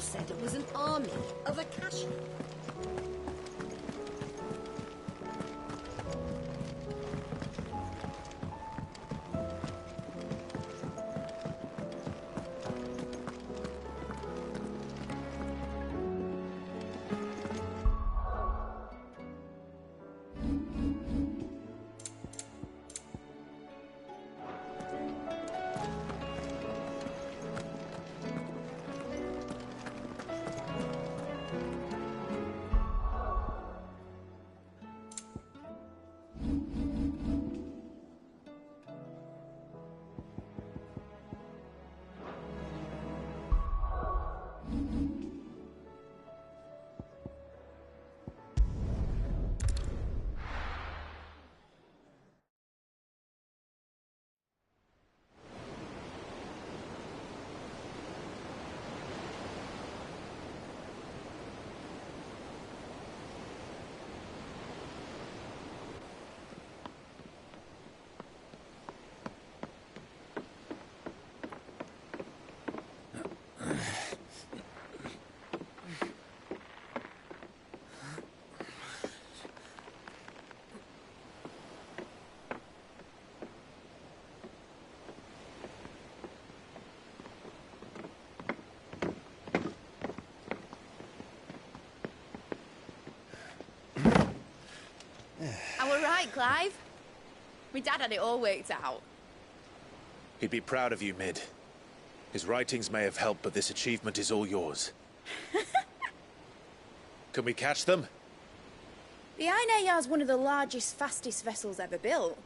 all said it was an army of Akashi. Right, Clive? My dad had it all worked out. He'd be proud of you, Mid. His writings may have helped, but this achievement is all yours. Can we catch them? The Ainayar's one of the largest, fastest vessels ever built.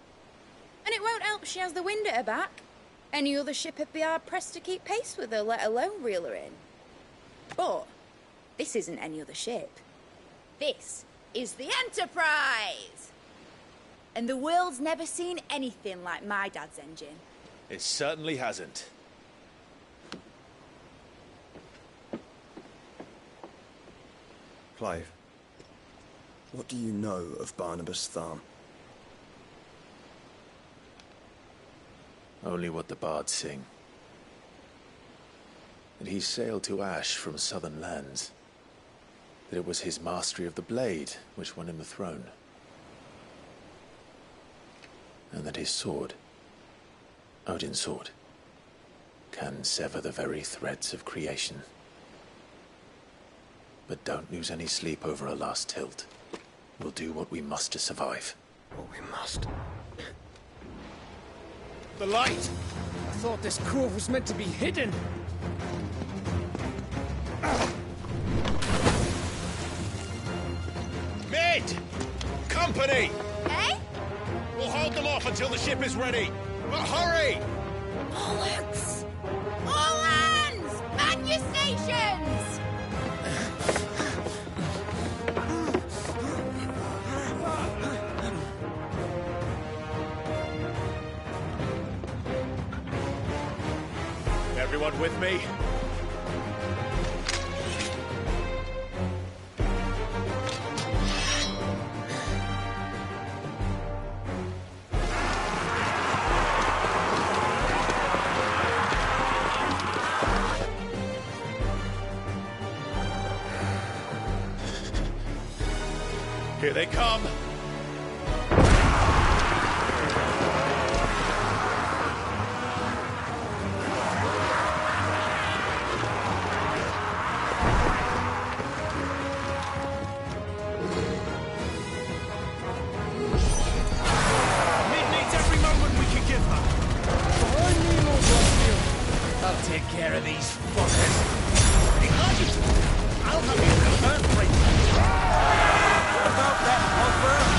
And it won't help she has the wind at her back. Any other ship would be hard-pressed to keep pace with her, let alone reel her in. But this isn't any other ship. This is the Enterprise! And the world's never seen anything like my dad's engine. It certainly hasn't. Clive, what do you know of Barnabas Tharm? Only what the bards sing. That he sailed to Ash from southern lands. That it was his mastery of the blade which won him the throne. And that his sword, Odin's sword, can sever the very threads of creation. But don't lose any sleep over a last tilt. We'll do what we must to survive. What we must. The light! I thought this cove was meant to be hidden. Mid! Company! Eh? We'll hold them off until the ship is ready. But hurry! Bollocks! All hands! Man your stations! Everyone with me? Here they come! I'll take care of these fuckers. I'll have you confirmed, What about that offer?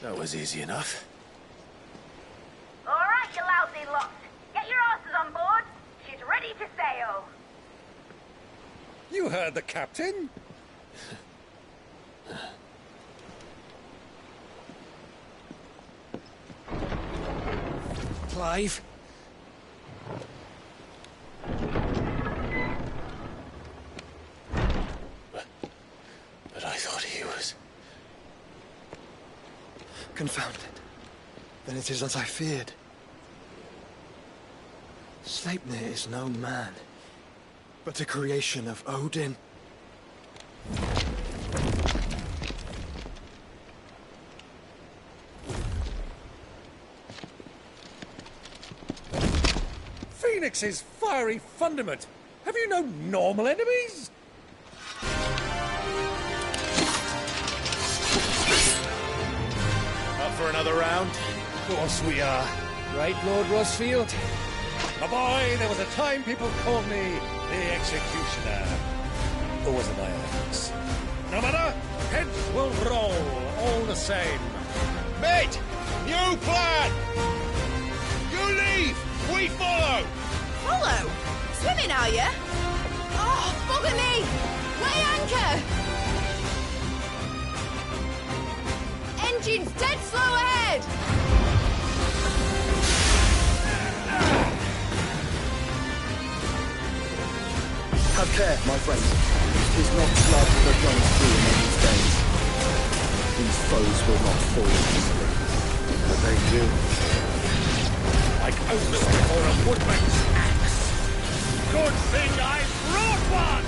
That was easy enough. All right, you lousy lot. Get your asses on board. She's ready to sail. You heard the captain. Clive. But I thought he was... Confounded. Then it is as I feared. Sleipnir is no man, but a creation of Odin. Phoenix's fiery fundament. Have you no normal enemies? Up for another round? Of course we are. Right, Lord Rosfield? A boy, there was a time people called me the Executioner. Or was it my axe? No matter, heads will roll all the same. Mate! New plan! You leave! We follow! Follow? Swimming, are you? Oh, bugger me! Weigh anchor! Engine's dead slow ahead! Have care, my friends. It is not blood that runs through in these days. These foes will not fall easily. But they do. Like oats before a woodman's axe. Good thing I brought one!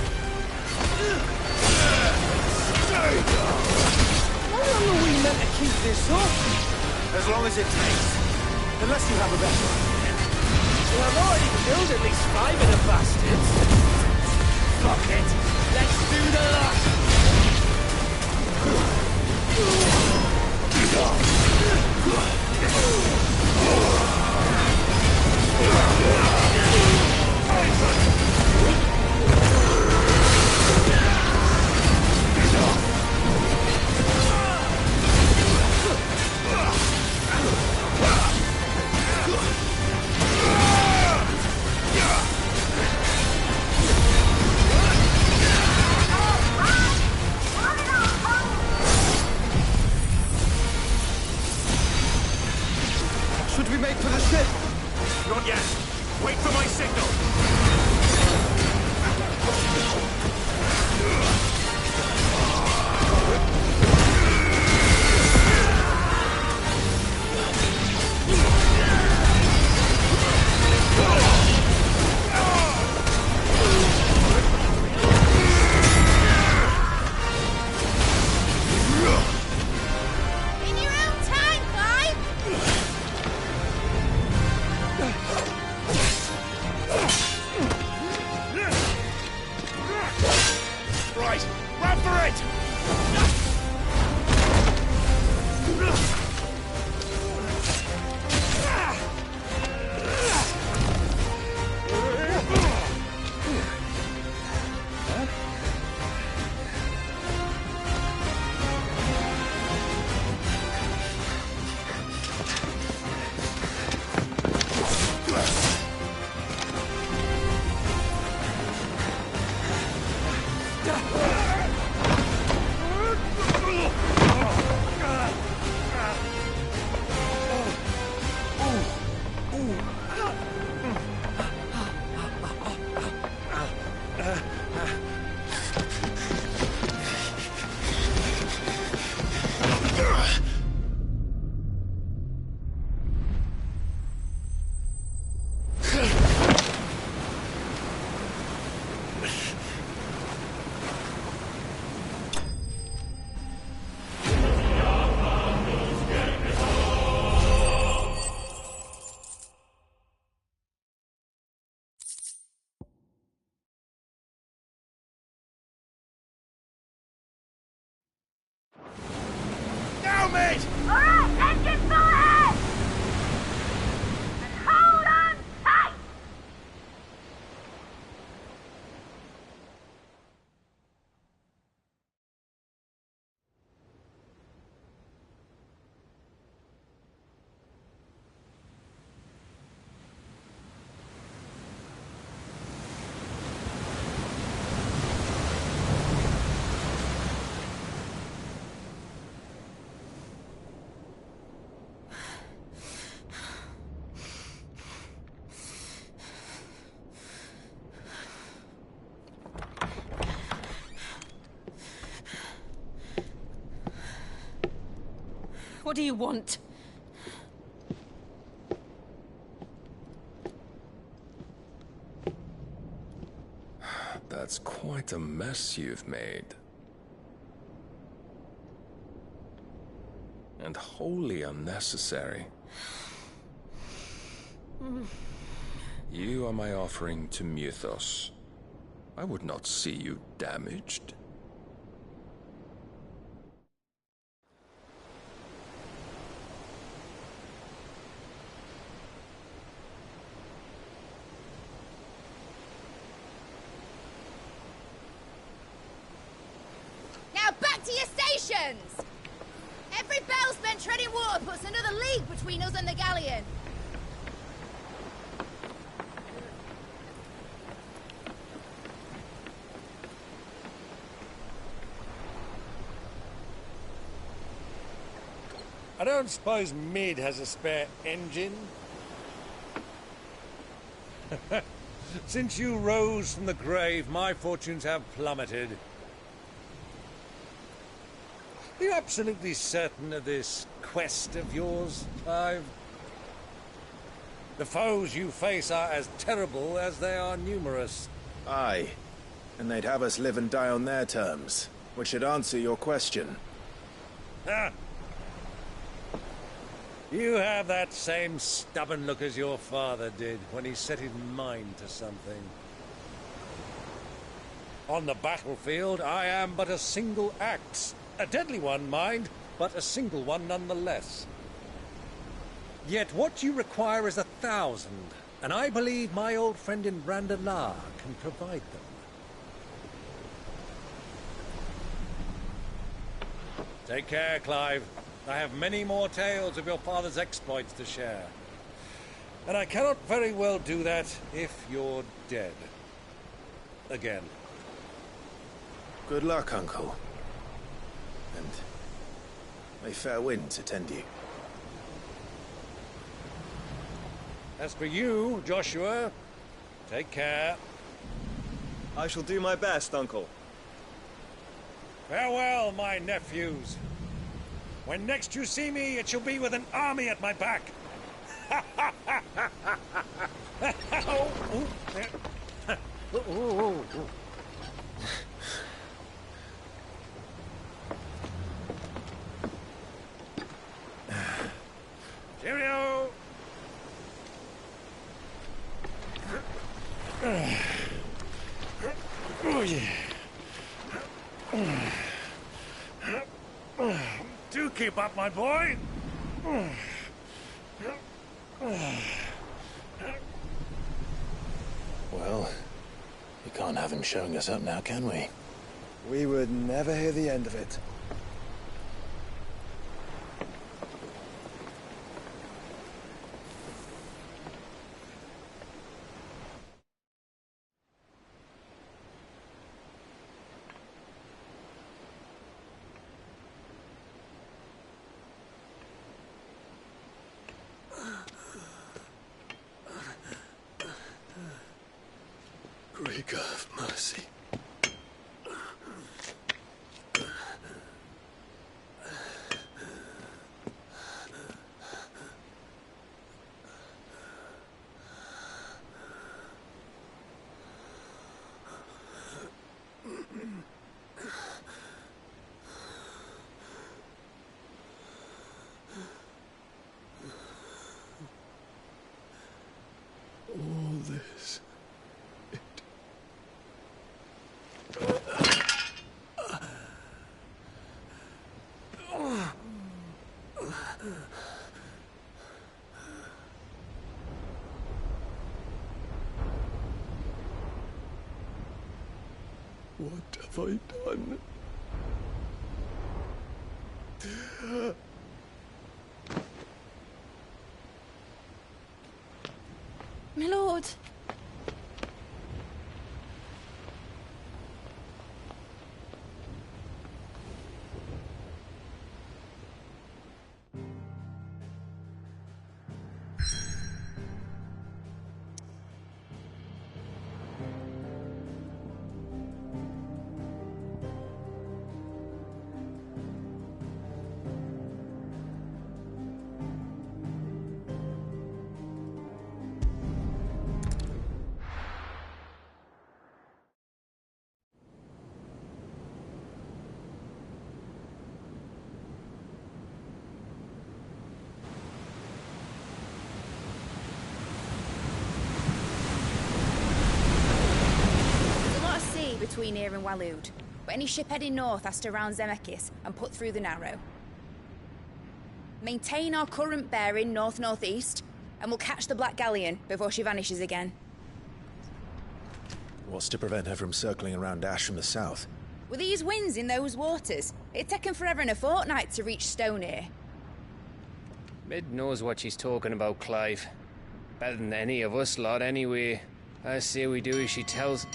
How long are we meant to keep this up? As long as it takes. Unless you have a better idea. Well, I've already killed at least 5 of the bastards. Fuck it. Let's do the Should we make for the ship? Not yet. Wait for my signal. What do you want? That's quite a mess you've made. And wholly unnecessary. You are my offering to Mythos. I would not see you damaged. Now back to your stations! Every bell spent treading water puts another league between us and the galleon. I don't suppose Mid has a spare engine? Since you rose from the grave, my fortunes have plummeted. Are you absolutely certain of this quest of yours, Clive? The foes you face are as terrible as they are numerous. Aye. And they'd have us live and die on their terms, which should answer your question. Ha! You have that same stubborn look as your father did when he set his mind to something. On the battlefield, I am but a single axe. A deadly one, mind, but a single one nonetheless. Yet what you require is 1,000, and I believe my old friend in Brandalar can provide them. Take care, Clive. I have many more tales of your father's exploits to share. And I cannot very well do that if you're dead. Again. Good luck, Uncle. And may fair winds attend you. As for you, Joshua, take care. I shall do my best, Uncle. Farewell, my nephews. When next you see me, it shall be with an army at my back. Cheerio! Oh, yeah. Do keep up, my boy. Well, we can't have him showing us up now, can we? We would never hear the end of it. Great God of mercy. All this. What have I done? My lord. between here and Waloed, but any ship heading north has to round Zemeckis and put through the Narrow. Maintain our current bearing north-northeast, and we'll catch the Black Galleon before she vanishes again. What's to prevent her from circling around Ash from the south? With these winds in those waters, it'd take 'em forever and a fortnight to reach Stonehere. Mid knows what she's talking about, Clive. Better than any of us lot, anyway. I say we do as she tells.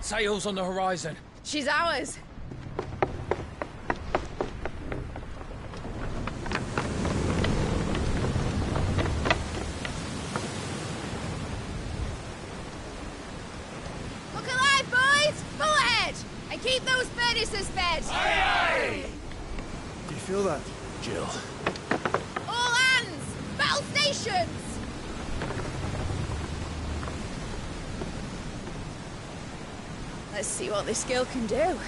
Sails on the horizon. She's ours. Look alive, boys! Full ahead! And keep those furnaces fed! Aye, aye! Do you feel that? Jill. All hands! Battle stations! Let's see what this girl can do.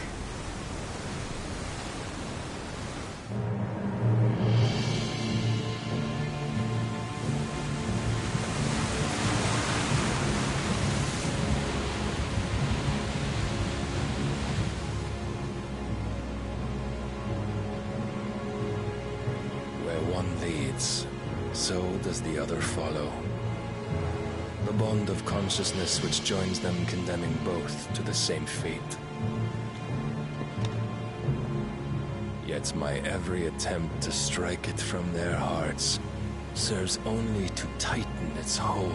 Where one leads, so does the other follow. The bond of consciousness which joins them condemning both to the same fate. Yet my every attempt to strike it from their hearts serves only to tighten its hold.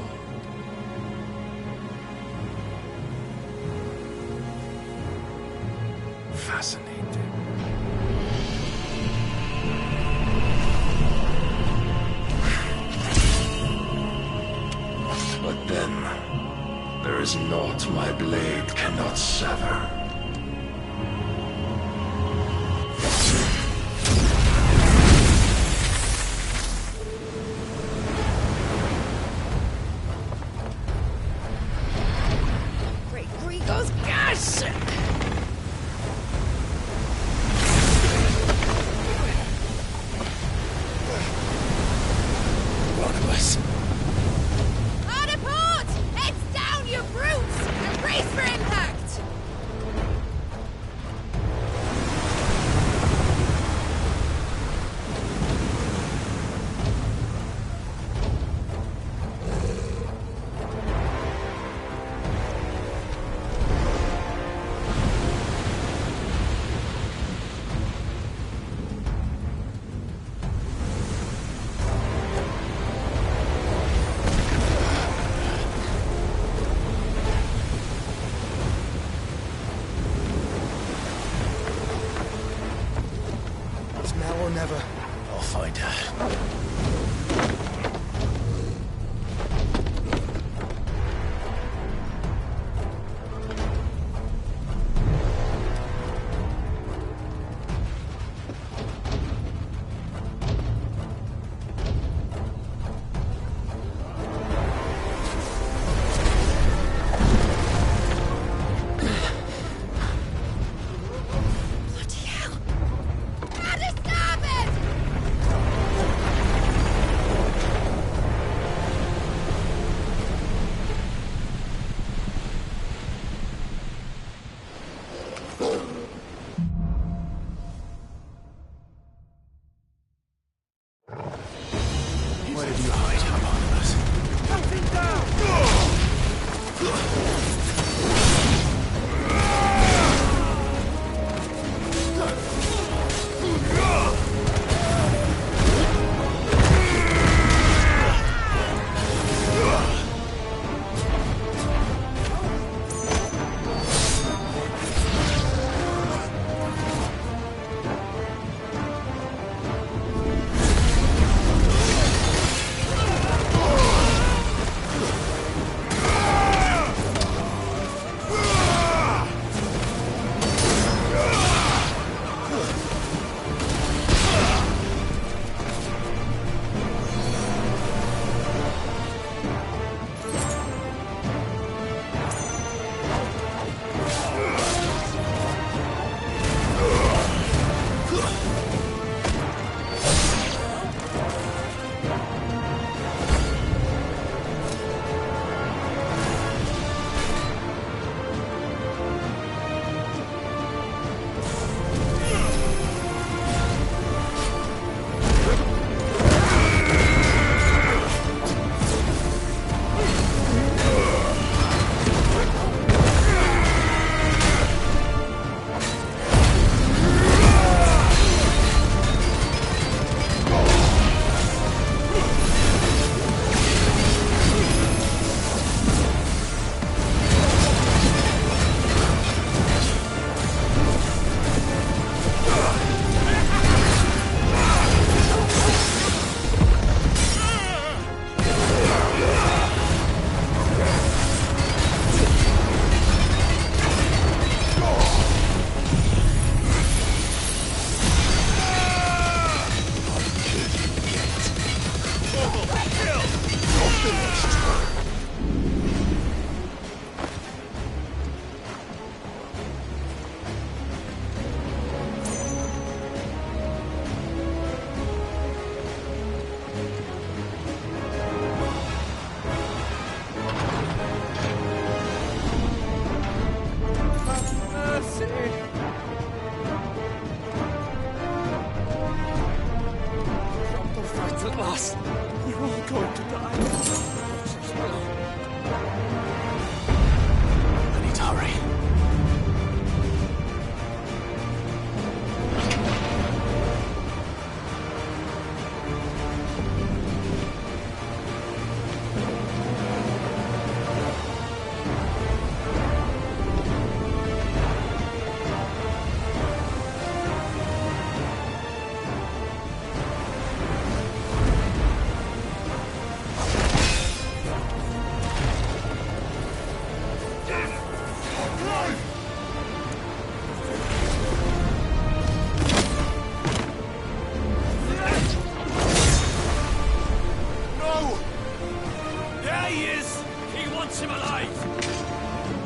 Fascinating. But then, there is naught my blade cannot sever. Great Grigos, gosh! One of us. Hard apart! Heads down, you brutes! And brace for impact! It's now or never. I'll find her. Bloody hell! Out of starboard! Where did you hide, Harmonious?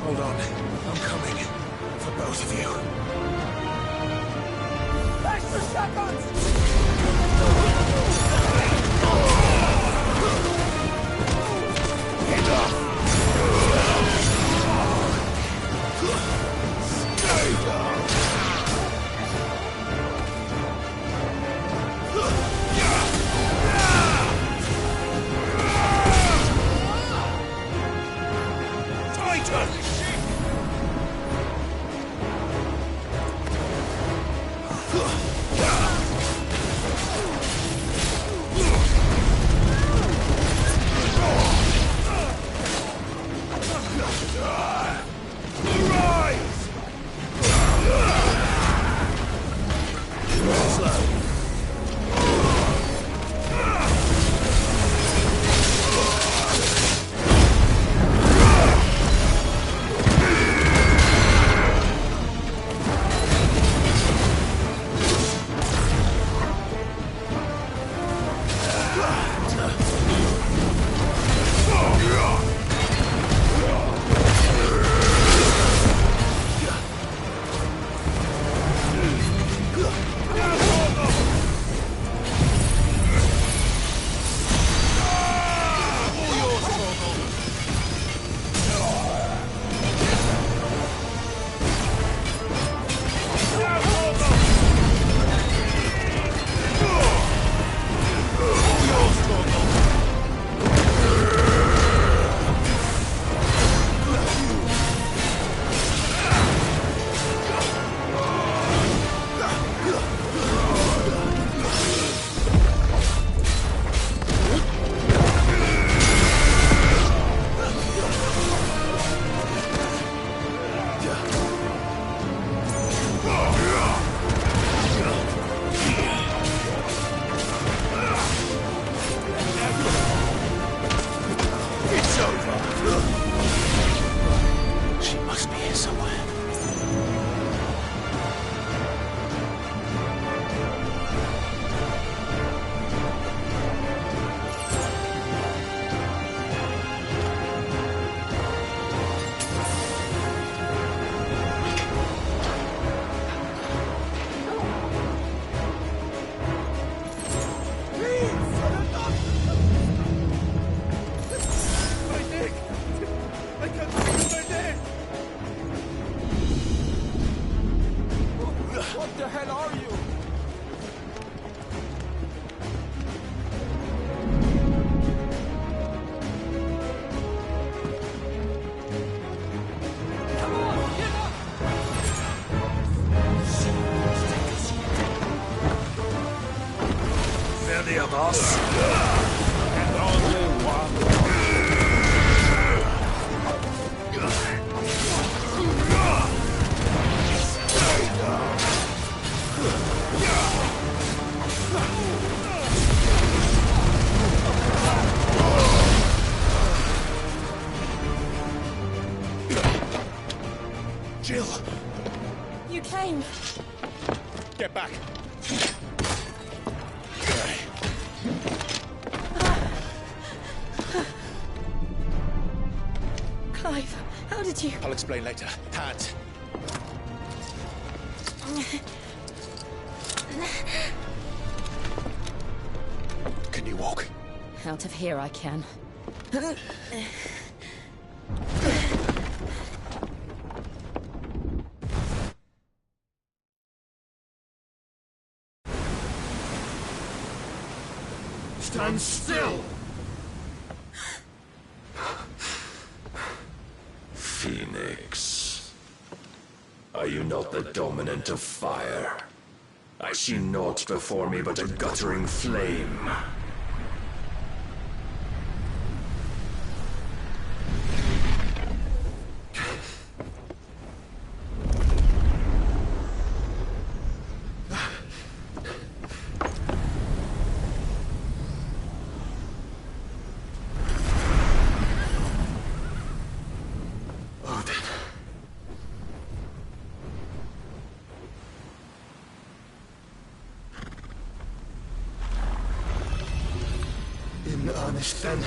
Hold on. I'm coming. For both of you. Extra seconds! Enough! Stay down! boss. And only one. Jill! You came. Get back! Clive, how did you... I'll explain later. Hands. Can you walk? Out of here I can. Stand still! Phoenix, are you not the dominant of fire? I see naught before me but a guttering flame. In earnest then.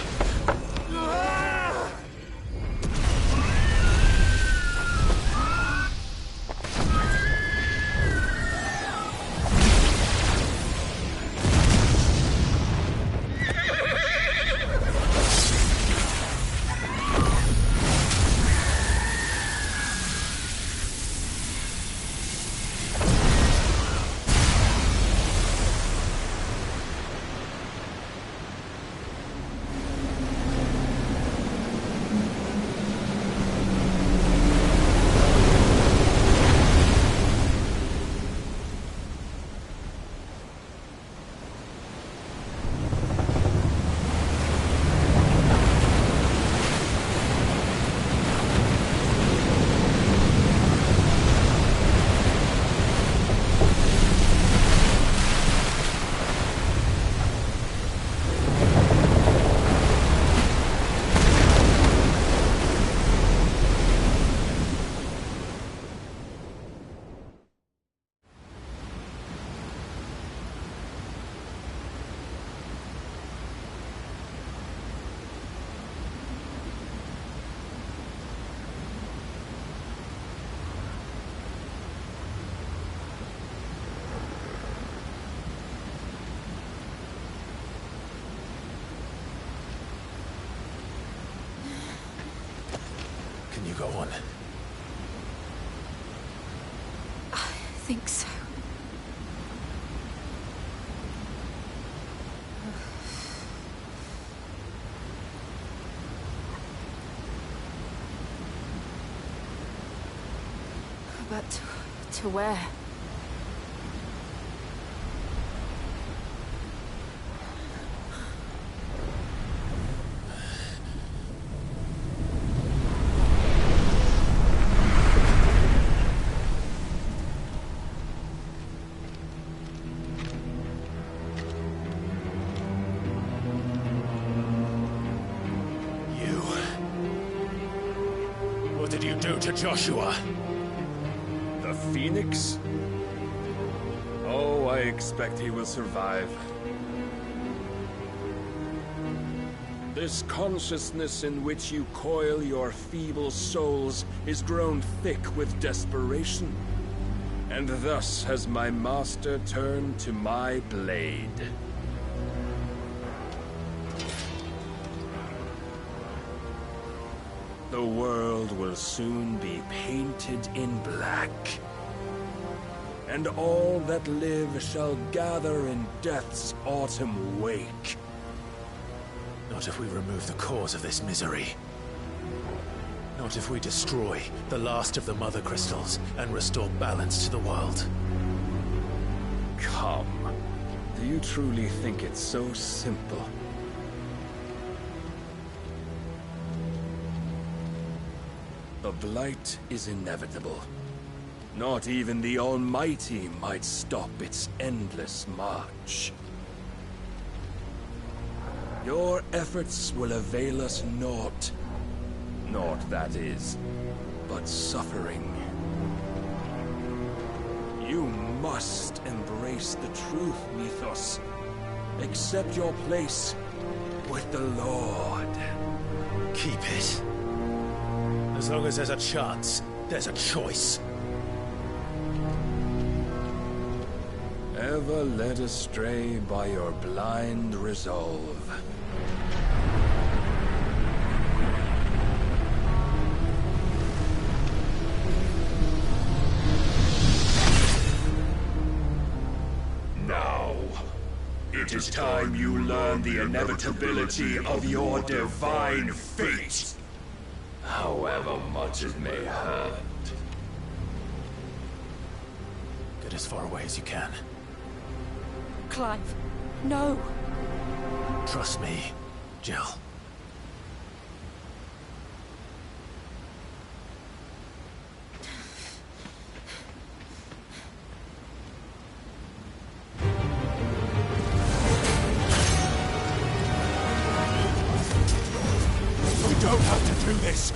Go on. I think so. But to where? What did you do to Joshua? The Phoenix? Oh, I expect he will survive. This consciousness in which you coil your feeble souls is grown thick with desperation. And thus has my master turned to my blade. The world will soon be painted in black. And all that live shall gather in death's autumn wake. Not if we remove the cause of this misery. Not if we destroy the last of the Mother Crystals and restore balance to the world. Come. Do you truly think it's so simple? The blight is inevitable. Not even the Almighty might stop its endless march. Your efforts will avail us naught. Naught, that is, but suffering. You must embrace the truth, Mythos. Accept your place with the Lord. Keep it. As long as there's a chance, there's a choice. Ever led astray by your blind resolve. Now, it is time you learn the inevitability of your divine fate. However much it may hurt. Get as far away as you can. Clive, no. Trust me, Jill. We don't have to do this.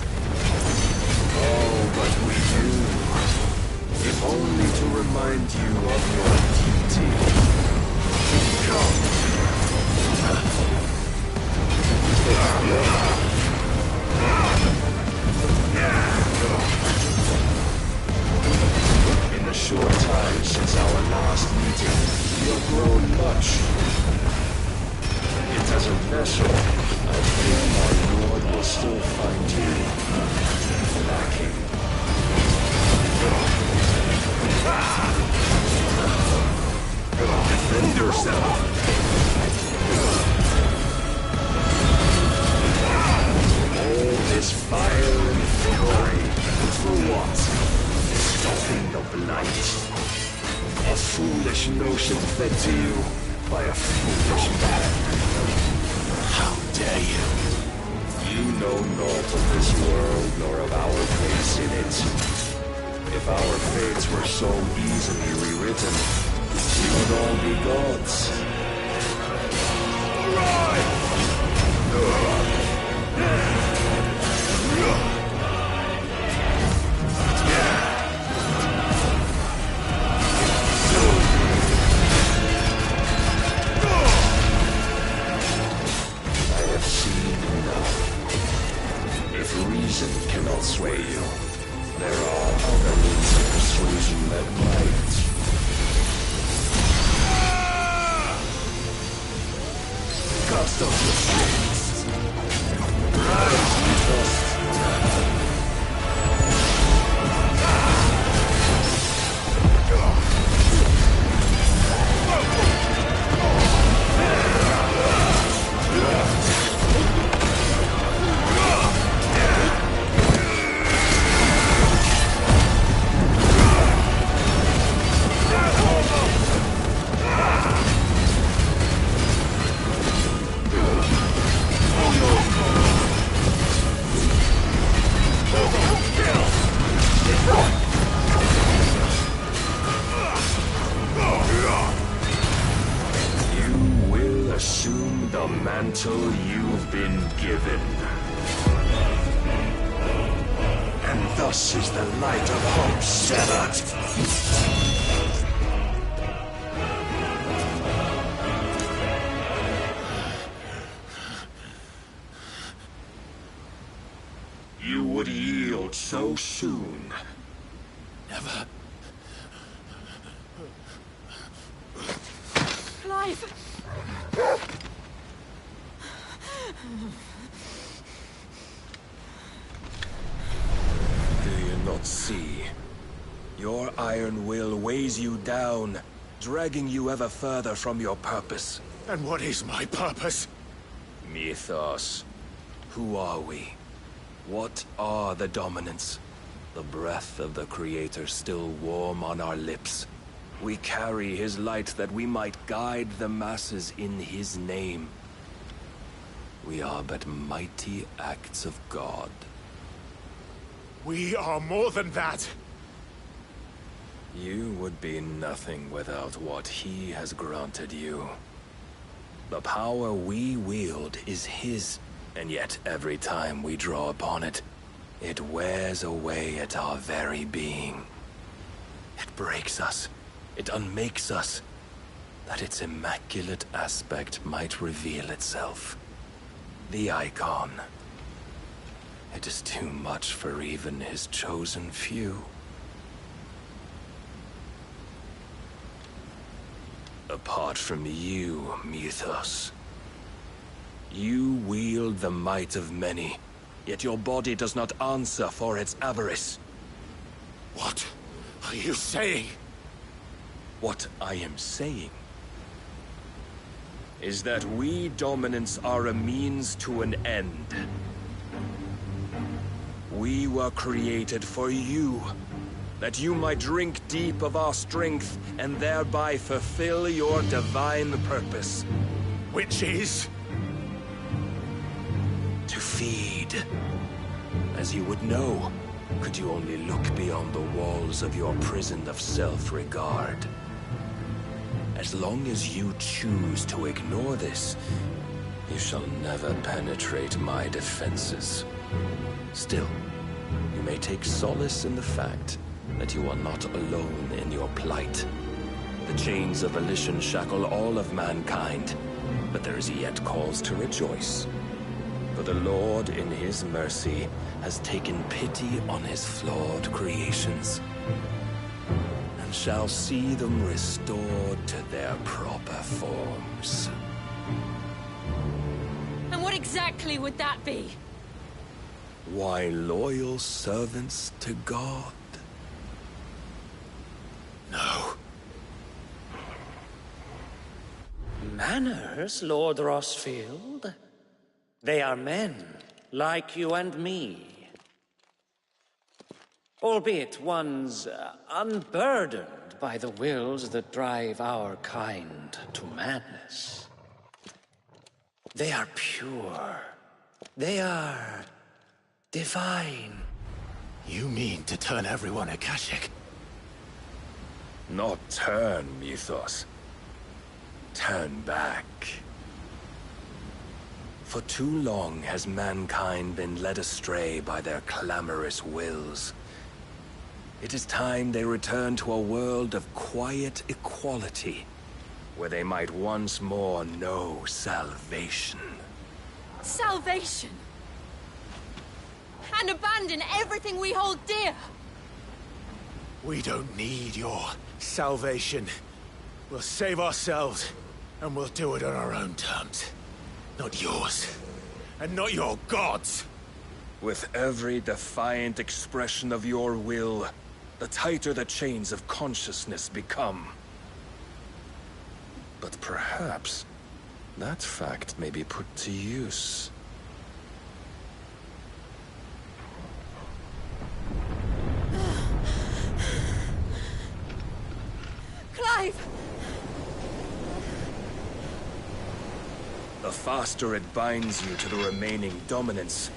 Oh, but we do. If only to remind you of your duty. In the short time since our last meeting, you have grown much. Yet as a vessel, I fear my lord will still find you lacking. Defend yourself! All this fire and fury, for what? Stopping the blight. A foolish notion fed to you by a foolish man. How dare you? You know naught of this world nor of our place in it. If our fates were so easily rewritten, we would all be gods. I have seen enough. If reason cannot sway you, there are other means of persuasion that might. Cast off your shades. Rise, Mythos. mantle you've been given. And thus is the light of hope severed. You would yield so soon. Never. Clive! Do you not see? Your iron will weighs you down, dragging you ever further from your purpose. And what is my purpose? Mythos. Who are we? What are the dominants? The breath of the Creator still warm on our lips. We carry his light that we might guide the masses in his name. We are but mighty acts of God. We are more than that. You would be nothing without what he has granted you. The power we wield is his, and yet every time we draw upon it, it wears away at our very being. It breaks us. It unmakes us, that its immaculate aspect might reveal itself. The icon. It is too much for even his chosen few. Apart from you, Mythos, you wield the might of many, yet your body does not answer for its avarice. What are you saying? What I am saying is that we dominants are a means to an end. We were created for you, that you might drink deep of our strength and thereby fulfill your divine purpose. Which is? To feed. As you would know, could you only look beyond the walls of your prison of self-regard. As long as you choose to ignore this, you shall never penetrate my defenses. Still, you may take solace in the fact that you are not alone in your plight. The chains of volition shackle all of mankind, but there is yet cause to rejoice. For the Lord, in his mercy, has taken pity on his flawed creations, and shall see them restored to their proper forms. And what exactly would that be? Why, loyal servants to God. No. Manners, Lord Rossfield? They are men, like you and me. Albeit ones unburdened by the wills that drive our kind to madness. They are pure. They are divine. You mean to turn everyone Akashic? Not turn, Mythos. Turn back. For too long has mankind been led astray by their clamorous wills. It is time they return to a world of quiet equality, where they might once more know salvation. Salvation? And abandon everything we hold dear? We don't need your salvation. We'll save ourselves, and we'll do it on our own terms. Not yours, and not your gods. With every defiant expression of your will, the tighter the chains of consciousness become. But perhaps that fact may be put to use. Clive! The faster it binds you to the remaining dominance,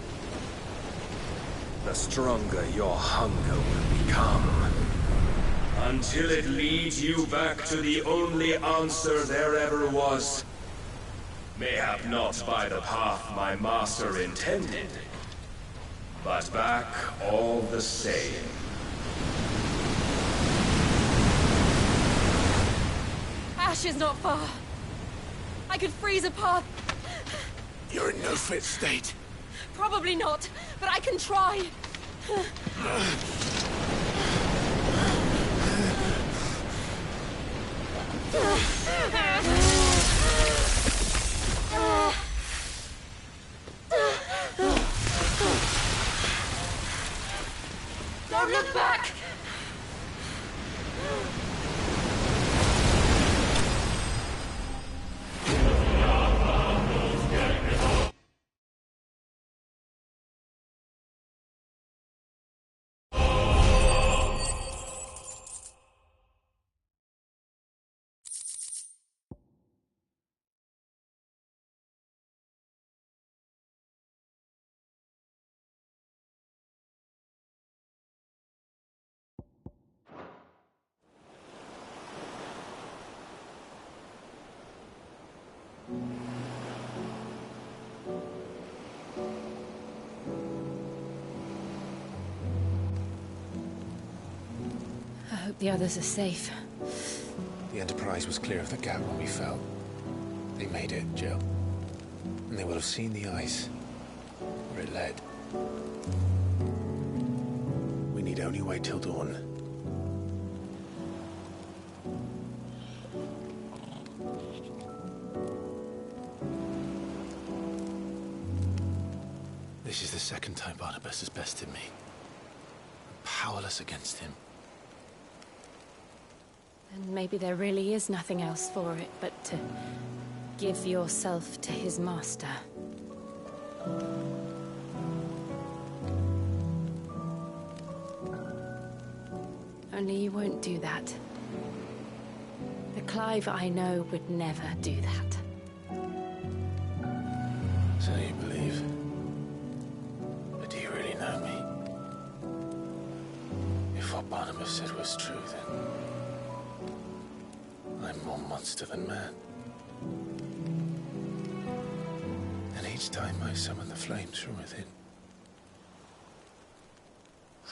the stronger your hunger will become. Until it leads you back to the only answer there ever was. Mayhap not by the path my master intended, but back all the same. Ash is not far. I could freeze a path. You're in no fit state. Probably not, but I can try. Don't look back! I hope the others are safe. The Enterprise was clear of the gap when we fell. They made it, Jill. And they will have seen the ice, where it led. We need only wait till dawn. This is the second time Barnabas has bested me. I'm powerless against him. And maybe there really is nothing else for it but to give yourself to his master. Only you won't do that. The Clive I know would never do that. So you believe? But do you really know me? If what Barnabas said was true, then I'm more monster than man. And each time I summon the flames from within,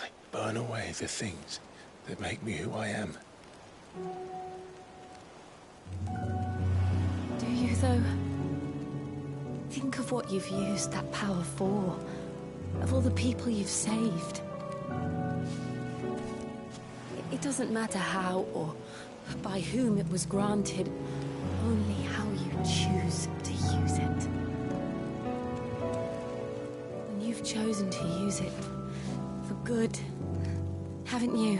I burn away the things that make me who I am. Do you, though? Think of what you've used that power for. Of all the people you've saved. It doesn't matter how or by whom it was granted, only how you choose to use it. And you've chosen to use it for good, haven't you?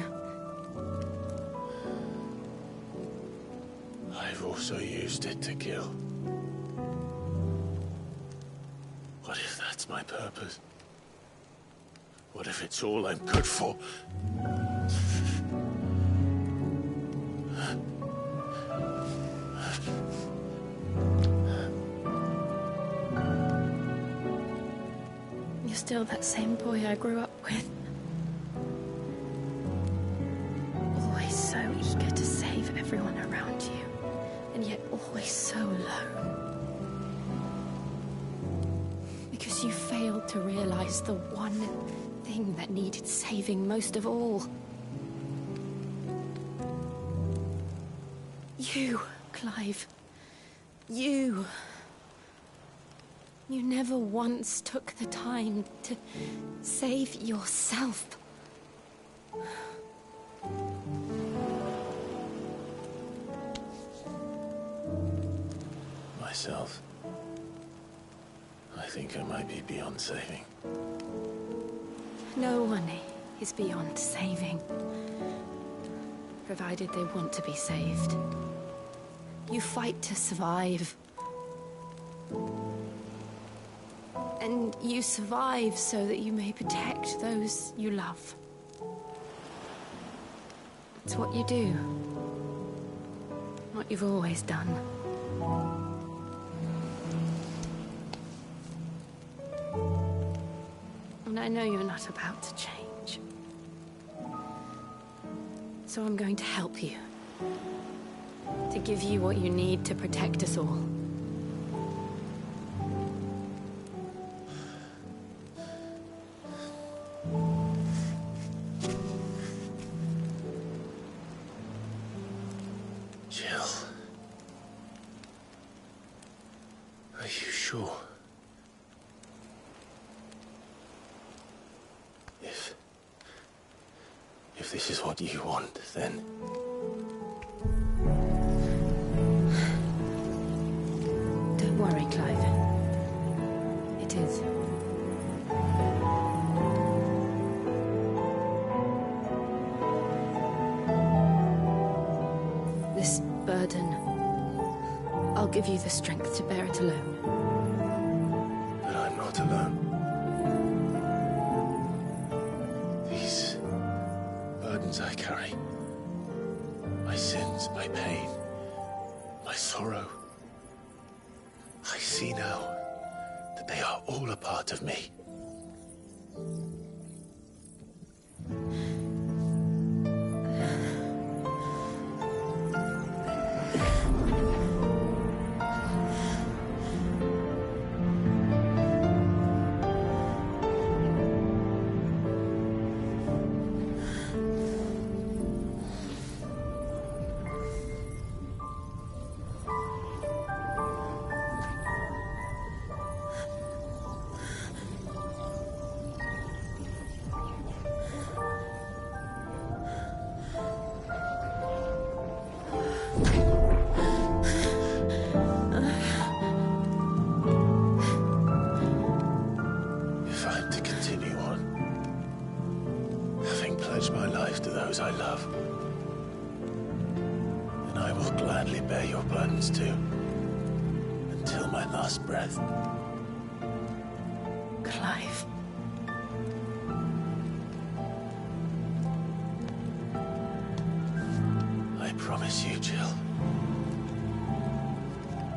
I've also used it to kill. What if that's my purpose? What if it's all I'm good for? You're still that same boy I grew up with. Always so eager to save everyone around you, and yet always so low. Because you failed to realize the one thing that needed saving most of all. You, Clive. You. You never once took the time to save yourself. Myself? I think I might be beyond saving. No one is beyond saving. Provided they want to be saved. You fight to survive. And you survive so that you may protect those you love. It's what you do. What you've always done. And I know you're not about to change. So I'm going to help you. To give you what you need to protect us all. Jill. Are you sure? If this is what you want, then... Don't worry, Clive. It is. This burden, I'll give you the strength to bear it alone. But I'm not alone. These burdens I carry, my sins, my pain, my sorrow, I see now that they are all a part of me. My life to those I love, and I will gladly bear your burdens too, until my last breath. Clive. I promise you, Jill,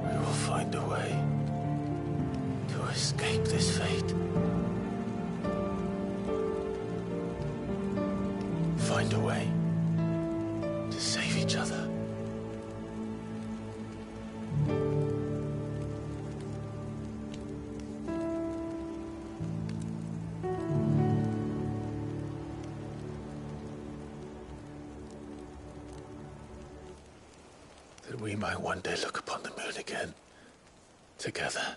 we will find a way to escape this fate. Find a way to save each other. That we might one day look upon the moon again, together.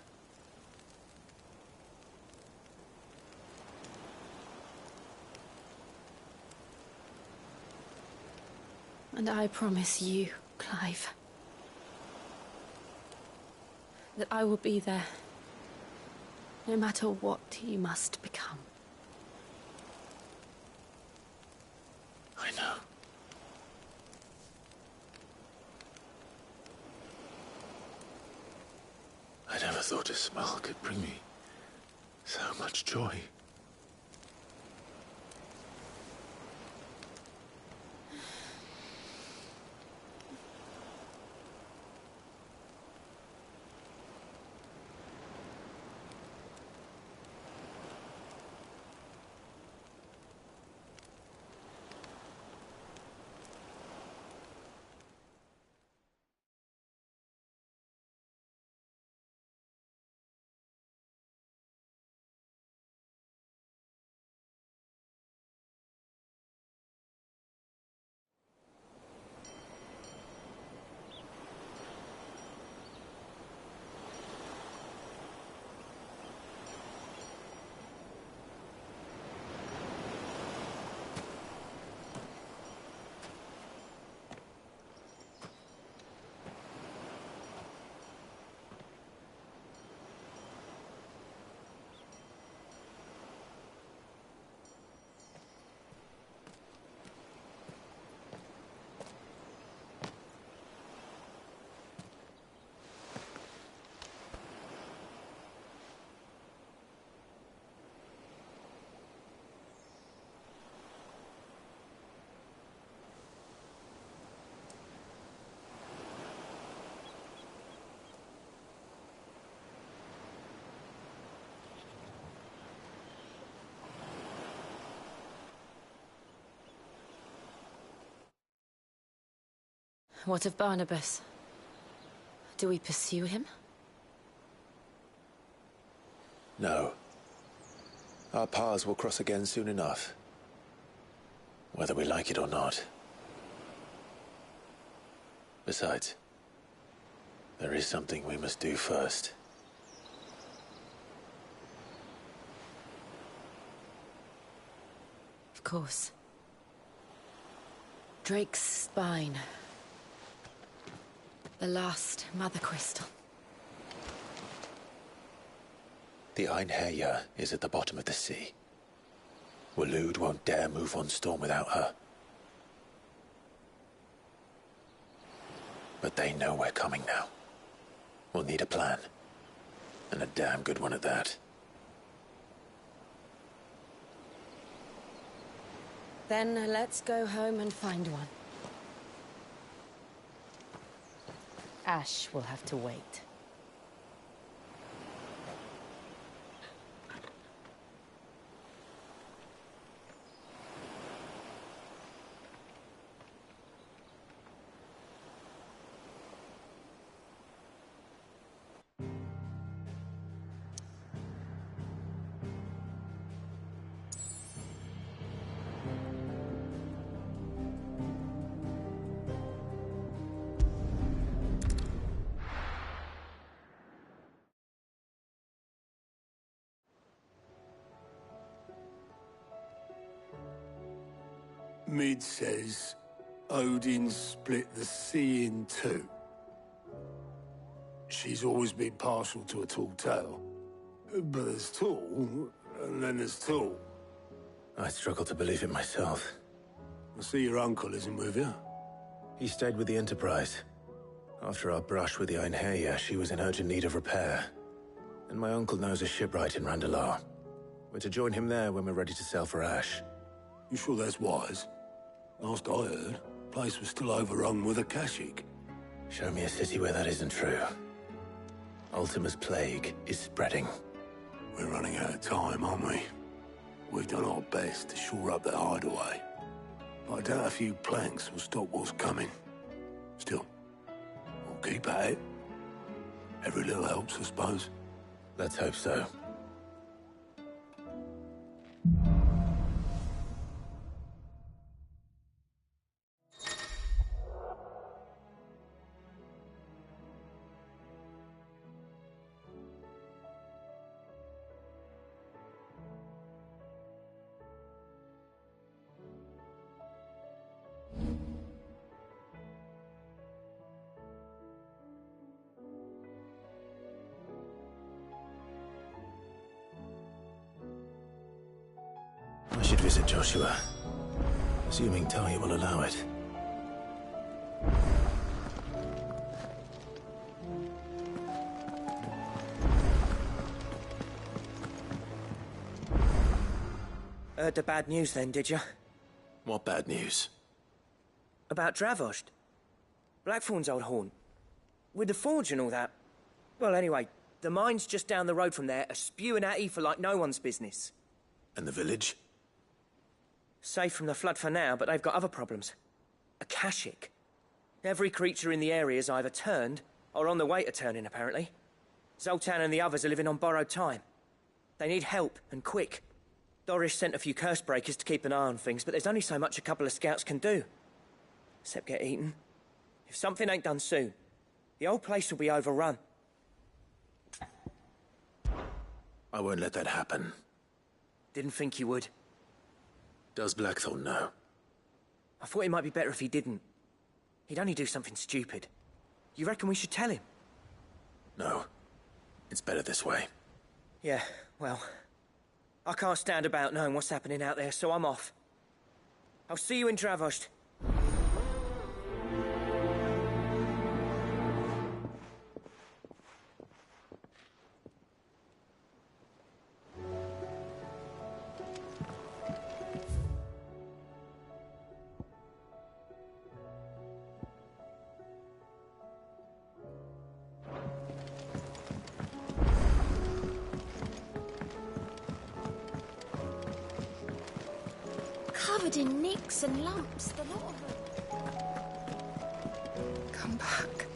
And I promise you, Clive, that I will be there, no matter what you must become. I know. I never thought a smile could bring me so much joy. What of Barnabas? Do we pursue him? No. Our paths will cross again soon enough. Whether we like it or not. Besides, there is something we must do first. Of course. Drake's spine. The last Mother Crystal. The Einherjar is at the bottom of the sea. Waloed won't dare move on Storm without her. But they know we're coming now. We'll need a plan. And a damn good one at that. Then let's go home and find one. Ash will have to wait. Mid says Odin split the sea in two. She's always been partial to a tall tale. But there's tall, and then there's tall. I struggle to believe it myself. I see your uncle isn't with you. He stayed with the Enterprise. After our brush with the Einherjar, she was in urgent need of repair. And my uncle knows a shipwright in Randalar. We're to join him there when we're ready to sail for Ash. You sure that's wise? Last I heard, the place was still overrun with Akashic. Show me a city where that isn't true. Ultima's plague is spreading. We're running out of time, aren't we? We've done our best to shore up that hideaway. But I doubt a few planks will stop what's coming. Still, we'll keep at it. Every little helps, I suppose. Let's hope so. I should visit Joshua, assuming Talia will allow it. Heard the bad news then, did you? What bad news? About Dravost. Blackthorn's old haunt. With the forge and all that. Well, anyway, the mines just down the road from there are spewing at ether like no one's business. And the village? Safe from the flood for now, but they've got other problems. Akashic. Every creature in the area is either turned, or on the way to turning, apparently. Zoltan and the others are living on borrowed time. They need help, and quick. Doris sent a few curse breakers to keep an eye on things, but there's only so much a couple of scouts can do. Except get eaten. If something ain't done soon, the old place will be overrun. I won't let that happen. Didn't think you would. Does Blackthorn know? I thought it might be better if he didn't. He'd only do something stupid. You reckon we should tell him? No. It's better this way. Yeah, well... I can't stand about knowing what's happening out there, so I'm off. I'll see you in Dravost. Covered in nicks and lumps, the lot of them. Come back.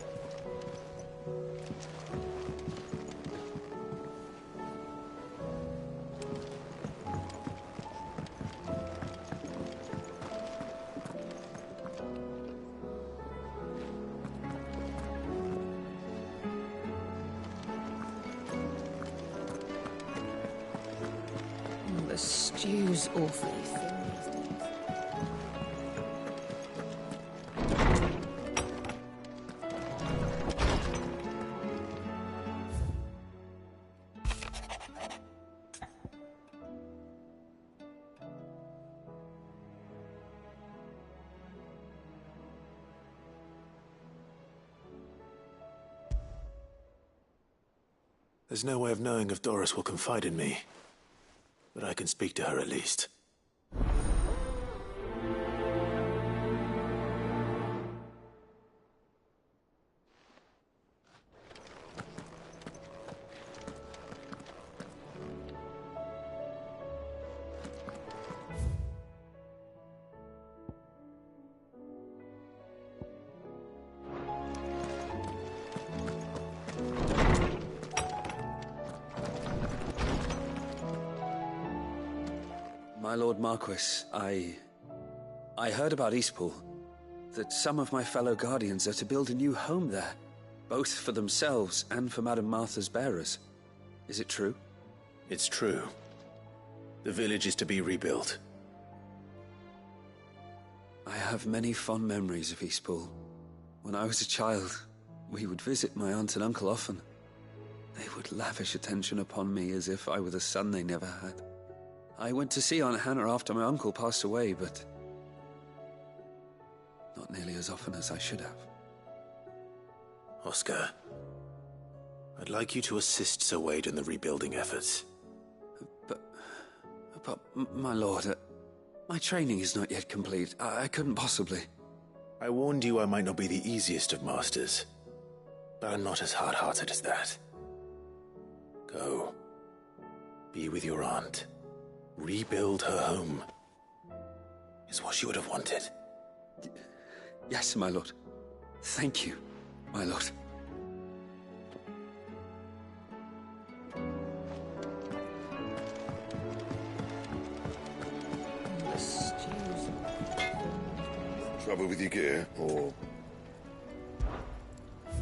stew's awfully thin these days. There's no way of knowing if Doris will confide in me, but I can speak to her at least. My Lord Marquis, I heard about Eastpool. That some of my fellow Guardians are to build a new home there, both for themselves and for Madame Martha's bearers. Is it true? It's true. The village is to be rebuilt. I have many fond memories of Eastpool. When I was a child, we would visit my aunt and uncle often. They would lavish attention upon me as if I were the son they never had. I went to see Aunt Hannah after my uncle passed away, but not nearly as often as I should have. Oscar, I'd like you to assist Sir Wade in the rebuilding efforts. But my lord, my training is not yet complete. I couldn't possibly. I warned you I might not be the easiest of masters, but I'm not as hard-hearted as that. Go. Be with your aunt. Rebuild her home. Is what she would have wanted. Yes, my lord. Thank you, my lord. Trouble with your gear, or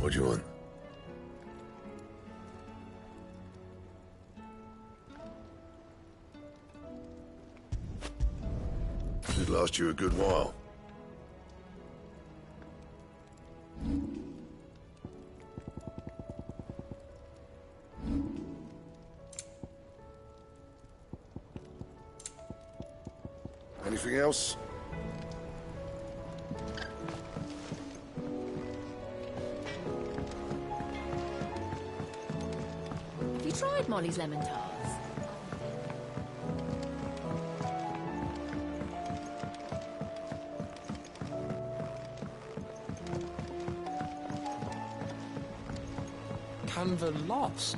what do you want? Should last you a good while. Anything else? Have you tried Molly's lemon tarts? Canva lost?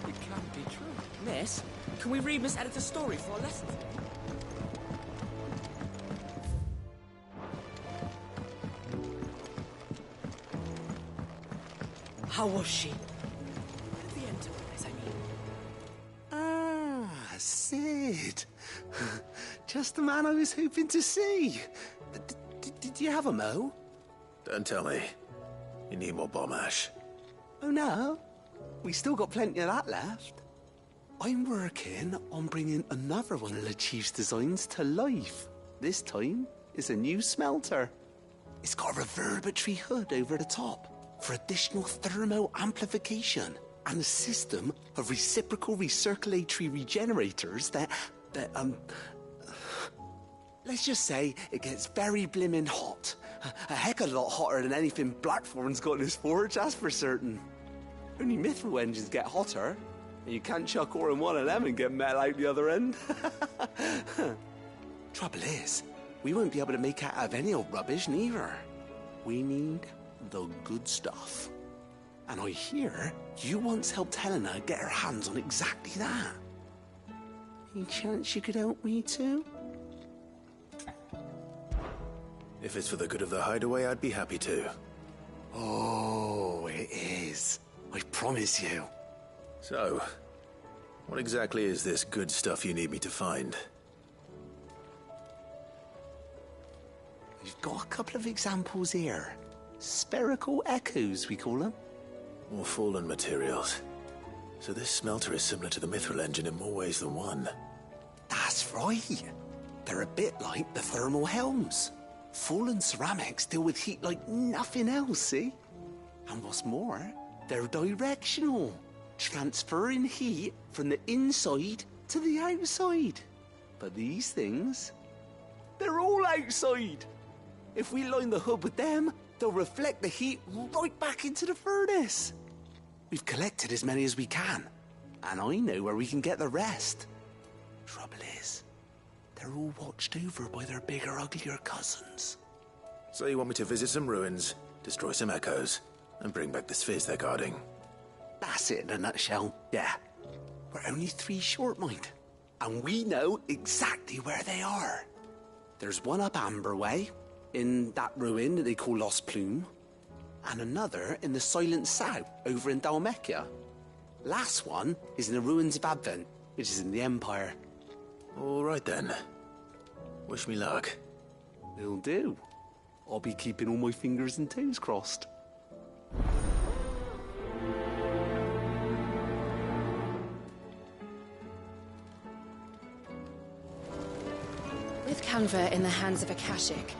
It can't be true. Miss, can we read Miss Editor's story for our lessons? How was she? The Enterprise, I mean. Ah, Sid. Just the man I was hoping to see. Did you have a mo? Don't tell me. You need more bomb ash. Oh no, we still got plenty of that left. I'm working on bringing another one of the Chief's designs to life. This time, it's a new smelter. It's got a reverberatory hood over the top for additional thermo amplification and a system of reciprocal recirculatory regenerators that let's just say it gets very blimmin' hot. A heck of a lot hotter than anything Blackthorn's got in his forge, that's for certain. Only mithril engines get hotter, and you can't chuck ore in one of them and get metal out the other end. Trouble is, we won't be able to make out of any old rubbish neither. We need the good stuff. And I hear you once helped Helena get her hands on exactly that. Any chance you could help me too? If it's for the good of the hideaway, I'd be happy to. Oh, it is. I promise you. So, what exactly is this good stuff you need me to find? We've got a couple of examples here. Spherical echoes, we call them. More fallen materials. So this smelter is similar to the mithril engine in more ways than one. right. They're a bit like the thermal helms. Fallen ceramics deal with heat like nothing else, see? And what's more, they're directional, transferring heat from the inside to the outside. But these things, they're all outside. If we line the hood with them, they'll reflect the heat right back into the furnace. We've collected as many as we can, and I know where we can get the rest. Trouble is, they're all watched over by their bigger, uglier cousins. So you want me to visit some ruins, destroy some echoes, and bring back the spheres they're guarding? That's it in a nutshell, yeah. We're only 3 short, mind. And we know exactly where they are. There's one up Amber Way, in that ruin that they call Lost Plume, and another in the Silent South, over in Dalmekia. Last one is in the ruins of Advent, which is in the Empire. All right then. Wish me luck. Will do. I'll be keeping all my fingers and toes crossed. With Canva in the hands of Akashic,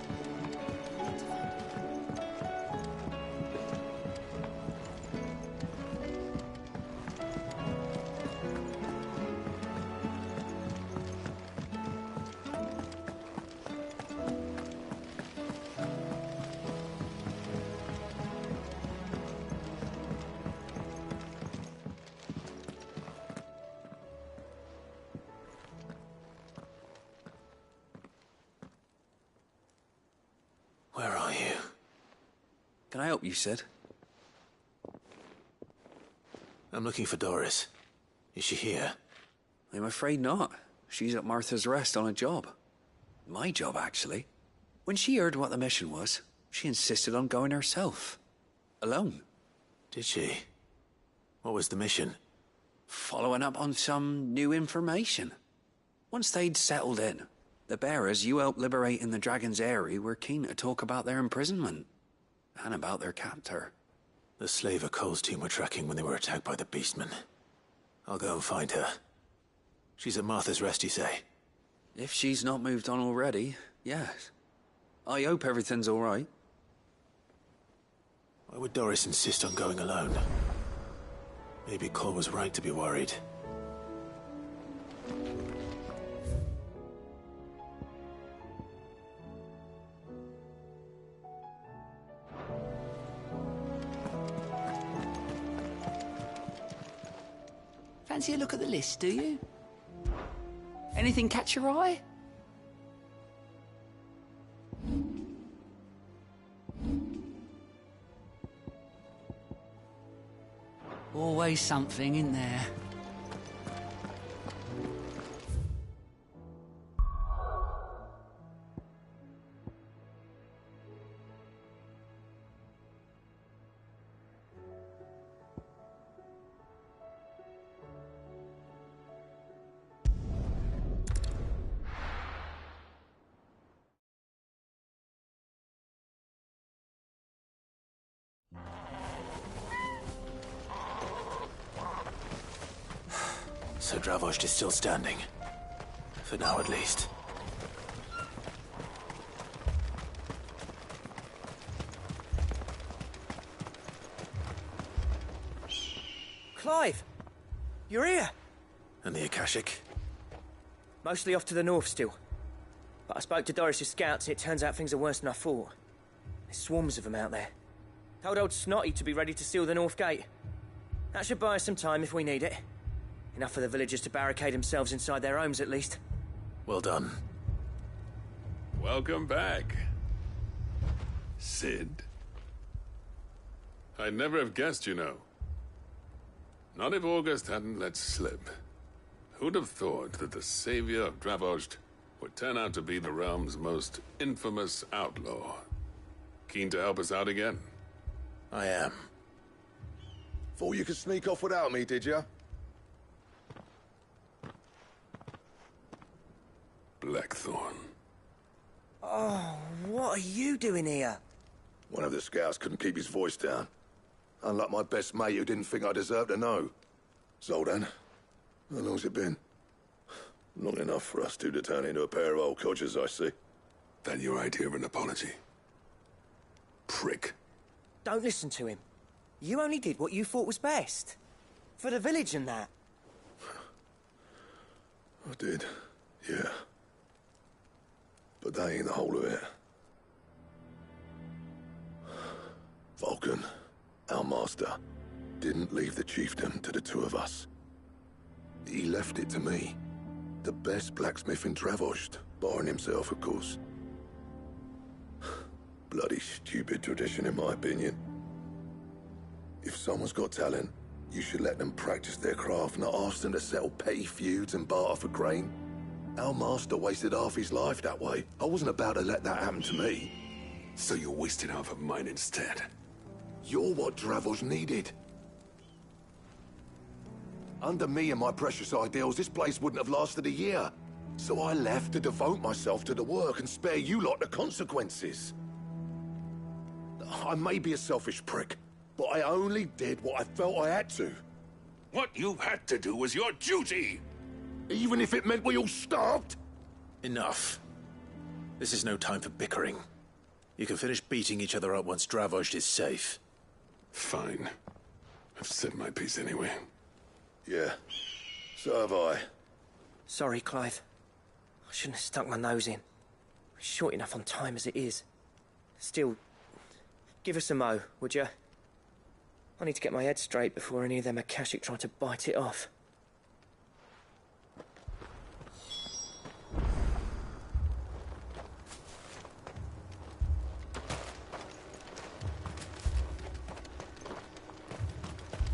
Where are you? Can I help you, Sid? I'm looking for Doris. Is she here? I'm afraid not. She's at Martha's Rest on a job. My job, actually. When she heard what the mission was, she insisted on going herself. Alone. Did she? What was the mission? Following up on some new information. Once they'd settled in, the bearers you helped liberate in the Dragon's Eyrie were keen to talk about their imprisonment. And about their captor. The slaver Cole's team were tracking when they were attacked by the Beastmen. I'll go and find her. She's at Martha's Rest, you say? If she's not moved on already, yes. I hope everything's all right. Why would Doris insist on going alone? Maybe Cole was right to be worried. Fancy a look at the list, do you? Anything catch your eye? Always something in there. So Dravost is still standing. For now, at least. Clive! You're here! And the Akashic? Mostly off to the north still. But I spoke to Doris's scouts and it turns out things are worse than I thought. There's swarms of them out there. Told old Snotty to be ready to seal the north gate. That should buy us some time if we need it. Enough for the villagers to barricade themselves inside their homes, at least. Well done. Welcome back, Sid. I'd never have guessed, you know. Not if August hadn't let slip. Who'd have thought that the savior of Dravost would turn out to be the realm's most infamous outlaw? Keen to help us out again? I am. Thought you could sneak off without me, did you? Blackthorn. Oh, what are you doing here? One of the scouts couldn't keep his voice down. Unlike my best mate who didn't think I deserved to know. Zoldan, how long's it been? Not enough for us two to turn into a pair of old codgers, I see. That your idea of an apology? Prick. Don't listen to him. You only did what you thought was best. For the village and that. I did, yeah. But that ain't the whole of it. Vulcan, our master, didn't leave the chiefdom to the two of us. He left it to me. The best blacksmith in Dravost, barring himself, of course. Bloody stupid tradition, in my opinion. If someone's got talent, you should let them practice their craft, not ask them to settle petty feuds and barter for grain. Our master wasted half his life that way. I wasn't about to let that happen to me. So you wasted half of mine instead. You're what Dravost needed. Under me and my precious ideals, this place wouldn't have lasted a year. So I left to devote myself to the work and spare you lot the consequences. I may be a selfish prick, but I only did what I felt I had to. What you had to do was your duty! Even if it meant we all starved? Enough. This is no time for bickering. You can finish beating each other up once Dravost is safe. Fine. I've said my piece anyway. Yeah, so have I. Sorry, Clive. I shouldn't have stuck my nose in. We're short enough on time as it is. Still, give us a mo, would you? I need to get my head straight before any of them Akashic try to bite it off.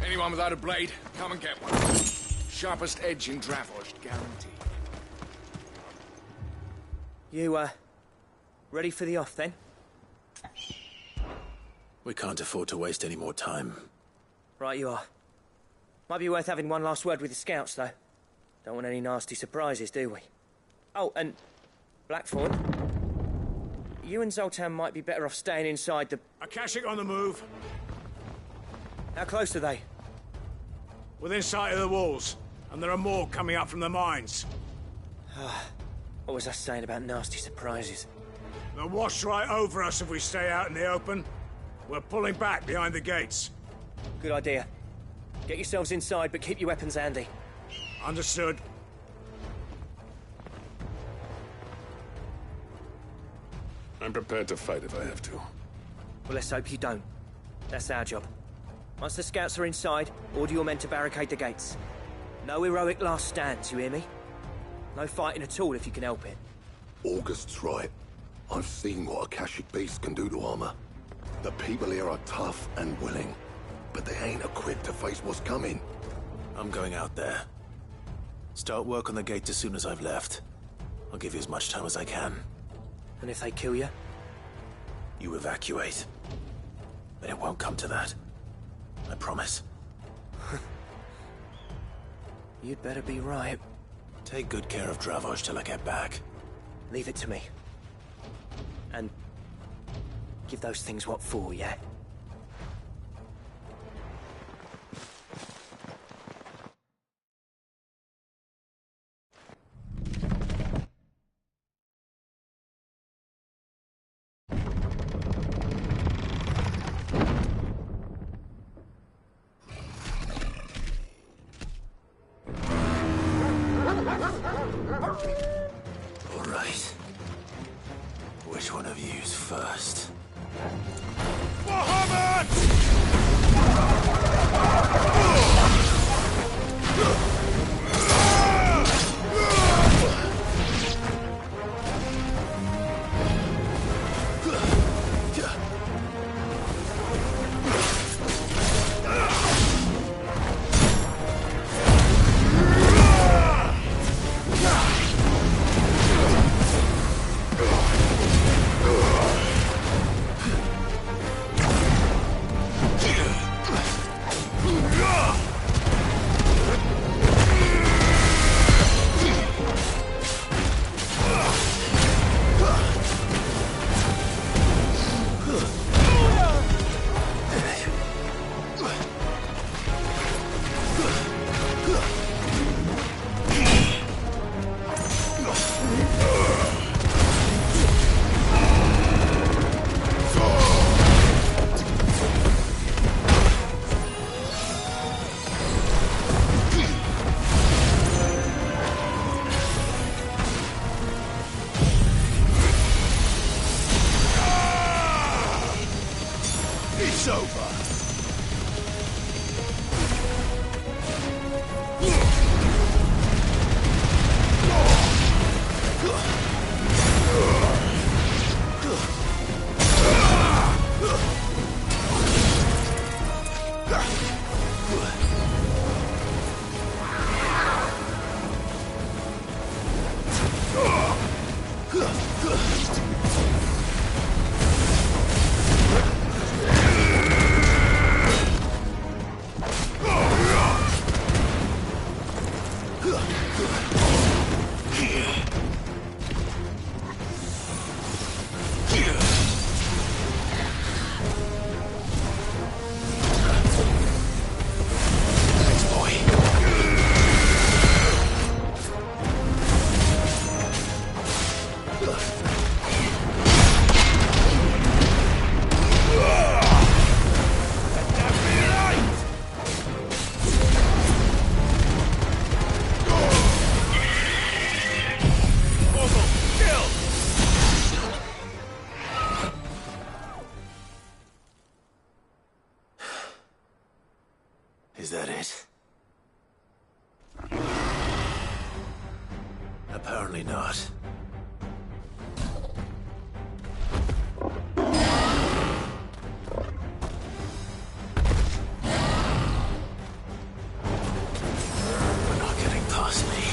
Anyone without a blade, come and get one. Sharpest edge in Dravost, guaranteed. You, ready for the off, then? We can't afford to waste any more time. Right you are. Might be worth having one last word with the scouts, though. Don't want any nasty surprises, do we? Oh, and Blackthorn, you and Zoltan might be better off staying inside the... Akashic on the move. How close are they? Within sight of the walls, and there are more coming up from the mines. What was I saying about nasty surprises? They'll wash right over us if we stay out in the open. We're pulling back behind the gates. Good idea. Get yourselves inside, but keep your weapons handy. Understood. I'm prepared to fight if I have to. Well, let's hope you don't. That's our job. Once the scouts are inside, order your men to barricade the gates. No heroic last stands, you hear me? No fighting at all if you can help it. August's right. I've seen what Akashic beasts can do to armor. The people here are tough and willing, but they ain't equipped to face what's coming. I'm going out there. Start work on the gate as soon as I've left. I'll give you as much time as I can. And if they kill you? You evacuate. But it won't come to that. I promise. You'd better be right. Take good care of Dravost till I get back. Leave it to me. And give those things what for, yeah? All right. Which one of you's first? It's over. Is that it? Apparently not. They're not getting past me.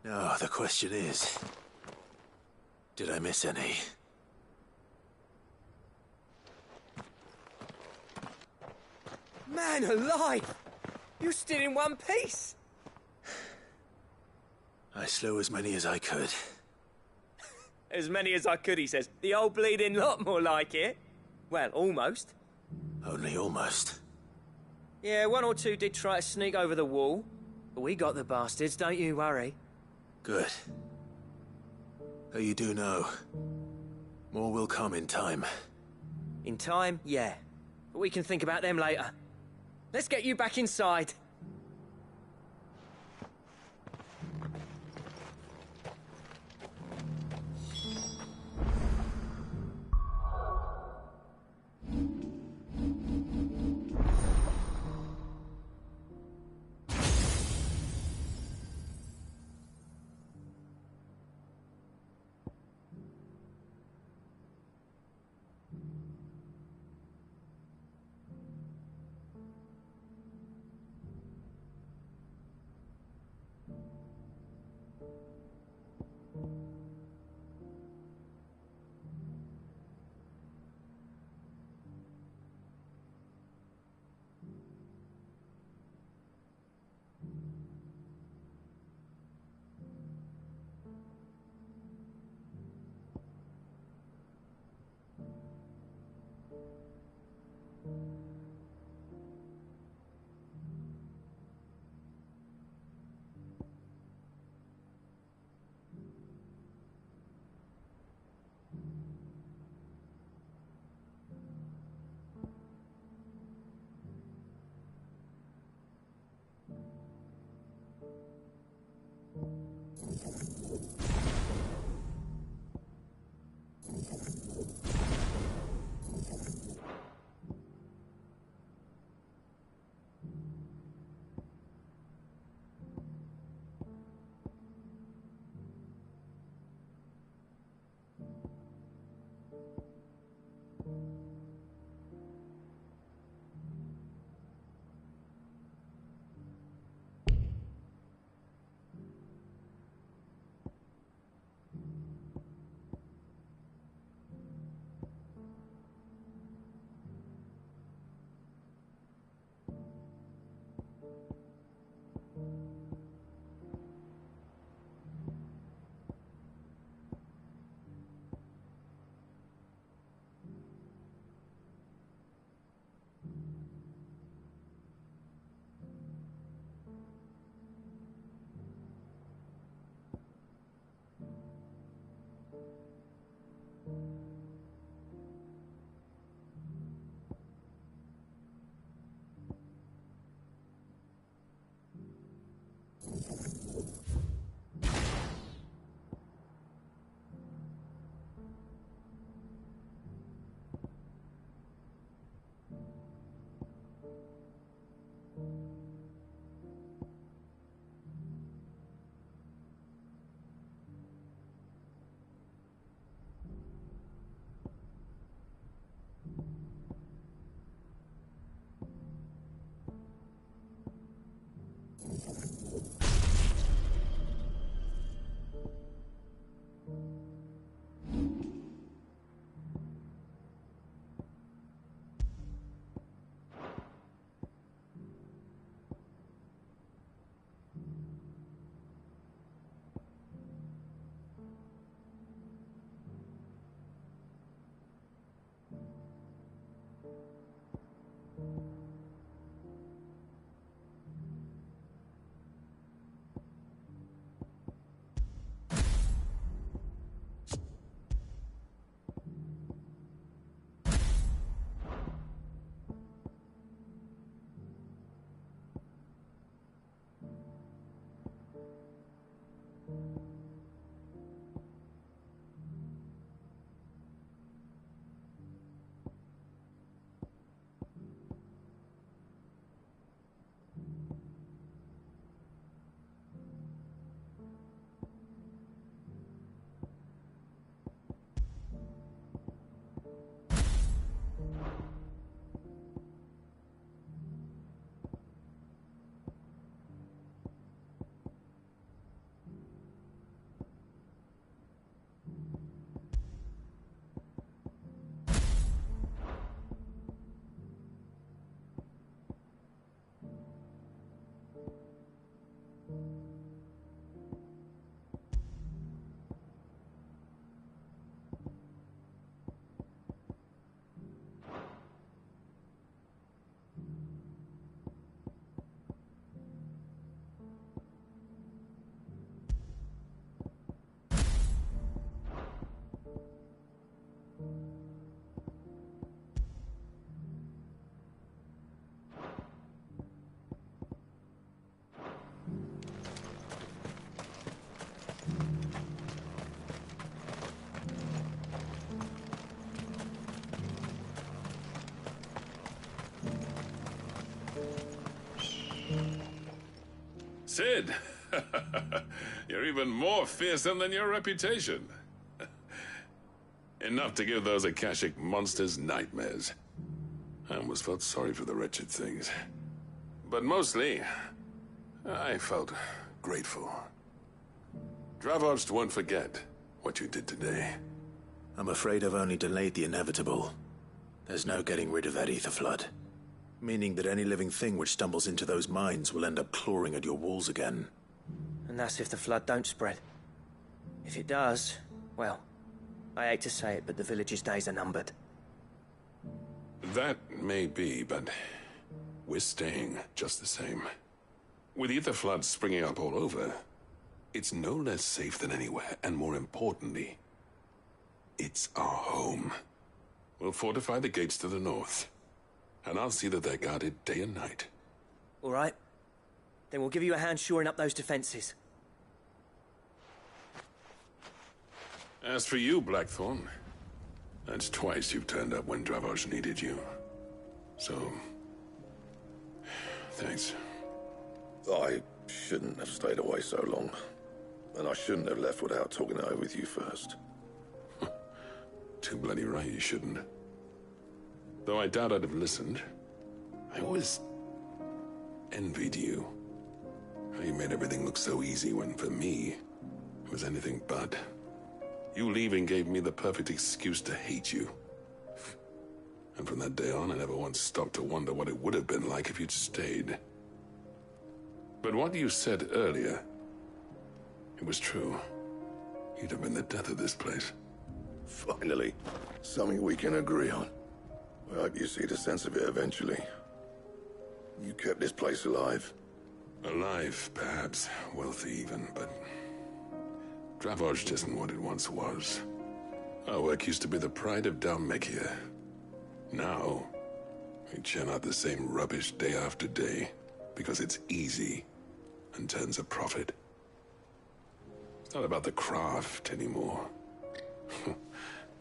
Now, the question is, did I miss any? Man alive! You're still in one piece! I slew as many as I could. As many as I could, he says. The old bleeding lot, more like it. Well, almost. Only almost. Yeah, one or two did try to sneak over the wall. But we got the bastards, don't you worry. Good. Though you do know, more will come in time. In time, yeah. But we can think about them later. Let's get you back inside. Sid! You're even more fearsome than your reputation. Enough to give those Akashic monsters nightmares. I almost felt sorry for the wretched things. But mostly, I felt grateful. Dravost won't forget what you did today. I'm afraid I've only delayed the inevitable. There's no getting rid of that ether flood. Meaning that any living thing which stumbles into those mines will end up clawing at your walls again. And that's if the flood don't spread. If it does, well, I hate to say it, but the village's days are numbered. That may be, but we're staying just the same. With ether floods springing up all over, it's no less safe than anywhere, and more importantly, it's our home. We'll fortify the gates to the north, and I'll see that they're guarded day and night. All right. Then we'll give you a hand shoring up those defenses. As for you, Blackthorn, that's twice you've turned up when Dravosh needed you. So, thanks. I shouldn't have stayed away so long. And I shouldn't have left without talking it over with you first. Too bloody right you shouldn't. Though I doubt I'd have listened. I always envied you. How you made everything look so easy when, for me, it was anything but. You leaving gave me the perfect excuse to hate you. And from that day on, I never once stopped to wonder what it would have been like if you'd stayed. But what you said earlier, it was true. You'd have been the death of this place. Finally, something we can agree on. I hope you see the sense of it eventually. You kept this place alive. Alive, perhaps. Wealthy even, but Dravosh isn't what it once was. Our work used to be the pride of Dalmekia. Now, we churn out the same rubbish day after day because it's easy and turns a profit. It's not about the craft anymore.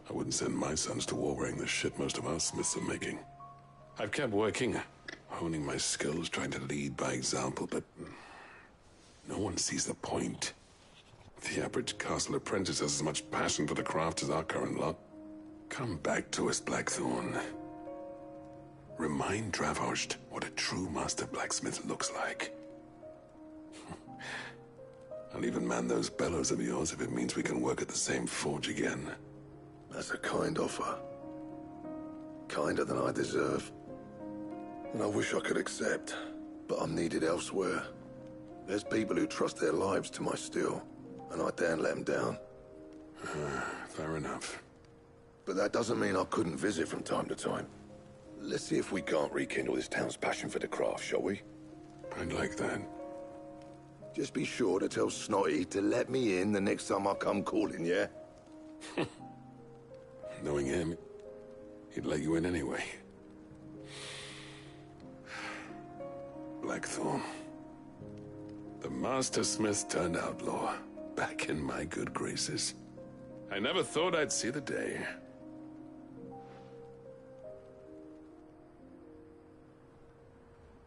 I wouldn't send my sons to war wearing the shit most of our smiths are making. I've kept working, honing my skills, trying to lead by example, but no one sees the point. The average castle apprentice has as much passion for the craft as our current lot. Come back to us, Blackthorn. Remind Dravosh what a true master blacksmith looks like. I'll even man those bellows of yours if it means we can work at the same forge again. That's a kind offer. Kinder than I deserve. And I wish I could accept, but I'm needed elsewhere. There's people who trust their lives to my steel, and I daren't let them down. Fair enough. But that doesn't mean I couldn't visit from time to time. Let's see if we can't rekindle this town's passion for the craft, shall we? I'd like that. Just be sure to tell Snotty to let me in the next time I come calling, yeah? Knowing him, he'd let you in anyway. Blackthorn. The Master Smith turned outlaw, back in my good graces. I never thought I'd see the day.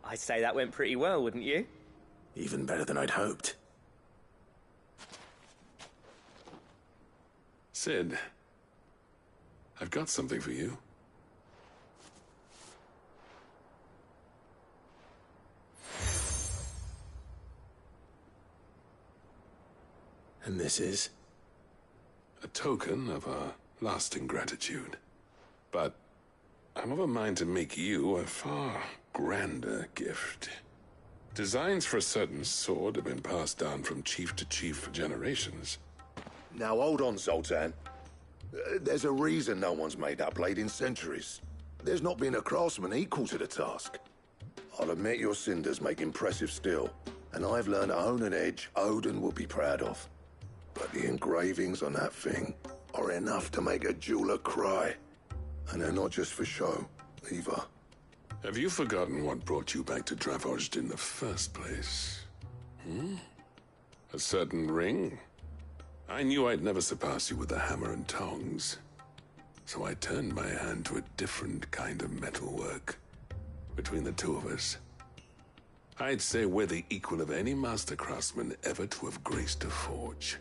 I'd say that went pretty well, wouldn't you? Even better than I'd hoped. Sid, I've got something for you. And this is? A token of our lasting gratitude. But I'm of a mind to make you a far grander gift. Designs for a certain sword have been passed down from chief to chief for generations. Now hold on, Zoltan. There's a reason no one's made that blade in centuries. There's not been a craftsman equal to the task. I'll admit your cinders make impressive steel, and I've learned to hone an edge Odin will be proud of. But the engravings on that thing are enough to make a jeweler cry. And they're not just for show, either. Have you forgotten what brought you back to Dravosh in the first place? A certain ring? I knew I'd never surpass you with the hammer and tongs. So I turned my hand to a different kind of metalwork. Between the two of us, I'd say we're the equal of any master craftsman ever to have graced a forge.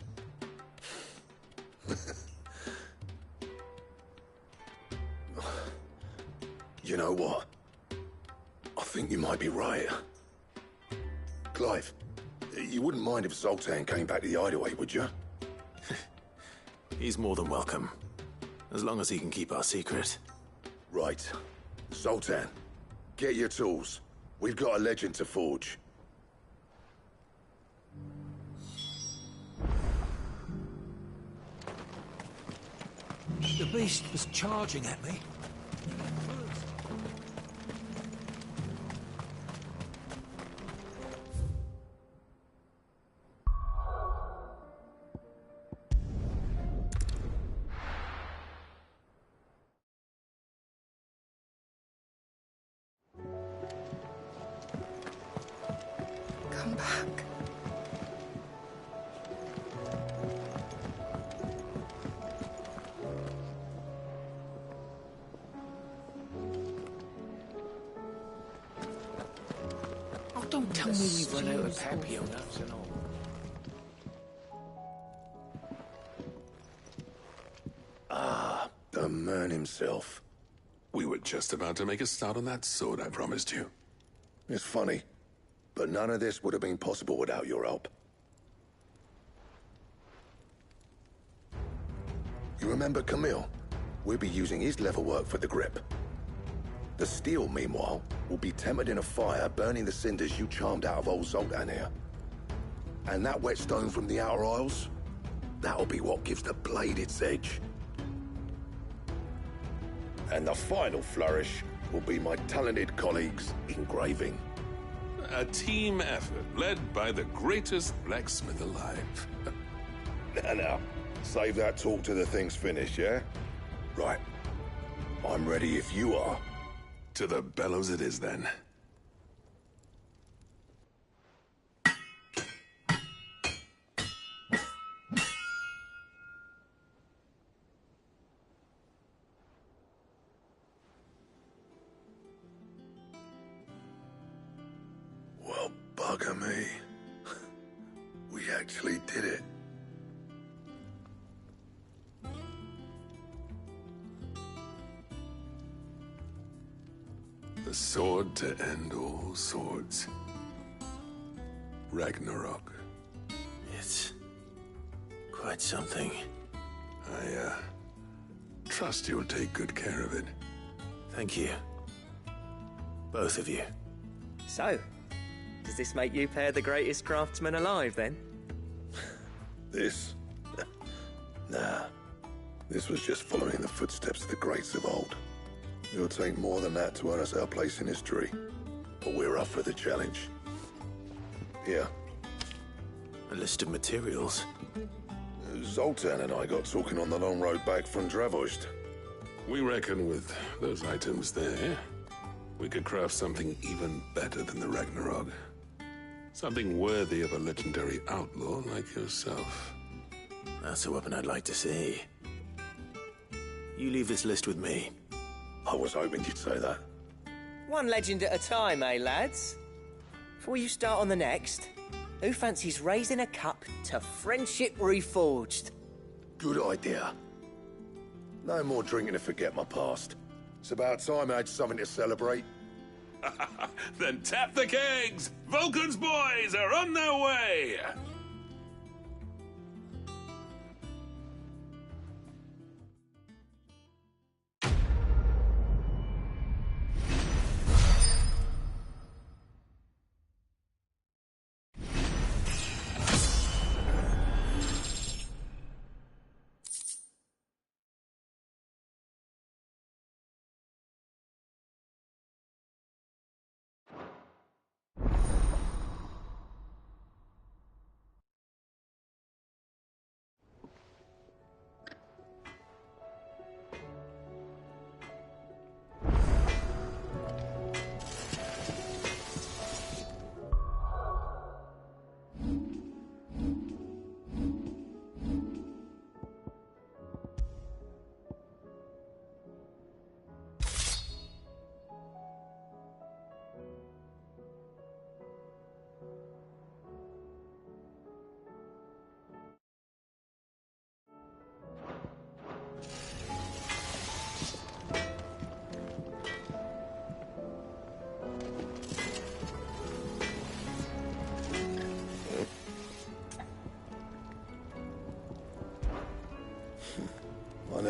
You know what? I think you might be right. Clive, you wouldn't mind if Zoltan came back to the Hideaway, would you? He's more than welcome. As long as he can keep our secret. Right. Zoltan, get your tools. We've got a legend to forge. The beast was charging at me. Come back. Oh, don't tell me we've run out of Papio nuts and all. Ah, the man himself. We were just about to make a start on that sword I promised you. It's funny, but none of this would have been possible without your help. You remember Camille? We'll be using his leather work for the grip. The steel, meanwhile, will be tempered in a fire, burning the cinders you charmed out of old Zoltan here. And that whetstone from the Outer Isles, that'll be what gives the blade its edge. And the final flourish will be my talented colleagues' engraving. A team effort led by the greatest blacksmith alive. Now, save that talk till the thing's finished, yeah? Right. I'm ready if you are. To the bellows it is, then. Well, bugger me. We actually did it. The sword to end all swords. Ragnarok. It's quite something. I, trust you'll take good care of it. Thank you. Both of you. So, does this make you pair the greatest craftsman alive, then? This? Nah. This was just following the footsteps of the greats of old. It'll take more than that to earn us our place in history. But we're up for the challenge. Here. A list of materials. Zoltan and I got talking on the long road back from Dravost. We reckon with those items there, we could craft something even better than the Ragnarok. Something worthy of a legendary outlaw like yourself. That's a weapon I'd like to see. You leave this list with me. I was hoping you'd say that. One legend at a time, eh, lads? Before you start on the next, who fancies raising a cup to friendship reforged? Good idea. No more drinking to forget my past. It's about time I had something to celebrate. Then tap the kegs! Vulcan's boys are on their way!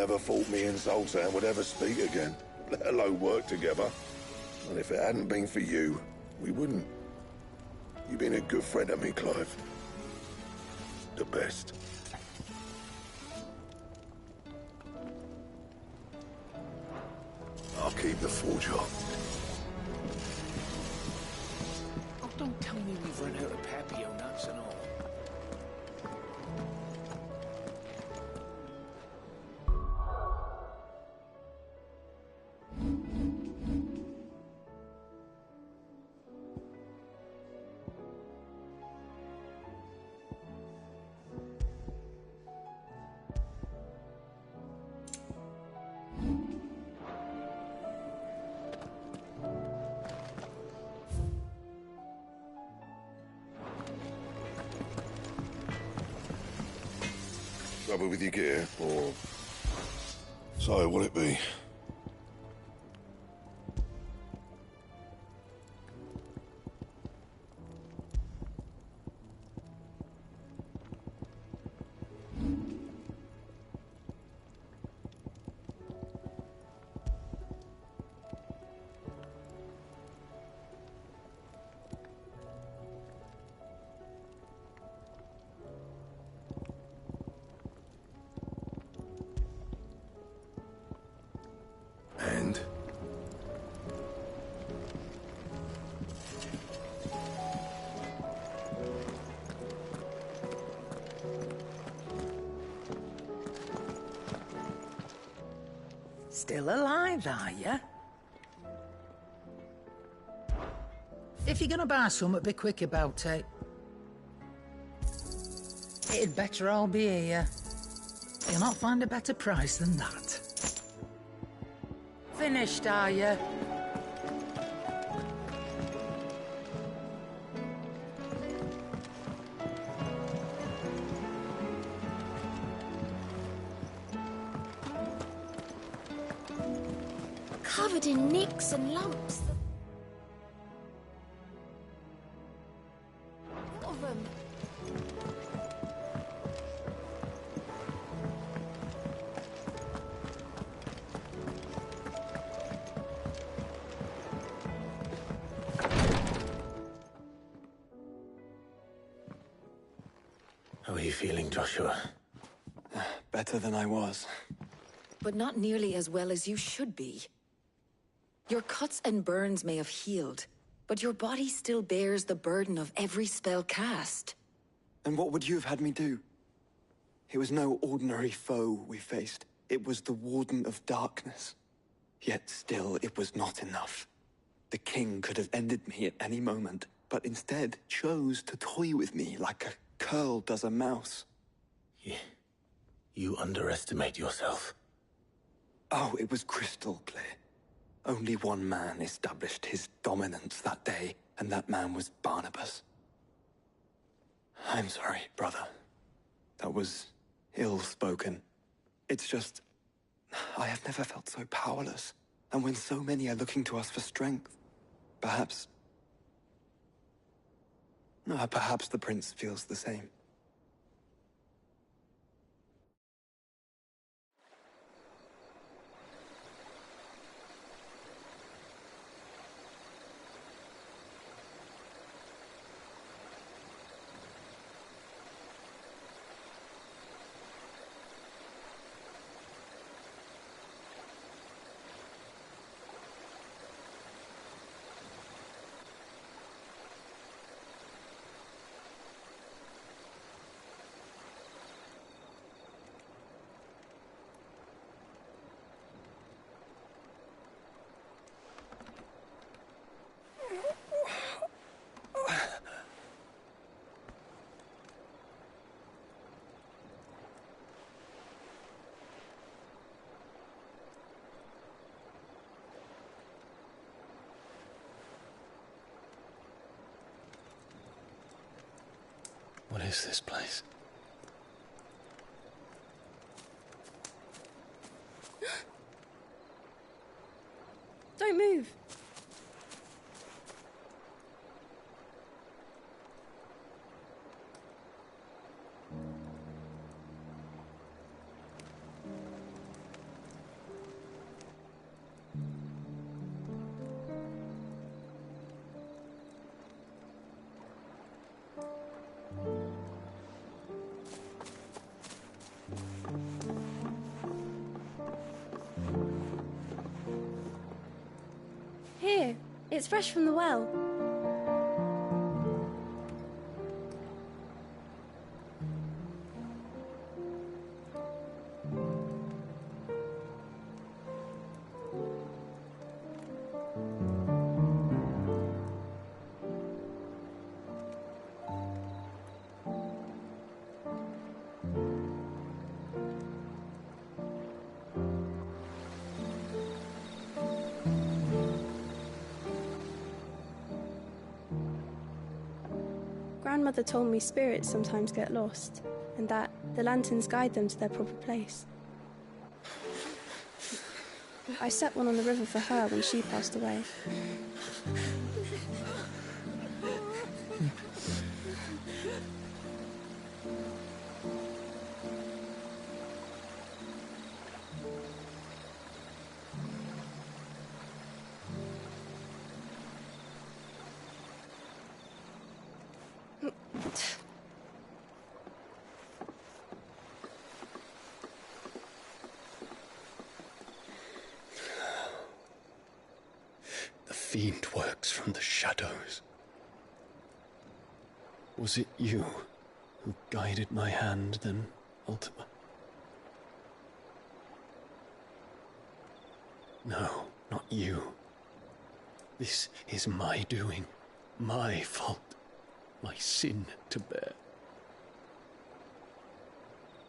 never thought me and Zoltan would ever speak again, let alone work together. And if it hadn't been for you, we wouldn't. You've been a good friend to me, Clive. The best. I'll keep the forge up. Oh, don't tell me we've run out of Papio nuts and all. Trouble with your gear, or... So, will it be? And? Still alive, are ya? If you're gonna buy something, be quick about it. It'd better all be here. You'll not find a better price than that. Finished, are ya? Covered in nicks and lumps. What of them? How are you feeling, Joshua? Better than I was. But not nearly as well as you should be. Your cuts and burns may have healed, but your body still bears the burden of every spell cast. And what would you have had me do? It was no ordinary foe we faced. It was the Warden of Darkness. Yet still, it was not enough. The king could have ended me at any moment, but instead chose to toy with me like a curl does a mouse. You underestimate yourself. Oh, it was crystal clear. Only one man established his dominance that day, and that man was Barnabas. I'm sorry, brother. That was ill-spoken. It's just... I have never felt so powerless. And when so many are looking to us for strength, perhaps the prince feels the same. What is this place? Don't move. Here, it's fresh from the well. Grandmother told me spirits sometimes get lost, and that the lanterns guide them to their proper place. I set one on the river for her when she passed away. The fiend works from the shadows. Was it you who guided my hand then, Ultima? No, not you. This is my doing, my fault, my sin to bear.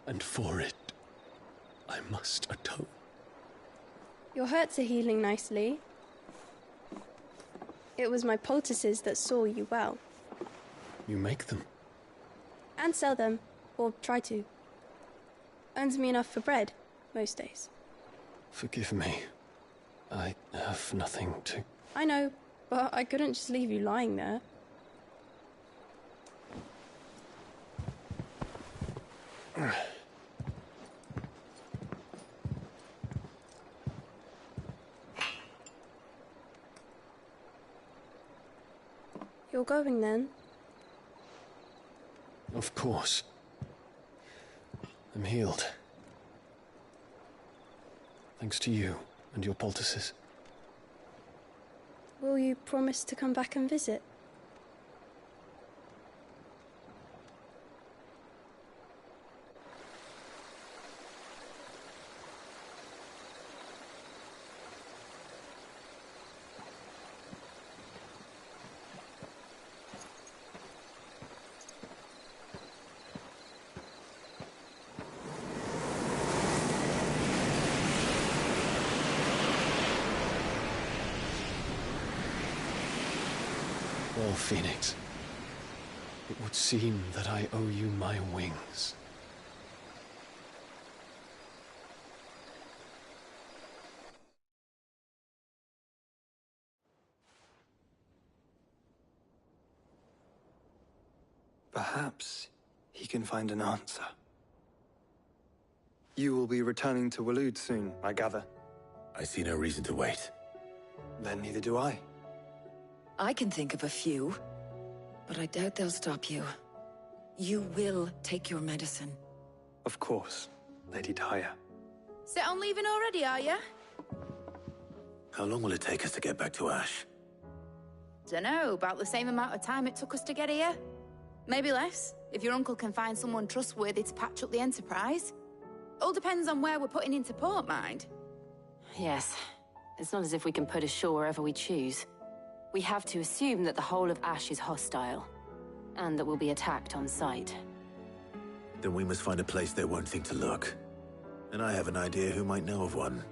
And for it, I must atone. Your hurts are healing nicely. It was my poultices that saw you well. You make them? And sell them, or try to. Earns me enough for bread, most days. Forgive me. I have nothing to... I know, but I couldn't just leave you lying there. You're going then? Of course. I'm healed. Thanks to you and your poultices. Will you promise to come back and visit? Well, Phoenix, it would seem that I owe you my wings. Perhaps he can find an answer. You will be returning to Waloed soon, I gather. I see no reason to wait. Then neither do I. I can think of a few, but I doubt they'll stop you. You will take your medicine. Of course, Lady Daya. Set on leaving already, are you? How long will it take us to get back to Ash? Dunno, about the same amount of time it took us to get here. Maybe less, if your uncle can find someone trustworthy to patch up the Enterprise. All depends on where we're putting into port, mind. Yes. It's not as if we can put ashore wherever we choose. We have to assume that the whole of Ash is hostile, and that we'll be attacked on sight. Then we must find a place they won't think to look. And I have an idea who might know of one.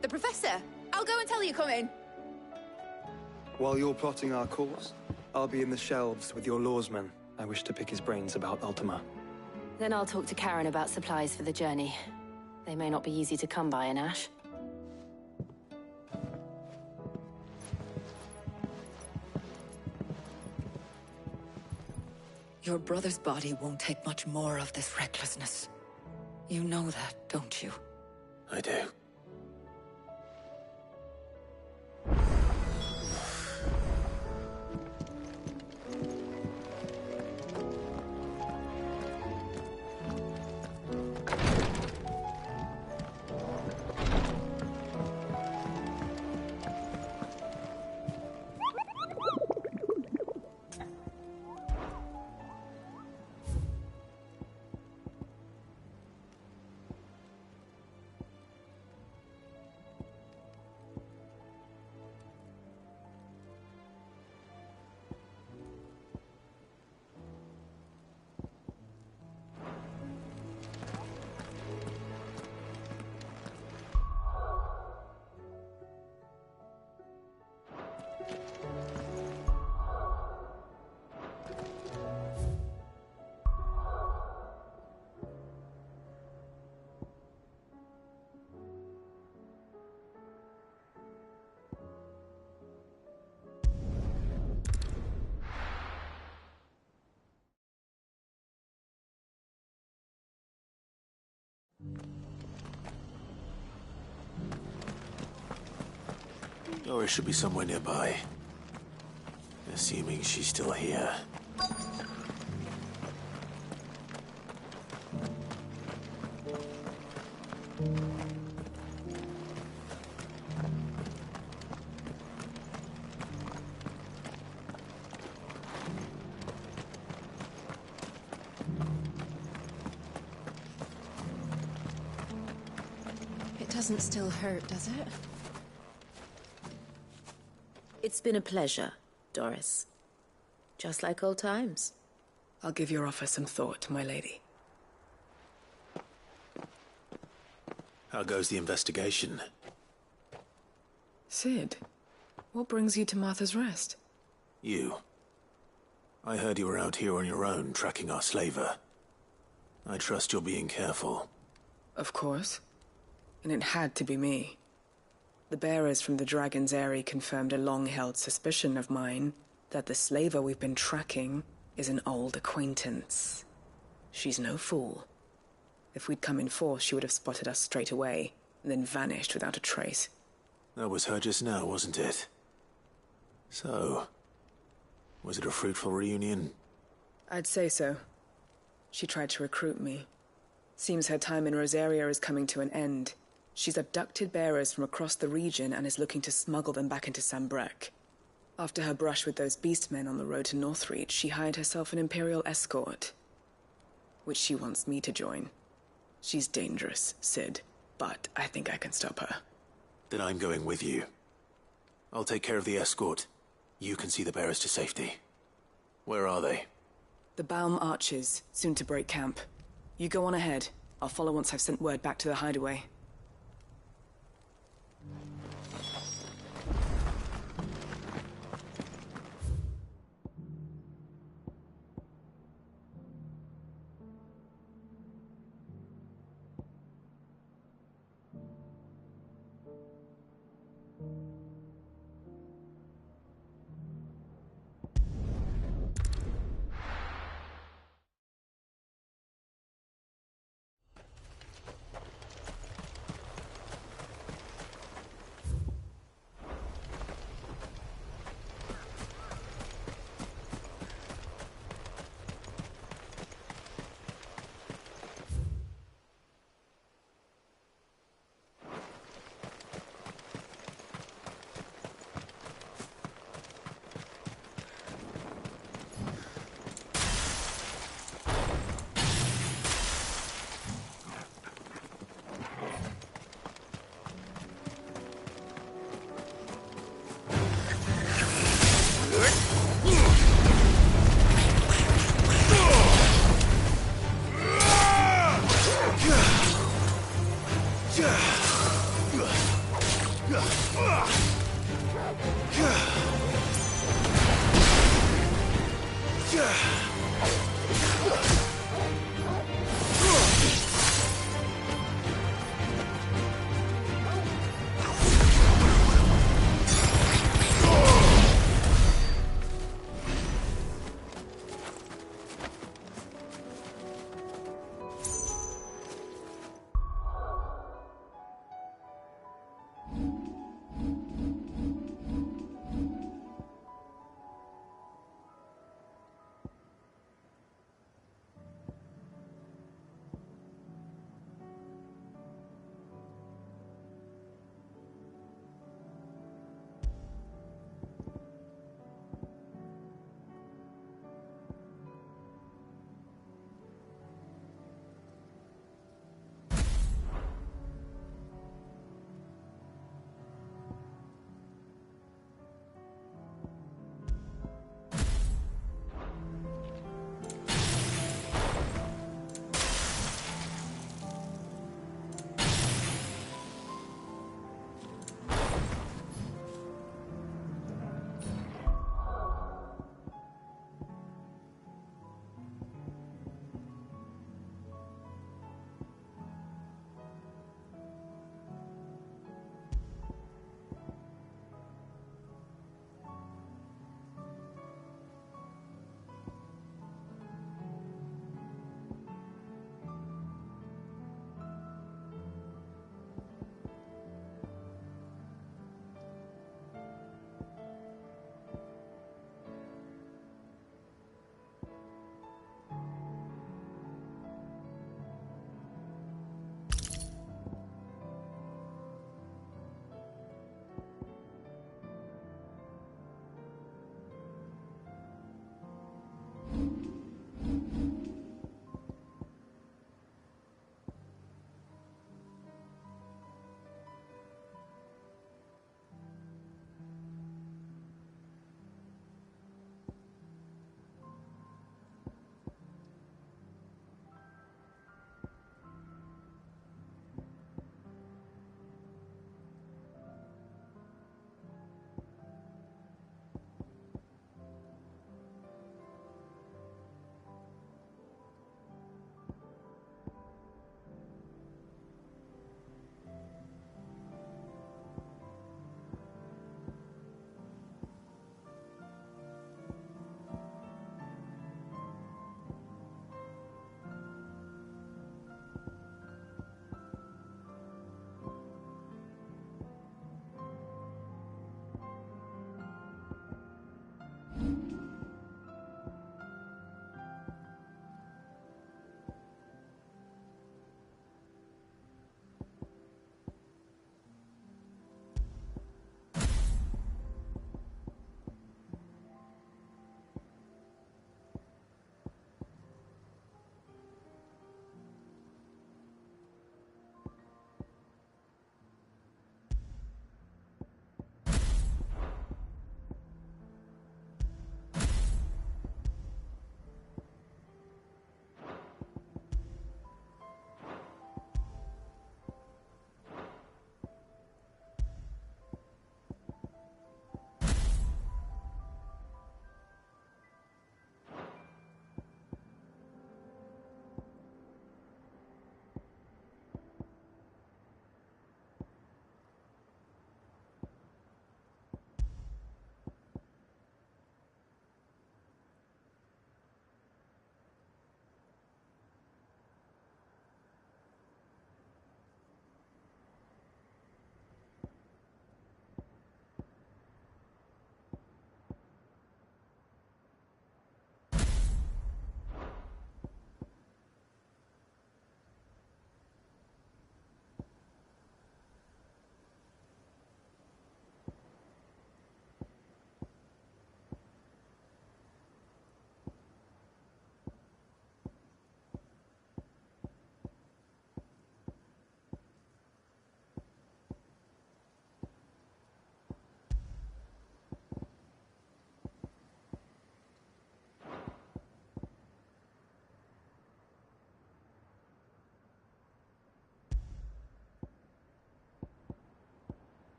The Professor! I'll go and tell you coming. While you're plotting our course, I'll be in the shelves with your lawsman. I wish to pick his brains about Ultima. Then I'll talk to Karen about supplies for the journey. They may not be easy to come by in Ash. Your brother's body won't take much more of this recklessness. You know that, don't you? I do. Doris should be somewhere nearby. Assuming she's still here. It doesn't still hurt, does it? It's been a pleasure, Doris. Just like old times. I'll give your offer some thought, my lady. How goes the investigation? Sid, what brings you to Martha's Rest? You. I heard you were out here on your own, tracking our slaver. I trust you're being careful. Of course. And it had to be me. The bearers from the Dragon's Eyrie confirmed a long-held suspicion of mine that the slaver we've been tracking is an old acquaintance. She's no fool. If we'd come in force, she would have spotted us straight away, and then vanished without a trace. That was her just now, wasn't it? So, was it a fruitful reunion? I'd say so. She tried to recruit me. Seems her time in Rosaria is coming to an end. She's abducted bearers from across the region and is looking to smuggle them back into Sambrek. After her brush with those beastmen on the road to Northreach, she hired herself an Imperial escort, which she wants me to join. She's dangerous, Sid, but I think I can stop her. Then I'm going with you. I'll take care of the escort. You can see the bearers to safety. Where are they? The Baum Archers, soon to break camp. You go on ahead. I'll follow once I've sent word back to the hideaway.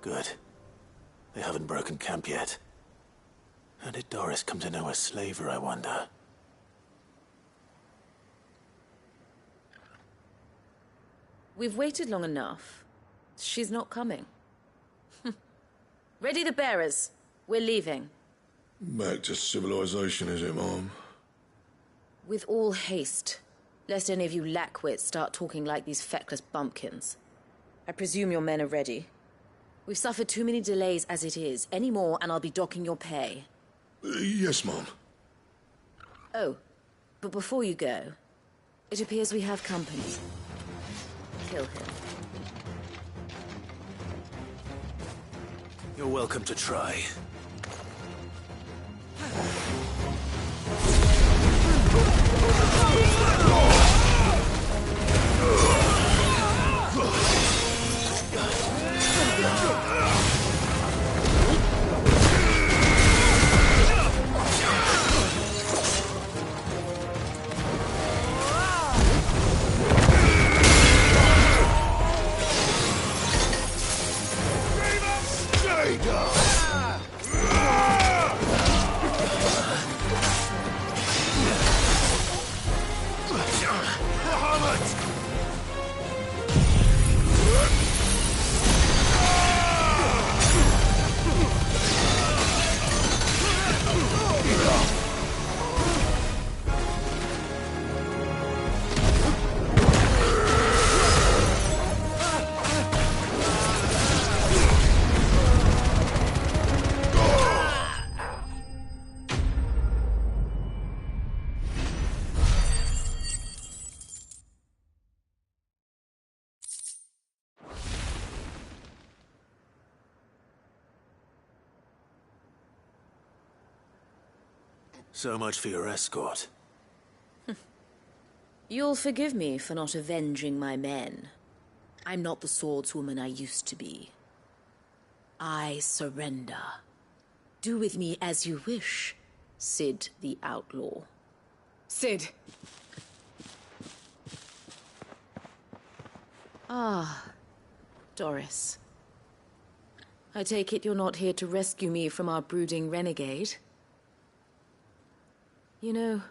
Good. They haven't broken camp yet. How did Doris come to know a slaver, I wonder? We've waited long enough. She's not coming. Ready the bearers. We're leaving. Back to civilization, is it, Mom? With all haste, lest any of you lackwits start talking like these feckless bumpkins. I presume your men are ready. We've suffered too many delays as it is. Any more, and I'll be docking your pay. Yes, Mom. Oh, but before you go, it appears we have company. Kill him. You're welcome to try. So much for your escort. You'll forgive me for not avenging my men. I'm not the swordswoman I used to be. I surrender. Do with me as you wish, Sid the Outlaw. Sid! Ah, Doris. I take it you're not here to rescue me from our brooding renegade? You know,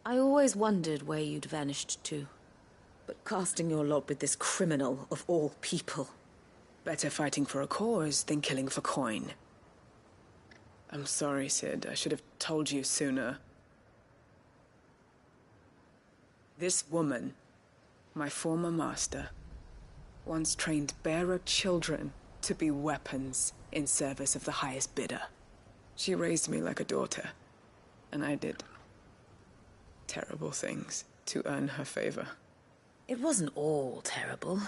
I always wondered where you'd vanished to. But casting your lot with this criminal of all people. Better fighting for a cause than killing for coin. I'm sorry, Sid. I should have told you sooner. This woman, my former master, once trained bearer children to be weapons in service of the highest bidder. She raised me like a daughter. And I did terrible things to earn her favor. It wasn't all terrible,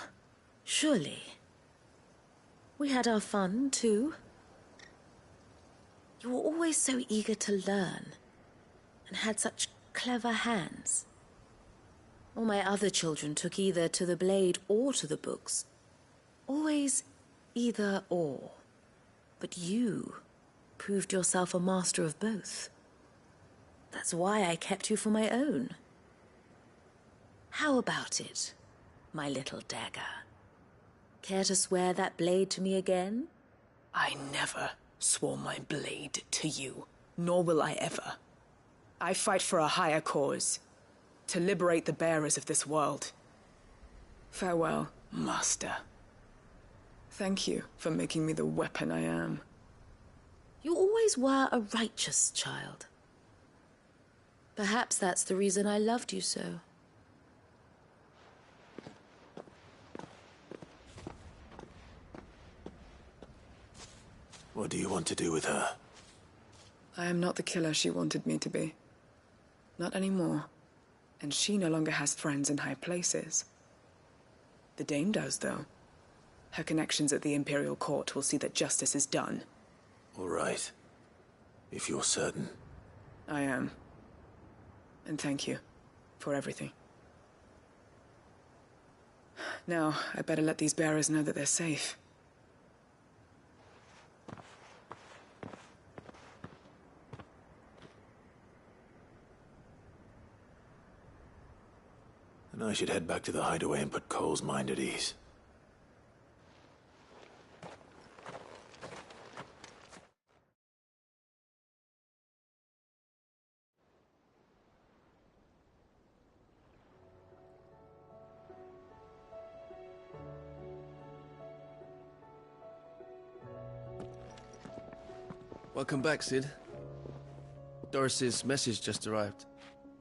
surely. We had our fun, too. You were always so eager to learn, and had such clever hands. All my other children took either to the blade or to the books. Always either or. But you proved yourself a master of both. That's why I kept you for my own. How about it, my little dagger? Care to swear that blade to me again? I never swore my blade to you, nor will I ever. I fight for a higher cause, to liberate the bearers of this world. Farewell, Master. Thank you for making me the weapon I am. You always were a righteous child. Perhaps that's the reason I loved you so. What do you want to do with her? I am not the killer she wanted me to be. Not anymore. And she no longer has friends in high places. The Dame does, though. Her connections at the Imperial Court will see that justice is done. All right. If you're certain. I am. And thank you for everything. Now, I better let these bearers know that they're safe. And I should head back to the hideaway and put Cole's mind at ease. Welcome back, Sid. Doris's message just arrived.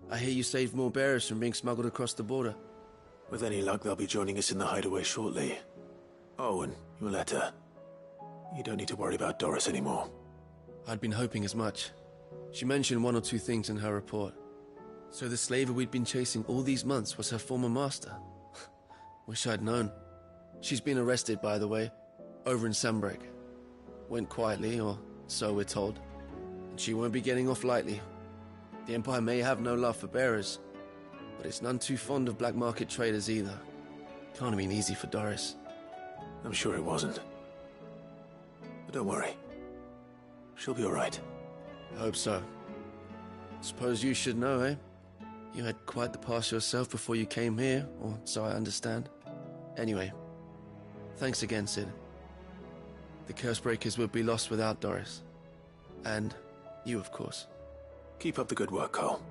I hear you saved more bearers from being smuggled across the border. With any luck, they'll be joining us in the hideaway shortly. Oh, and your letter. You don't need to worry about Doris anymore. I'd been hoping as much. She mentioned one or two things in her report. So the slaver we'd been chasing all these months was her former master. Wish I'd known. She's been arrested, by the way, over in Sandbreak. Went quietly, or so we're told. And she won't be getting off lightly. The Empire may have no love for bearers, but it's none too fond of black market traders either. Can't have been easy for Doris. I'm sure it wasn't. But don't worry. She'll be all right. I hope so. Suppose you should know, eh? You had quite the past yourself before you came here, or so I understand. Anyway, thanks again, Sid. The Cursebreakers would be lost without Doris. And you, of course. Keep up the good work, Cole.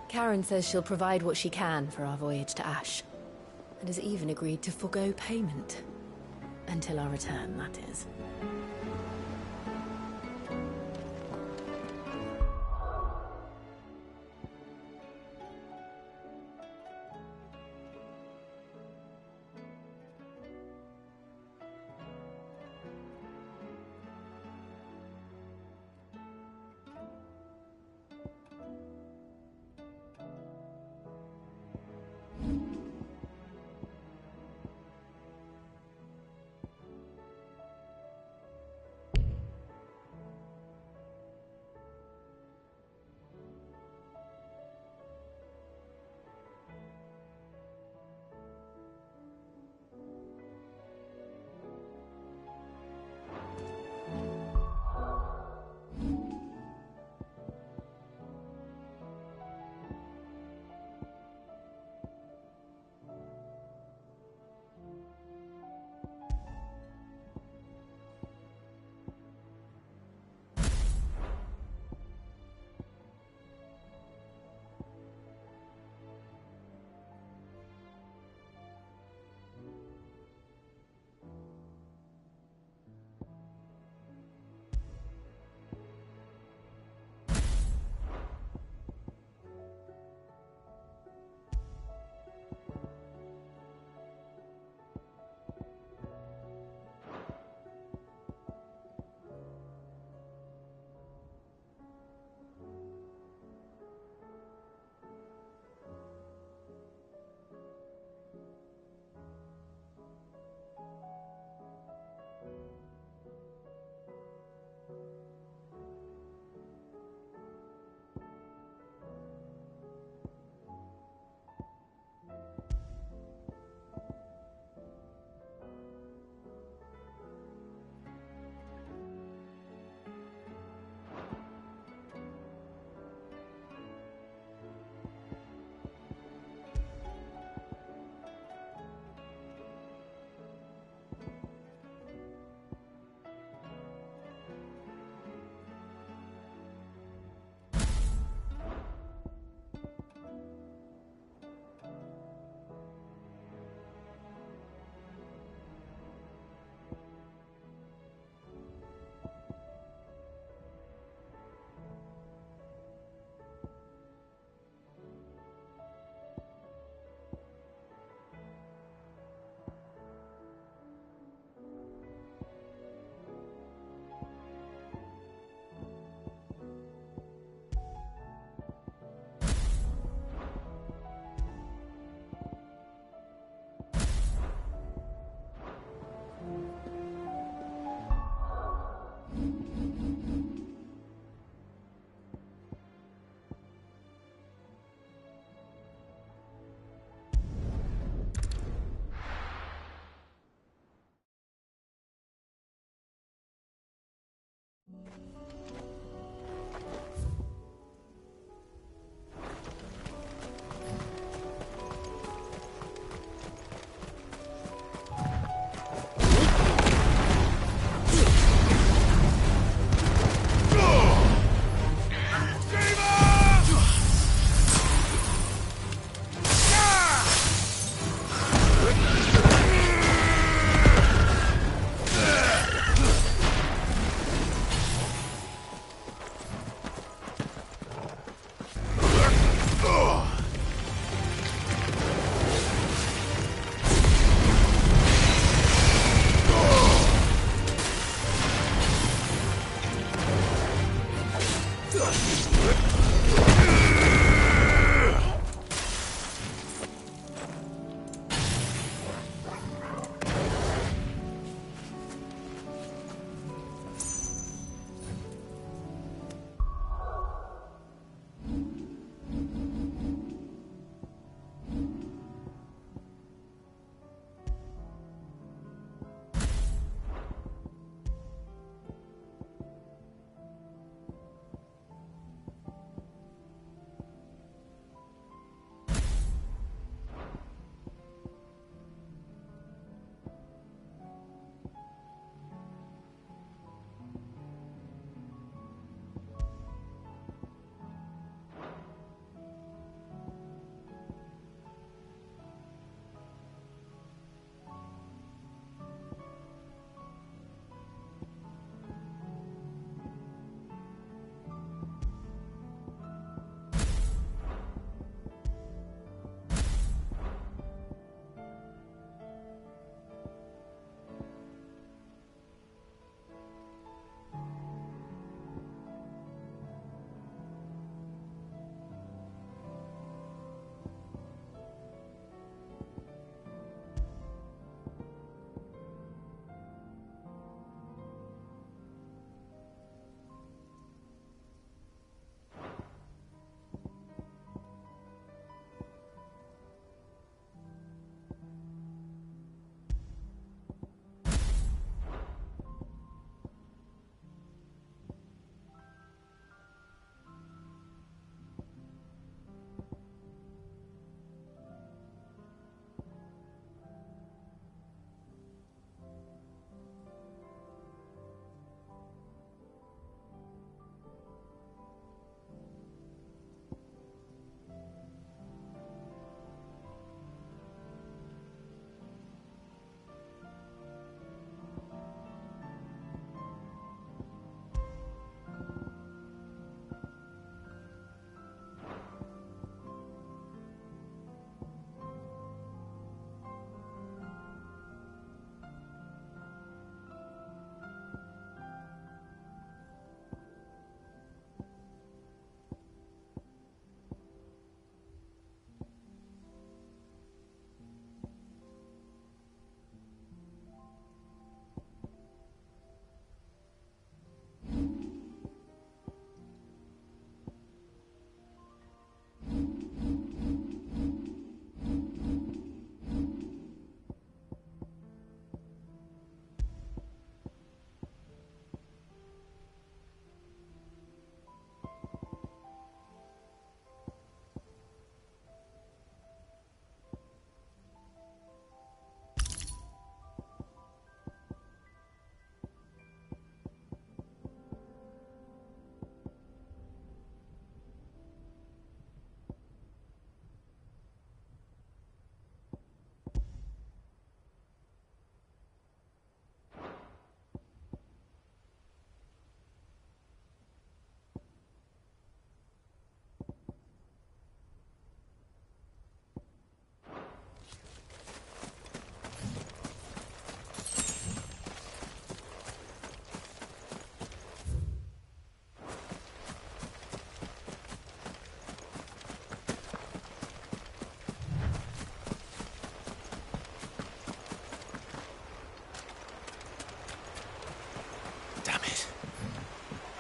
Karen says she'll provide what she can for our voyage to Ash, and has even agreed to forgo payment. Until our return, that is.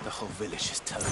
The whole village is turned.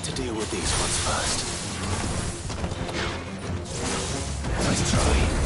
To deal with these ones first. Let's try.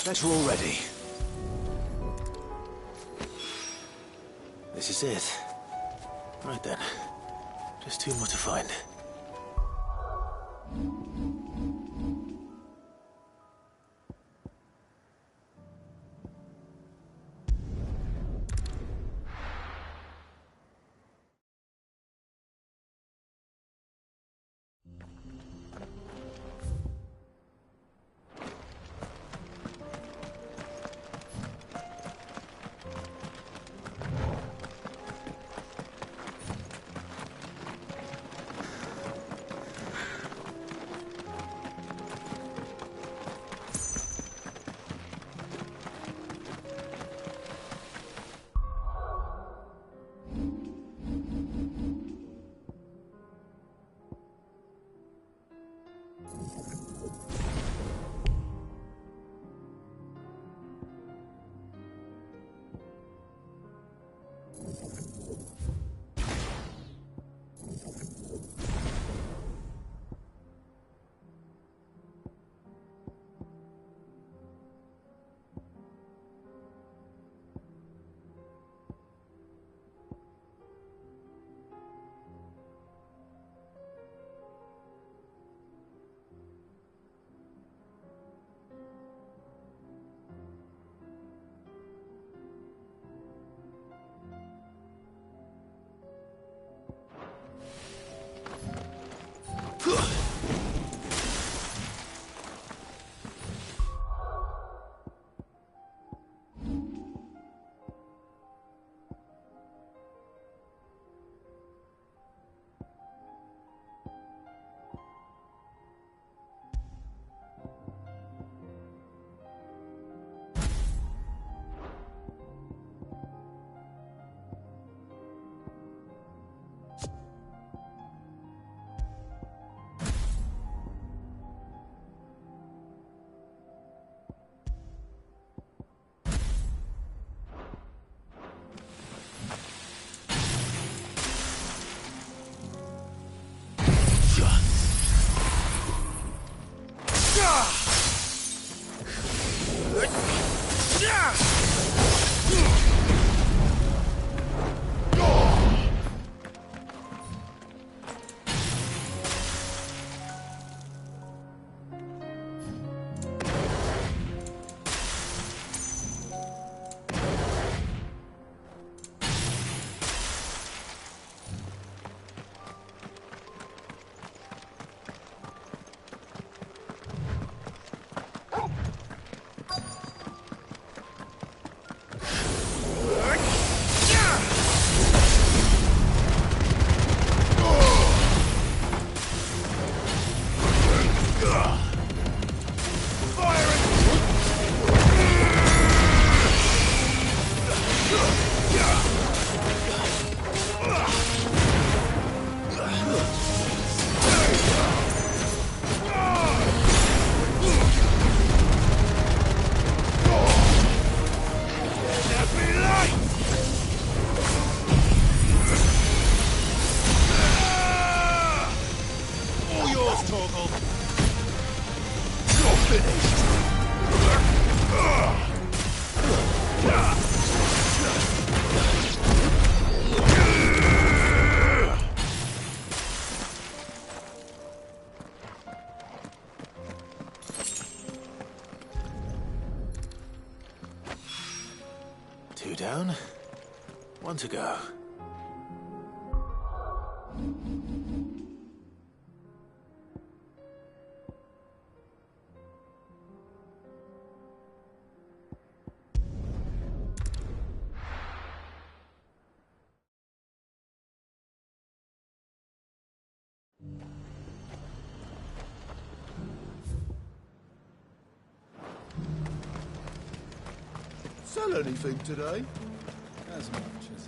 Better already. This is it. Right then. Just two more to find. stone. One to go. Sell anything today? As much as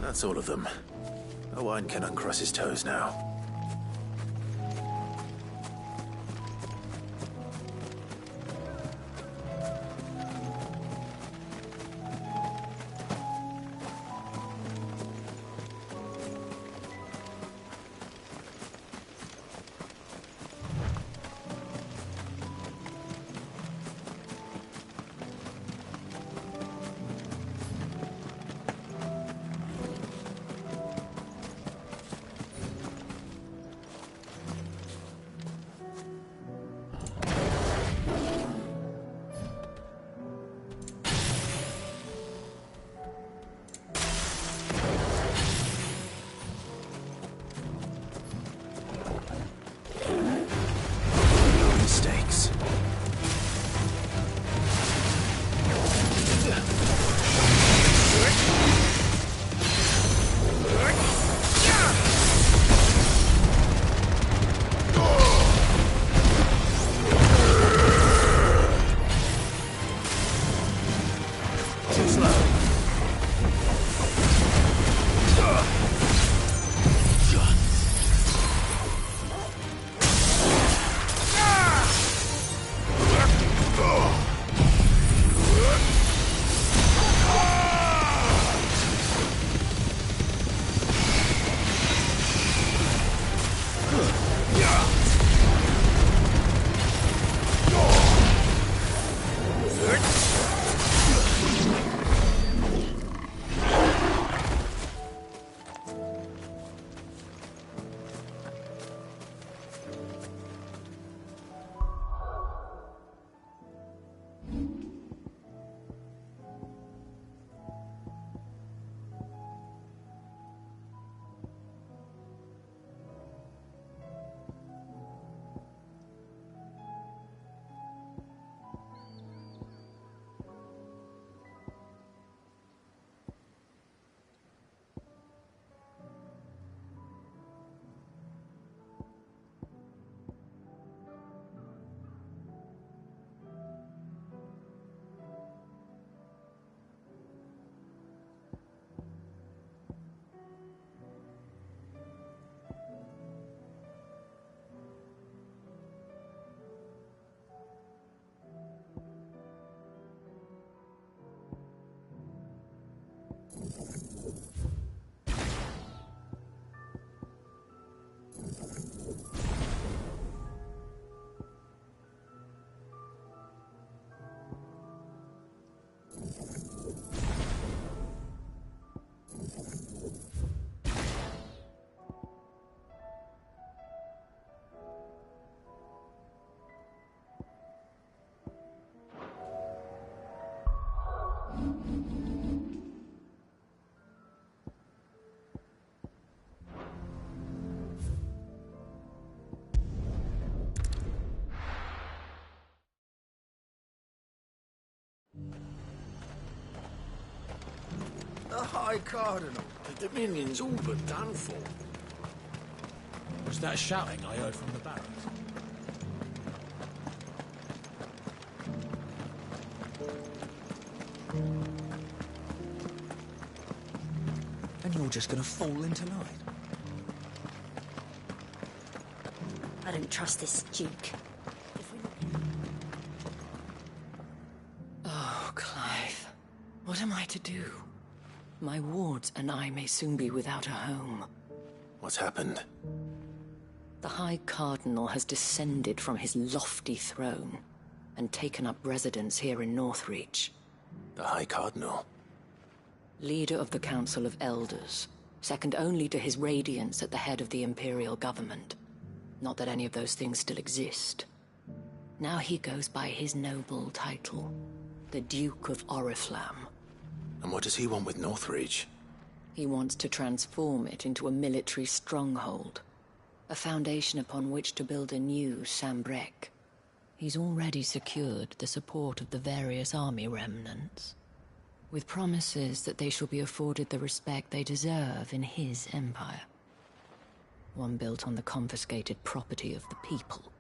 That's all of them. Owain can uncross his toes now. High Cardinal. The Dominion's all but done for. Was that shouting I heard from the barracks? And you're just gonna fall into line? I don't trust this Duke. Oh, Clive. What am I to do? My wards and I may soon be without a home. What's happened? The High Cardinal has descended from his lofty throne and taken up residence here in Northreach. The High Cardinal? Leader of the Council of Elders, second only to his Radiance at the head of the Imperial government. Not that any of those things still exist. Now he goes by his noble title, the Duke of Oriflamme. And what does he want with Northreach? He wants to transform it into a military stronghold, a foundation upon which to build a new Sambrec. He's already secured the support of the various army remnants, with promises that they shall be afforded the respect they deserve in his empire. One built on the confiscated property of the people.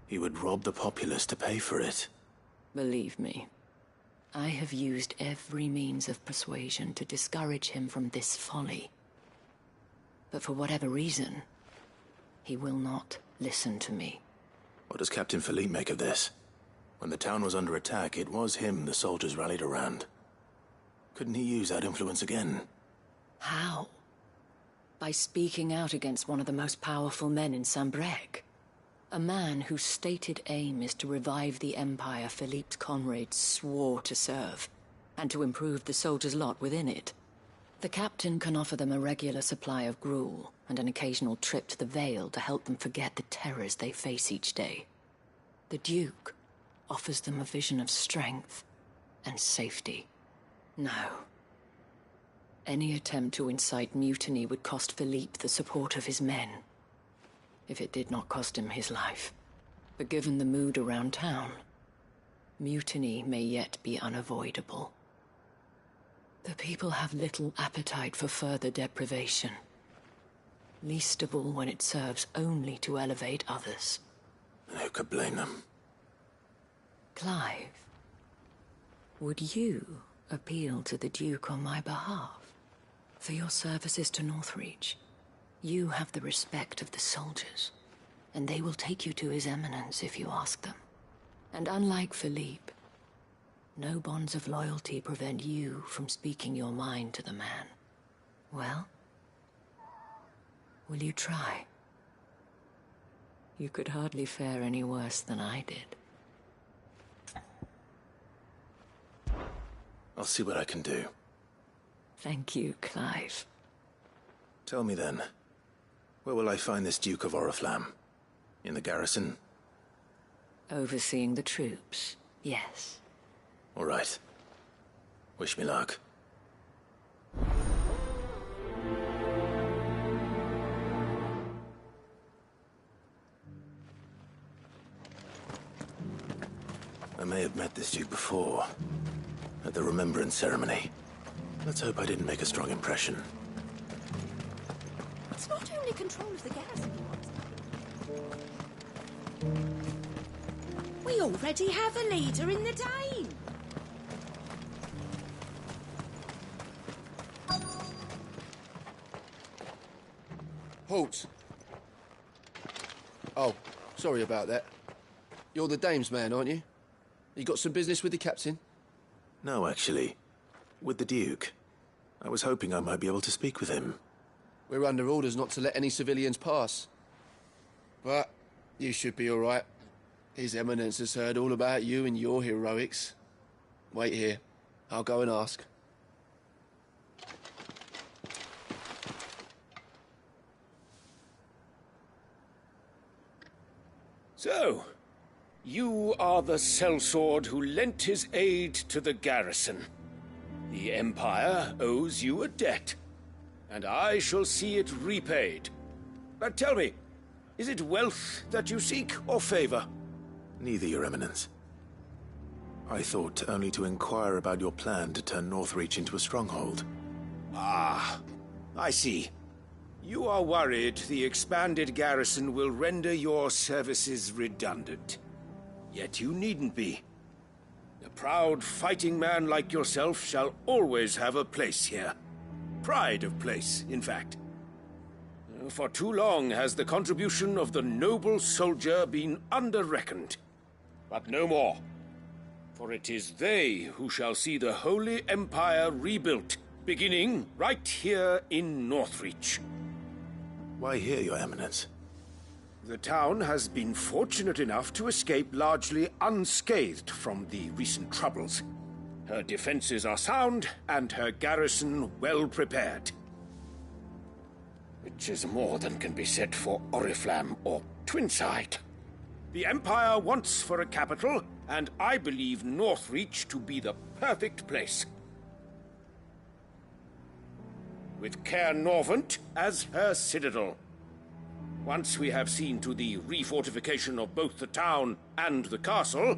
He would rob the populace to pay for it. Believe me, I have used every means of persuasion to discourage him from this folly. But for whatever reason, he will not listen to me. What does Captain Philippe make of this? When the town was under attack, it was him the soldiers rallied around. Couldn't he use that influence again? How? By speaking out against one of the most powerful men in Sambrec. A man whose stated aim is to revive the empire Philippe's comrades swore to serve, and to improve the soldiers' lot within it. The captain can offer them a regular supply of gruel, and an occasional trip to the Vale to help them forget the terrors they face each day. The Duke offers them a vision of strength and safety. No. Any attempt to incite mutiny would cost Philippe the support of his men, if it did not cost him his life. But given the mood around town, mutiny may yet be unavoidable. The people have little appetite for further deprivation, least of all when it serves only to elevate others. Who could blame them? Clive, would you appeal to the Duke on my behalf? For your services to Northreach, you have the respect of the soldiers, and they will take you to His Eminence if you ask them. And unlike Philippe, no bonds of loyalty prevent you from speaking your mind to the man. Well, will you try? You could hardly fare any worse than I did. I'll see what I can do. Thank you, Clive. Tell me then, where will I find this Duke of Oriflamme? In the garrison? Overseeing the troops, yes. All right. Wish me luck. I may have met this Duke before, at the Remembrance Ceremony. Let's hope I didn't make a strong impression. It's not only control of the garrison he wants. We already have a leader in the Dane. Halt! Oh, sorry about that. You're the Dame's man, aren't you? You got some business with the captain? No, actually. With the Duke. I was hoping I might be able to speak with him. We're under orders not to let any civilians pass. But you should be all right. His Eminence has heard all about you and your heroics. Wait here. I'll go and ask. So, you are the sellsword who lent his aid to the garrison. The Empire owes you a debt, and I shall see it repaid. But tell me, is it wealth that you seek, or favor? Neither, Your Eminence. I thought only to inquire about your plan to turn Northreach into a stronghold. Ah, I see. You are worried the expanded garrison will render your services redundant. Yet you needn't be. A proud fighting man like yourself shall always have a place here. Pride of place, in fact. For too long has the contribution of the noble soldier been under-reckoned. But no more. For it is they who shall see the Holy Empire rebuilt, beginning right here in Northreach. Why here, Your Eminence? The town has been fortunate enough to escape largely unscathed from the recent troubles. Her defenses are sound, and her garrison well prepared. Which is more than can be said for Oriflamme or Twinside. The Empire wants for a capital, and I believe Northreach to be the perfect place. With Caer Norvent as her citadel. Once we have seen to the refortification of both the town and the castle,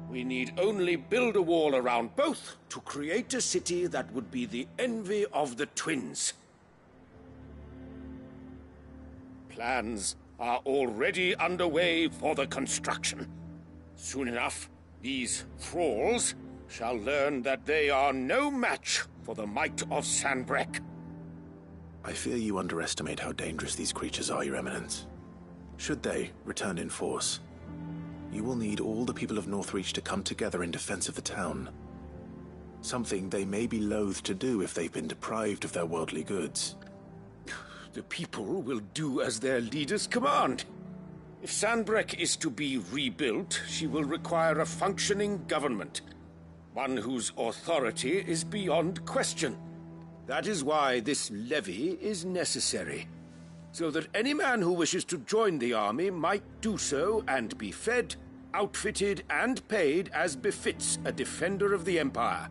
we need only build a wall around both to create a city that would be the envy of the twins. Plans are already underway for the construction. Soon enough, these thralls shall learn that they are no match for the might of Sanbreque. I fear you underestimate how dangerous these creatures are, Your Eminence. Should they return in force, you will need all the people of Northreach to come together in defense of the town. Something they may be loath to do if they've been deprived of their worldly goods. The people will do as their leaders command. If Sanbreque is to be rebuilt, she will require a functioning government. One whose authority is beyond question. That is why this levy is necessary. So that any man who wishes to join the army might do so and be fed, outfitted, and paid as befits a defender of the Empire.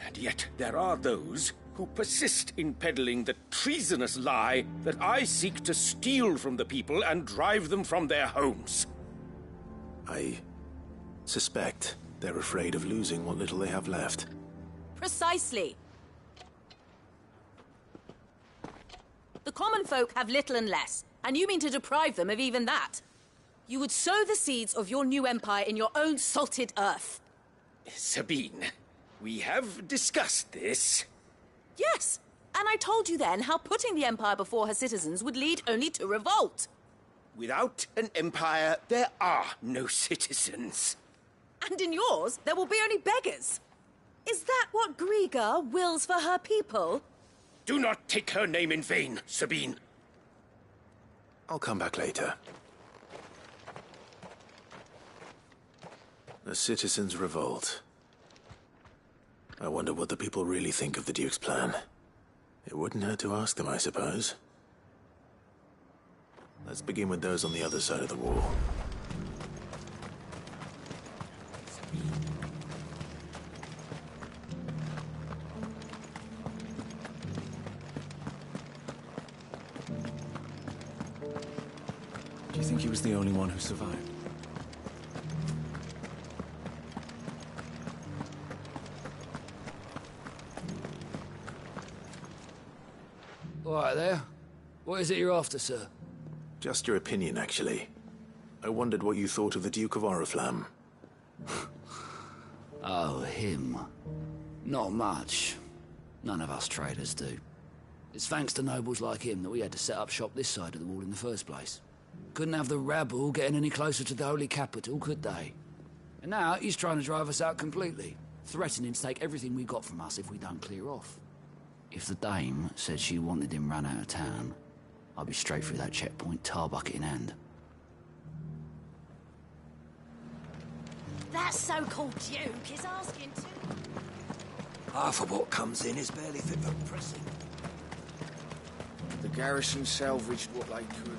And yet there are those who persist in peddling the treasonous lie that I seek to steal from the people and drive them from their homes. I suspect they're afraid of losing what little they have left. Precisely. The common folk have little and less, and you mean to deprive them of even that. You would sow the seeds of your new empire in your own salted earth. Sabine, we have discussed this. Yes, and I told you then how putting the empire before her citizens would lead only to revolt. Without an empire, there are no citizens. And in yours, there will be only beggars. Is that what Griga wills for her people? Do not take her name in vain, Sabine. I'll come back later. The citizens revolt. I wonder what the people really think of the Duke's plan. It wouldn't hurt to ask them, I suppose. Let's begin with those on the other side of the wall. Do you think he was the only one who survived? All right there. What is it you're after, sir? Just your opinion, actually. I wondered what you thought of the Duke of Oriflamme. Oh, him. Not much. None of us traders do. It's thanks to nobles like him that we had to set up shop this side of the wall in the first place. Couldn't have the rabble getting any closer to the holy capital, could they? And now he's trying to drive us out completely, threatening to take everything we got from us if we don't clear off. If the dame said she wanted him run out of town, I'd be straight through that checkpoint, tar bucket in hand. That so-called Duke is asking to... Half of what comes in is barely fit for pressing. The garrison salvaged what they could.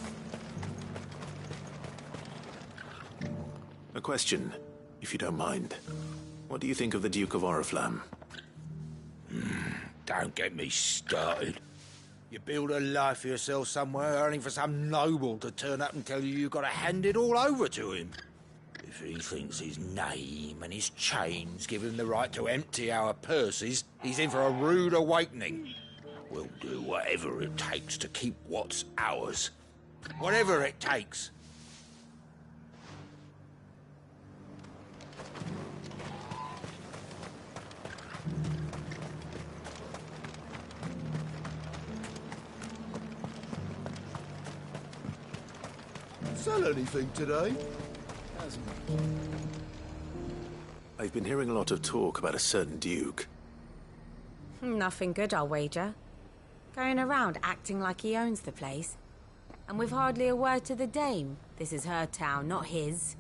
A question, if you don't mind. What do you think of the Duke of Oriflamme? Don't get me started. You build a life for yourself somewhere, only for some noble to turn up and tell you you've got to hand it all over to him. If he thinks his name and his chains give him the right to empty our purses, he's in for a rude awakening. We'll do whatever it takes to keep what's ours. Whatever it takes. Sell anything today? I've been hearing a lot of talk about a certain duke. Nothing good, I'll wager. Going around acting like he owns the place. And with hardly a word to the dame. This is her town, not his.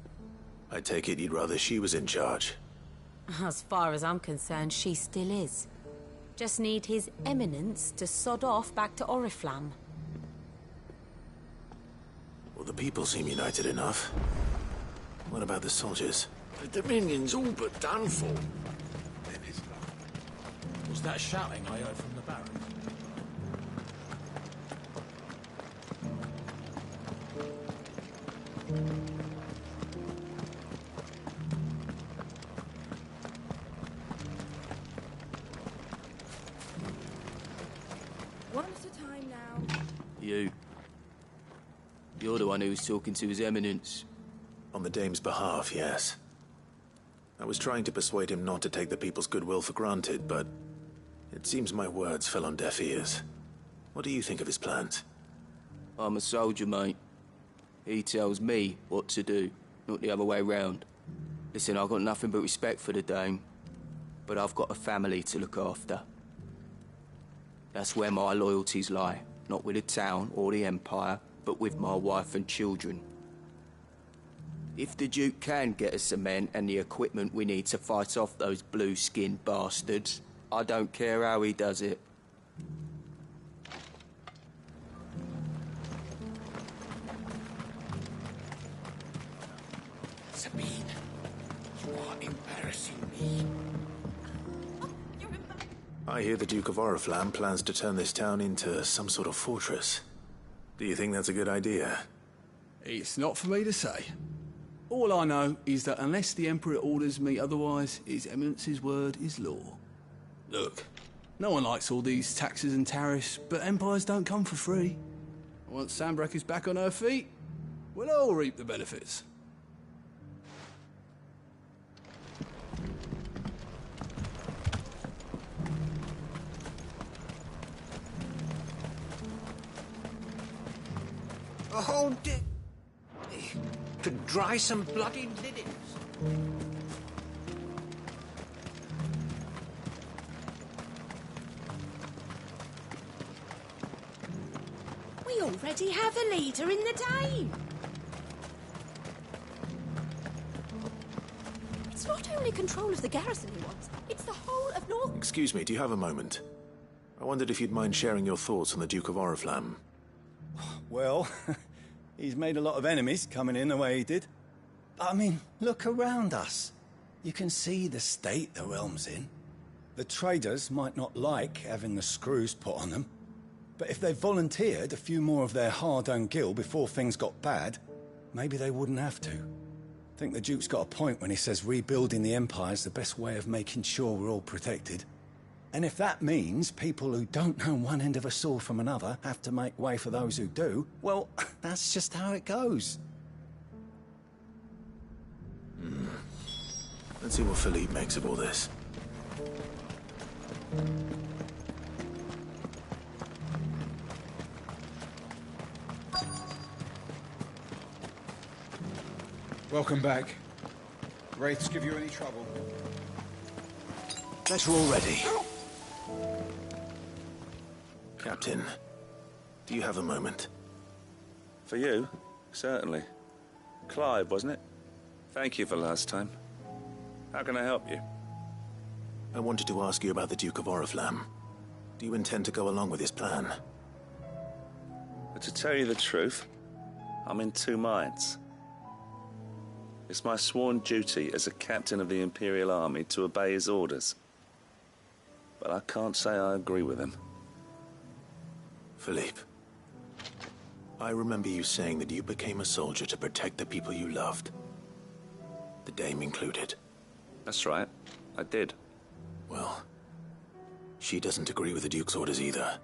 I take it you'd rather she was in charge. As far as I'm concerned, she still is. Just need his eminence to sod off back to Oriflamme. Well, the people seem united enough. What about the soldiers? The Dominion's all but done for. Was that shouting I heard from the barracks? One at a time now. You. You're the one who was talking to His Eminence. On the dame's behalf, yes. I was trying to persuade him not to take the people's goodwill for granted, but it seems my words fell on deaf ears. What do you think of his plans? I'm a soldier, mate. He tells me what to do, not the other way round. Listen, I've got nothing but respect for the dame, but I've got a family to look after. That's where my loyalties lie, not with the town or the Empire, but with my wife and children. If the Duke can get us the men and the equipment we need to fight off those blue-skinned bastards, I don't care how he does it. Sabine, you are embarrassing me. I hear the Duke of Oriflamme plans to turn this town into some sort of fortress. Do you think that's a good idea? It's not for me to say. All I know is that unless the Emperor orders me otherwise, His Eminence's word is law. Look, no one likes all these taxes and tariffs, but empires don't come for free. Once Sanbreque is back on her feet, we'll all reap the benefits. Oh, to dry some bloody lilies. We already have a leader in the Dame. It's not only control of the garrison he wants, it's the whole of North... Excuse me, do you have a moment? I wondered if you'd mind sharing your thoughts on the Duke of Oriflamme. Well, he's made a lot of enemies coming in the way he did. I mean, look around us. You can see the state the realm's in. The traders might not like having the screws put on them, but if they volunteered a few more of their hard-earned gil before things got bad, maybe they wouldn't have to. I think the Duke's got a point when he says rebuilding the Empire's the best way of making sure we're all protected. And if that means people who don't know one end of a sword from another have to make way for those who do, well, that's just how it goes. Let's see what Philippe makes of all this. Welcome back. Wraiths give you any trouble? Better already. Captain, do you have a moment? For you? Certainly. Clive, wasn't it? Thank you for last time. How can I help you? I wanted to ask you about the Duke of Oriflamme. Do you intend to go along with his plan? But to tell you the truth, I'm in two minds. It's my sworn duty as a captain of the Imperial Army to obey his orders. But I can't say I agree with him. Philippe, I remember you saying that you became a soldier to protect the people you loved. the Dame included. That's right. I did. Well, she doesn't agree with the Duke's orders either.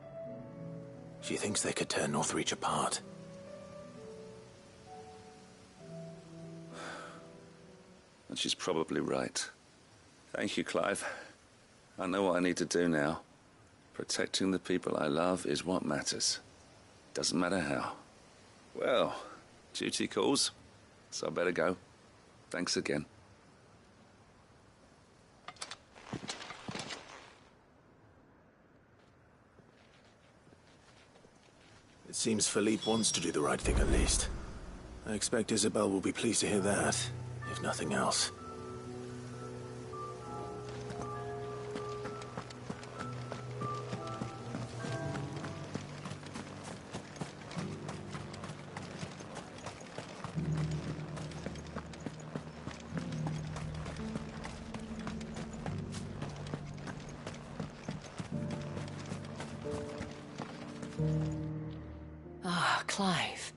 She thinks they could tear Northreach apart. And she's probably right. Thank you, Clive. I know what I need to do now. Protecting the people I love is what matters. Doesn't matter how. Well, duty calls, so I better go. Thanks again. It seems Philippe wants to do the right thing at least. I expect Isabel will be pleased to hear that, if nothing else. Ah, Clive.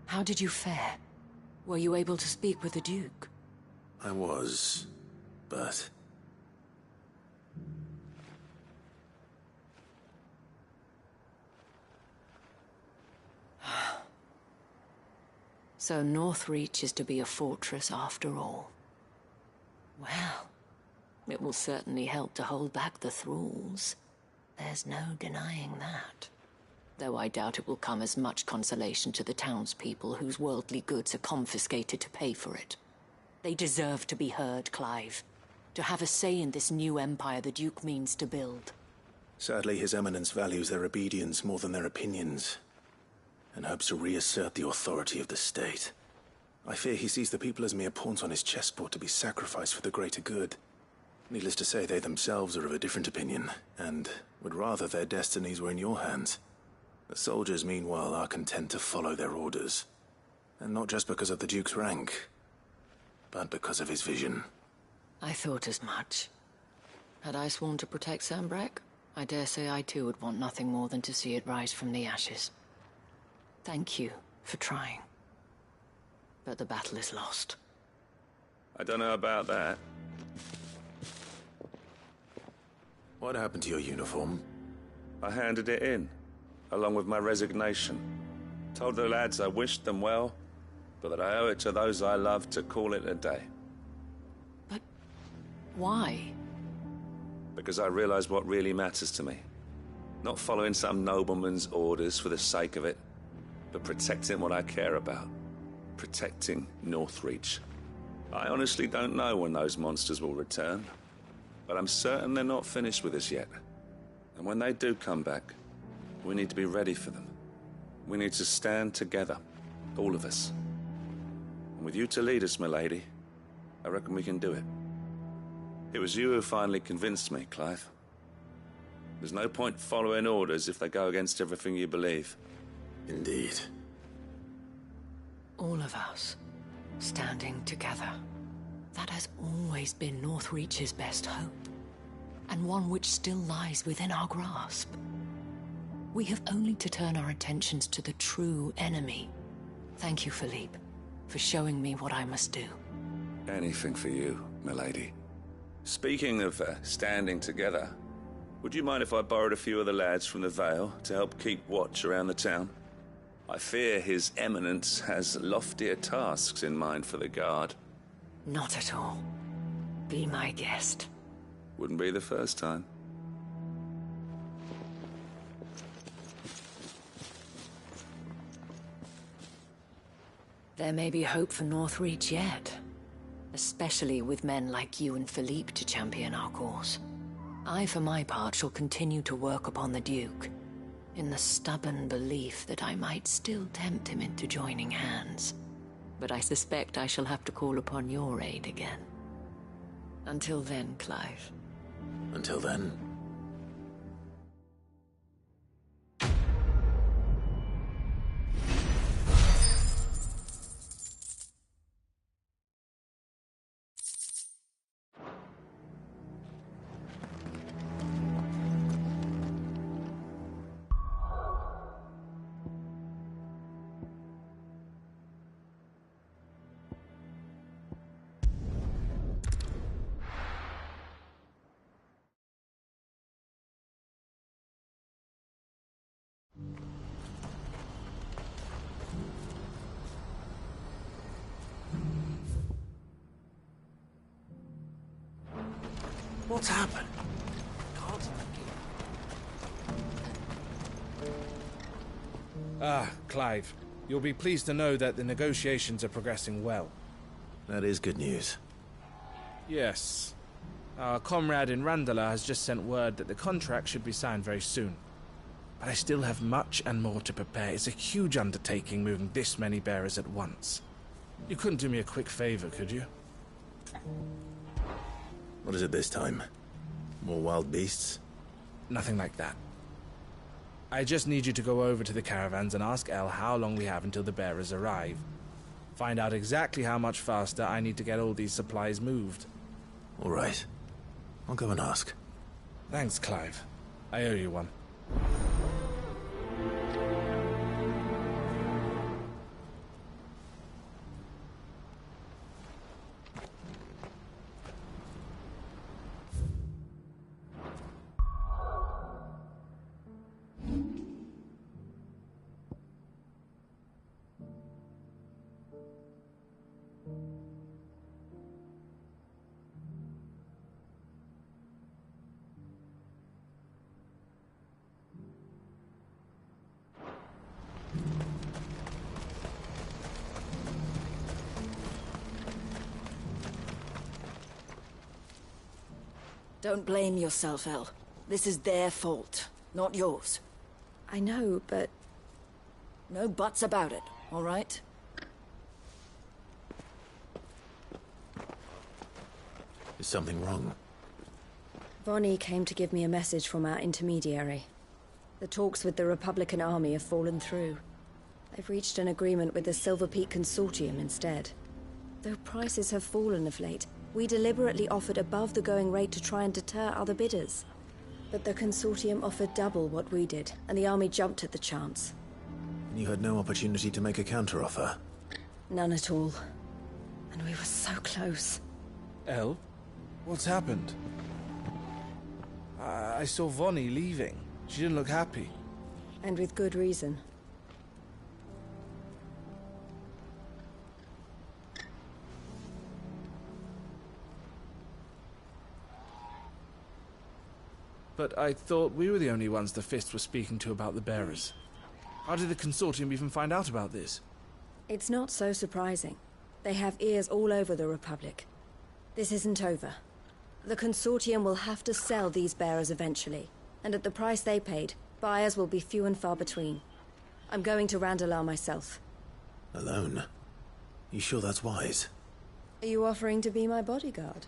How did you fare? Were you able to speak with the Duke? I was, but... So Northreach is to be a fortress after all. Well, it will certainly help to hold back the thralls. There's no denying that. Though I doubt it will come as much consolation to the townspeople whose worldly goods are confiscated to pay for it. They deserve to be heard, Clive. To have a say in this new empire the Duke means to build. Sadly, His Eminence values their obedience more than their opinions, and hopes to reassert the authority of the state. I fear he sees the people as mere pawns on his chessboard to be sacrificed for the greater good. Needless to say, they themselves are of a different opinion, and would rather their destinies were in your hands. The soldiers, meanwhile, are content to follow their orders. And not just because of the Duke's rank, but because of his vision. I thought as much. Had I sworn to protect Sambrek, I dare say I too would want nothing more than to see it rise from the ashes. Thank you for trying. But the battle is lost. I don't know about that. What happened to your uniform? I handed it in, along with my resignation. Told the lads I wished them well, but that I owe it to those I love to call it a day. But why? Because I realize what really matters to me. Not following some nobleman's orders for the sake of it, but protecting what I care about. Protecting Northreach. I honestly don't know when those monsters will return, but I'm certain they're not finished with us yet. And when they do come back, we need to be ready for them. We need to stand together, all of us. And with you to lead us, milady, I reckon we can do it. It was you who finally convinced me, Clive. There's no point following orders if they go against everything you believe. Indeed. All of us, standing together. That has always been Northreach's best hope, and one which still lies within our grasp. We have only to turn our attentions to the true enemy. Thank you, Philippe, for showing me what I must do. Anything for you, milady. Speaking of standing together, would you mind if I borrowed a few of the lads from the Vale to help keep watch around the town? I fear His Eminence has loftier tasks in mind for the guard. Not at all. Be my guest. Wouldn't be the first time. There may be hope for Northreach yet. Especially with men like you and Philippe to champion our cause. I, for my part, shall continue to work upon the Duke, in the stubborn belief that I might still tempt him into joining hands. But I suspect I shall have to call upon your aid again. Until then, Clive. Until then? What's happened? Ah, Clive. You'll be pleased to know that the negotiations are progressing well. That is good news. Yes. Our comrade in Randala has just sent word that the contract should be signed very soon. But I still have much and more to prepare. It's a huge undertaking moving this many bearers at once. You couldn't do me a quick favor, could you? What is it this time? More wild beasts? Nothing like that. I just need you to go over to the caravans and ask El how long we have until the bearers arrive. Find out exactly how much faster I need to get all these supplies moved. All right. I'll go and ask. Thanks, Clive. I owe you one. Don't blame yourself, El. This is their fault, not yours. I know, but... No buts about it, all right? Is something wrong? Vonnie came to give me a message from our intermediary. The talks with the Republican army have fallen through. They've reached an agreement with the Silver Peak Consortium instead. Though prices have fallen of late, we deliberately offered above the going rate to try and deter other bidders. But the Consortium offered double what we did, and the army jumped at the chance. You had no opportunity to make a counteroffer? None at all. And we were so close. El? What's happened? I saw Vonnie leaving. She didn't look happy. And with good reason. But I thought we were the only ones the Fist were speaking to about the bearers. How did the Consortium even find out about this? It's not so surprising. They have ears all over the Republic. This isn't over. The Consortium will have to sell these bearers eventually, and at the price they paid, buyers will be few and far between. I'm going to Randalar myself. Alone? You sure that's wise? Are you offering to be my bodyguard?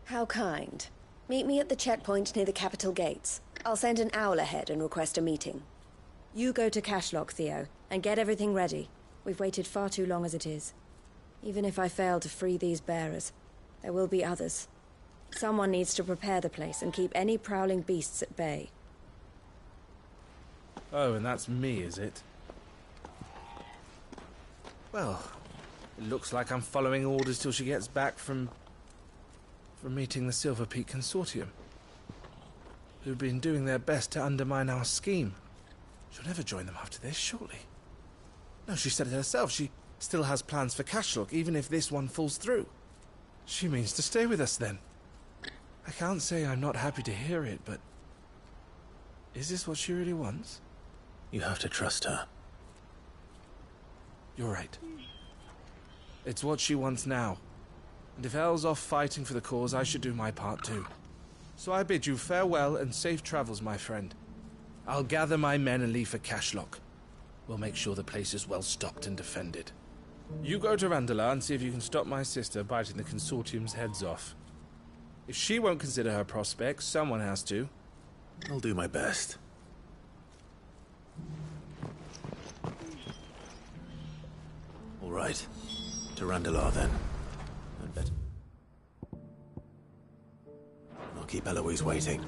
How kind. Meet me at the checkpoint near the capital gates. I'll send an owl ahead and request a meeting. You go to Cashlock, Theo, and get everything ready. We've waited far too long as it is. Even if I fail to free these bearers, there will be others. Someone needs to prepare the place and keep any prowling beasts at bay. Oh, and that's me, is it? Well, it looks like I'm following orders till she gets back from meeting the Silver Peak Consortium, who've been doing their best to undermine our scheme. She'll never join them after this, surely. No, she said it herself. She still has plans for Cashlock, even if this one falls through. She means to stay with us, then. I can't say I'm not happy to hear it, but... is this what she really wants? You have to trust her. You're right. It's what she wants now. And if Elle's off fighting for the cause, I should do my part too. So I bid you farewell and safe travels, my friend. I'll gather my men and leave for Cashlock. We'll make sure the place is well stocked and defended. You go to Randalar and see if you can stop my sister biting the Consortium's heads off. If she won't consider her prospects, someone has to. I'll do my best. All right. To Randalar, then. I'd bet. I'll keep Eloise waiting.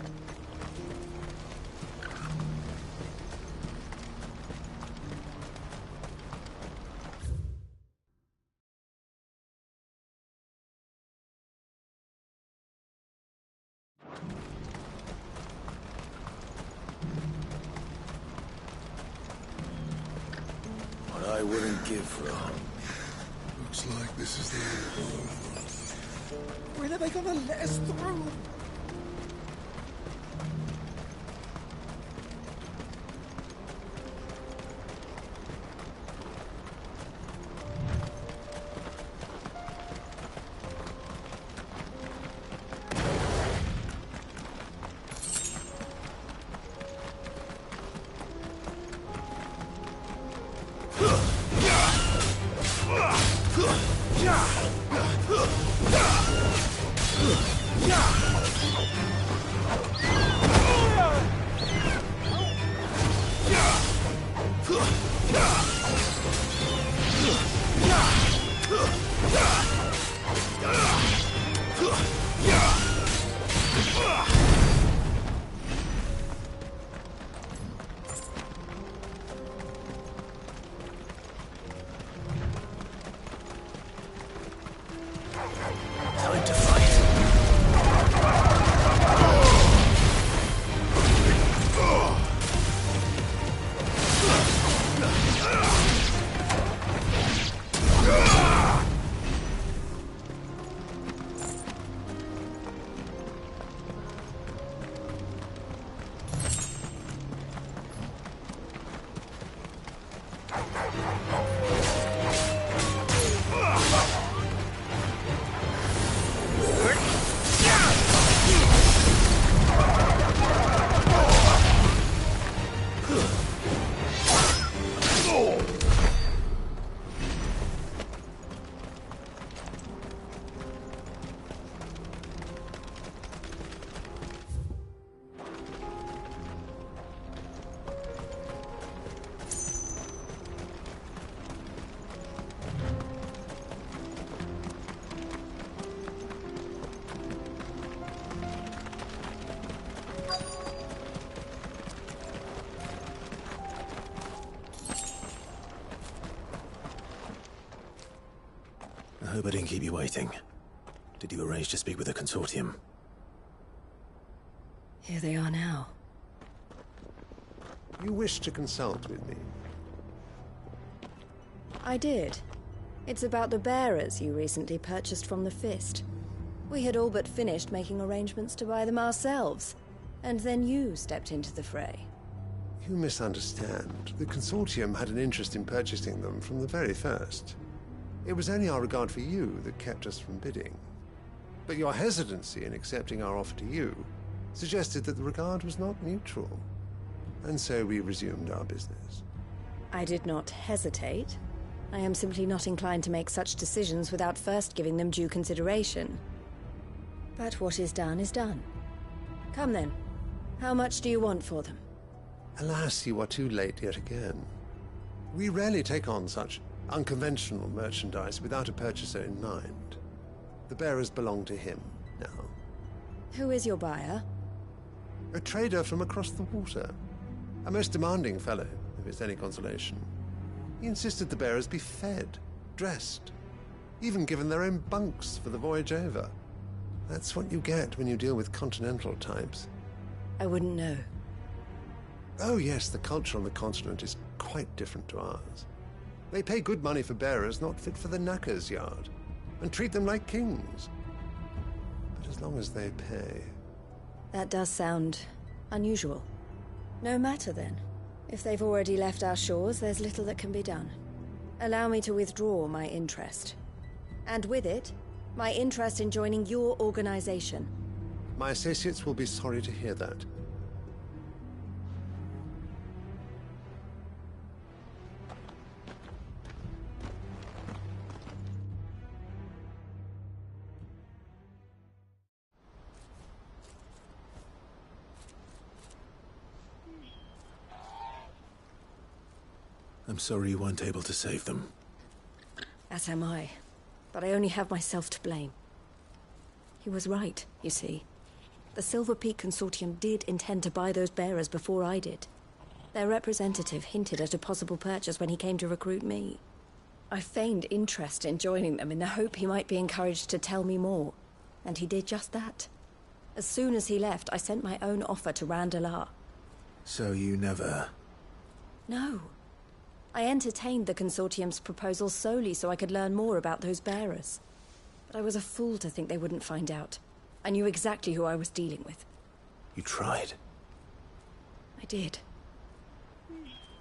What I wouldn't give for a home. Looks like this is the end. When are they gonna let us through? Time to fight. I hope I didn't keep you waiting. Did you arrange to speak with the consortium? Here they are now. You wish to consult with me? I did. It's about the bearers you recently purchased from the Fist. We had all but finished making arrangements to buy them ourselves, and then you stepped into the fray. You misunderstand. The consortium had an interest in purchasing them from the very first. It was only our regard for you that kept us from bidding. But your hesitancy in accepting our offer to you suggested that the regard was not mutual. And so we resumed our business. I did not hesitate. I am simply not inclined to make such decisions without first giving them due consideration. But what is done is done. Come then. How much do you want for them? Alas, you are too late yet again. We rarely take on such unconventional merchandise without a purchaser in mind. The bearers belong to him now. Who is your buyer? A trader from across the water. A most demanding fellow, if it's any consolation. He insisted the bearers be fed, dressed, even given their own bunks for the voyage over. That's what you get when you deal with continental types. I wouldn't know. Oh yes, the culture on the continent is quite different to ours. They pay good money for bearers not fit for the knacker's yard, and treat them like kings. But as long as they pay... That does sound unusual. No matter then. If they've already left our shores, there's little that can be done. Allow me to withdraw my interest. And with it, my interest in joining your organization. My associates will be sorry to hear that. I'm sorry you weren't able to save them. As am I. But I only have myself to blame. He was right, you see. The Silver Peak Consortium did intend to buy those bearers before I did. Their representative hinted at a possible purchase when he came to recruit me. I feigned interest in joining them in the hope he might be encouraged to tell me more. And he did just that. As soon as he left, I sent my own offer to Randalar. So you never... No. I entertained the Consortium's proposal solely so I could learn more about those bearers. But I was a fool to think they wouldn't find out. I knew exactly who I was dealing with. You tried. I did.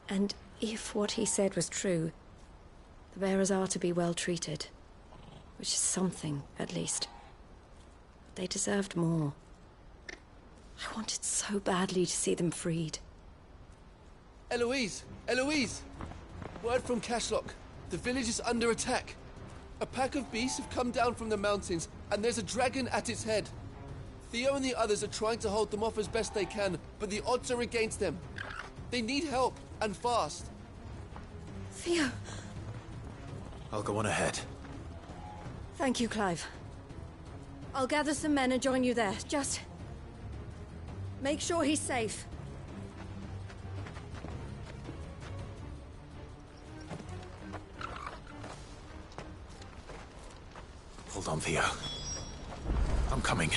And if what he said was true, the bearers are to be well treated. Which is something, at least. But they deserved more. I wanted so badly to see them freed. Eloise! Eloise! Word from Cashlock. The village is under attack. A pack of beasts have come down from the mountains, and there's a dragon at its head. Theo and the others are trying to hold them off as best they can, but the odds are against them. They need help, and fast. Theo. I'll go on ahead. Thank you, Clive. I'll gather some men and join you there. Just make sure he's safe. Hold on, Theo. I'm coming.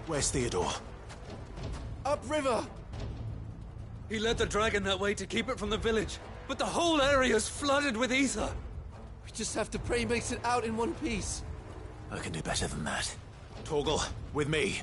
Where's Theodore? Upriver! He led the dragon that way to keep it from the village, but the whole area's flooded with ether. We just have to pray he makes it out in one piece. I can do better than that. Torgal, with me.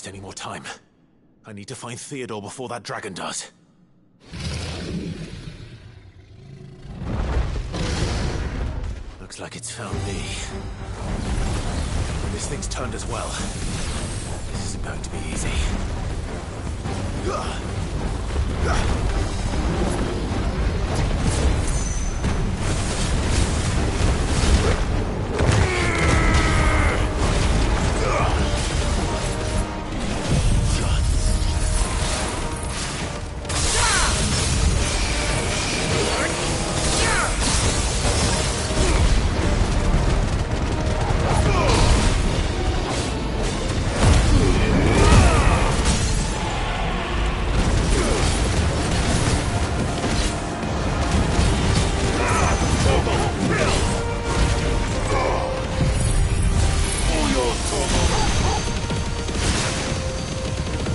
Any more time. I need to find Theodore before that dragon does. Looks like it's found me. This thing's turned as well. This isn't going to be easy.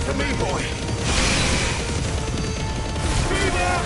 to me, boy! Fever!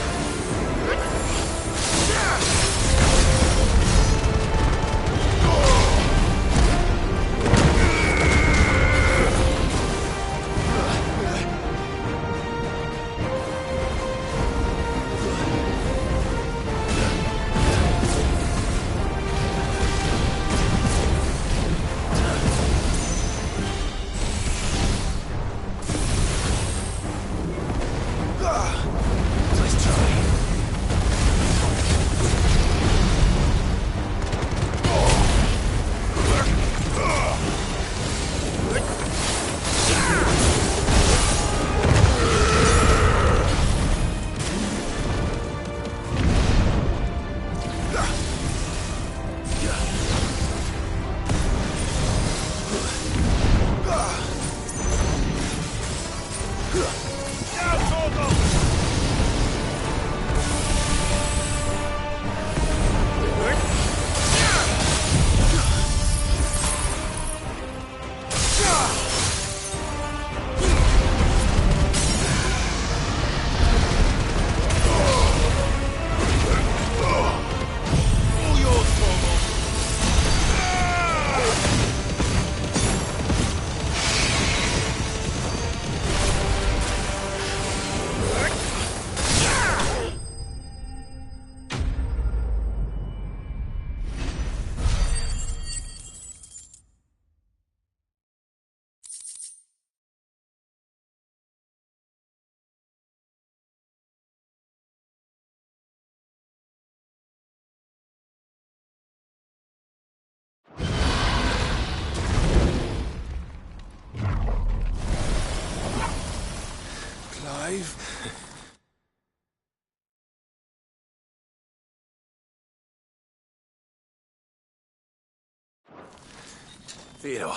Theodore,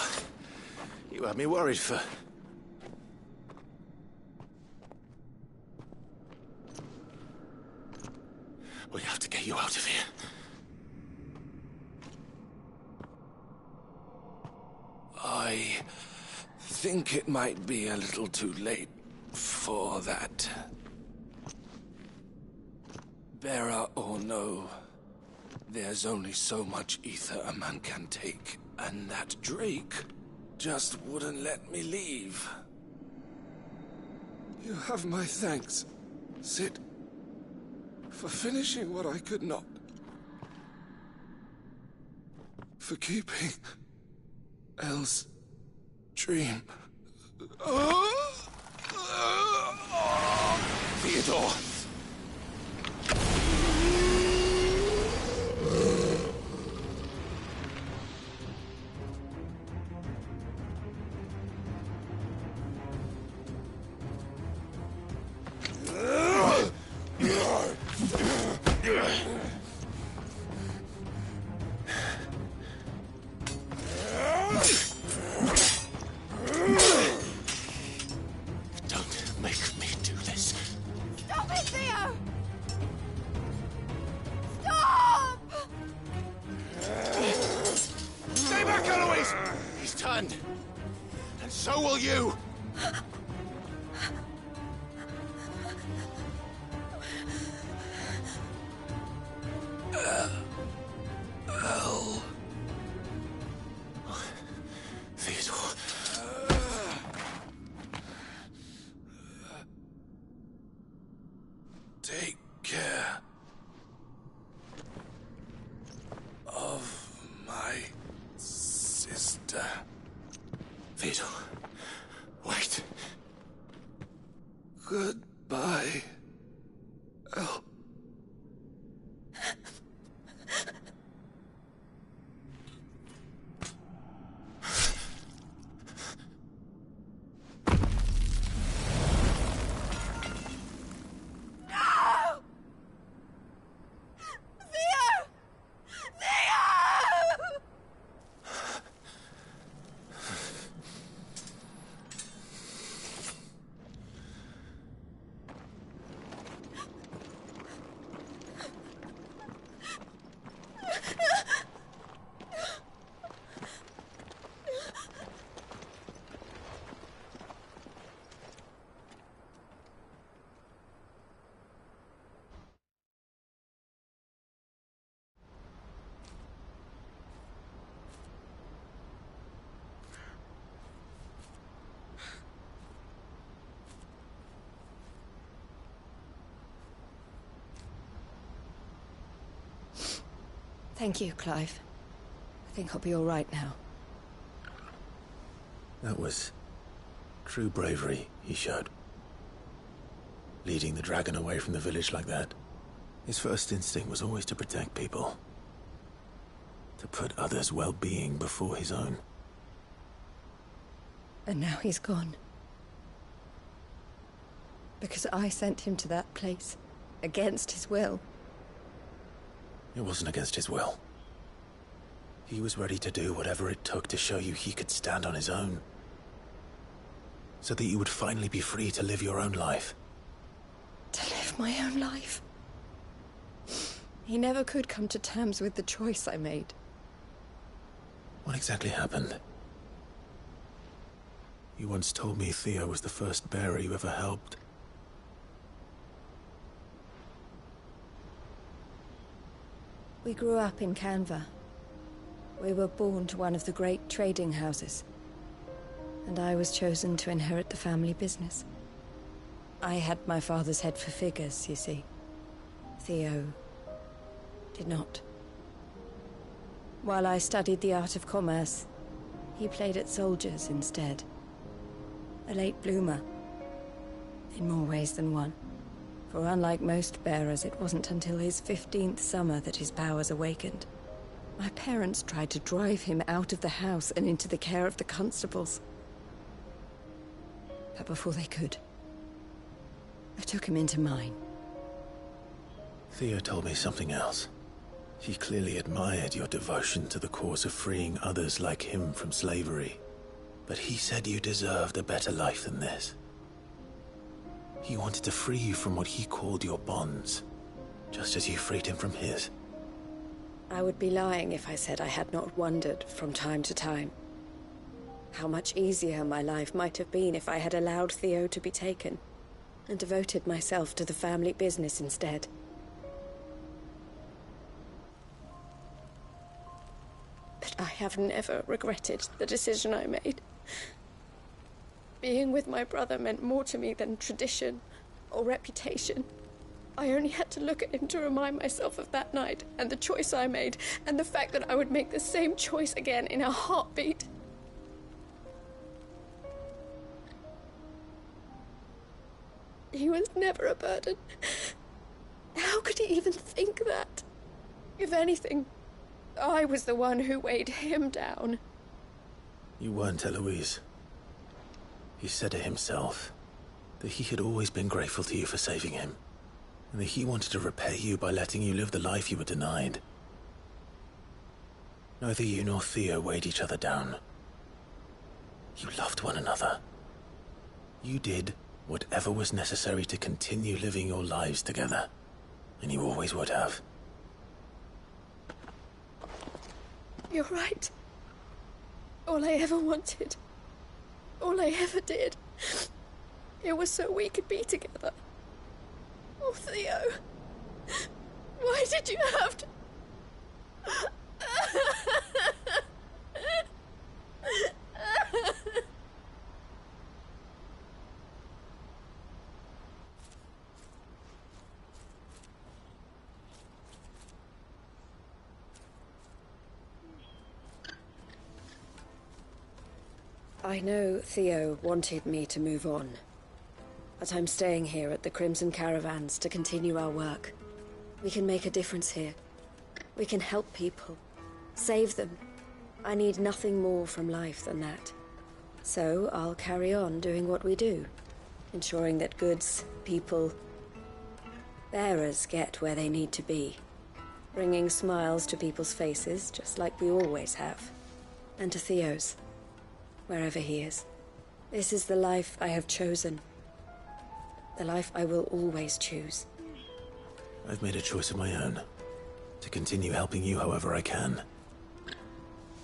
you had me worried for... We have to get you out of here. I think it might be a little too late for that. Bearer or no, there's only so much ether a man can take, and that Drake just wouldn't let me leave. You have my thanks, Sid, for finishing what I could not. For keeping Elle's dream. Theodore! Don't make me do this. Stop it, Theo! Stop! Stay back, Eloise! He's turned. And so will you! Elle. Theodore. Take care of my sister. Theodore, wait. Goodbye, Elle. Thank you, Clive. I think I'll be all right now. That was true bravery he showed. Leading the dragon away from the village like that. His first instinct was always to protect people. To put others' well-being before his own. And now he's gone. Because I sent him to that place, against his will. It wasn't against his will. He was ready to do whatever it took to show you he could stand on his own. So that you would finally be free to live your own life. To live my own life? He never could come to terms with the choice I made. What exactly happened? You once told me Theo was the first bearer you ever helped. We grew up in Canva. We were born to one of the great trading houses. And I was chosen to inherit the family business. I had my father's head for figures, you see. Theo did not. While I studied the art of commerce, he played at soldiers instead. A late bloomer. In more ways than one. For unlike most bearers, it wasn't until his 15th summer that his powers awakened. My parents tried to drive him out of the house and into the care of the constables. But before they could, I took him into mine. Theo told me something else. He clearly admired your devotion to the cause of freeing others like him from slavery. But he said you deserved a better life than this. He wanted to free you from what he called your bonds, just as you freed him from his. I would be lying if I said I had not wondered from time to time how much easier my life might have been if I had allowed Theo to be taken and devoted myself to the family business instead. But I have never regretted the decision I made. Being with my brother meant more to me than tradition or reputation. I only had to look at him to remind myself of that night and the choice I made and the fact that I would make the same choice again in a heartbeat. He was never a burden. How could he even think that? If anything, I was the one who weighed him down. You weren't, Eloise. He said it himself, that he had always been grateful to you for saving him, and that he wanted to repay you by letting you live the life you were denied. Neither you nor Theo weighed each other down. You loved one another. You did whatever was necessary to continue living your lives together, and you always would have. You're right. All I ever wanted, all I ever did, it was so we could be together. Oh, Theo, why did you have to... I know Theo wanted me to move on, but I'm staying here at the Crimson Caravans to continue our work. We can make a difference here. We can help people, save them. I need nothing more from life than that. So I'll carry on doing what we do, ensuring that goods, people, bearers get where they need to be, bringing smiles to people's faces just like we always have, and to Theo's. Wherever he is. This is the life I have chosen. The life I will always choose. I've made a choice of my own. To continue helping you however I can.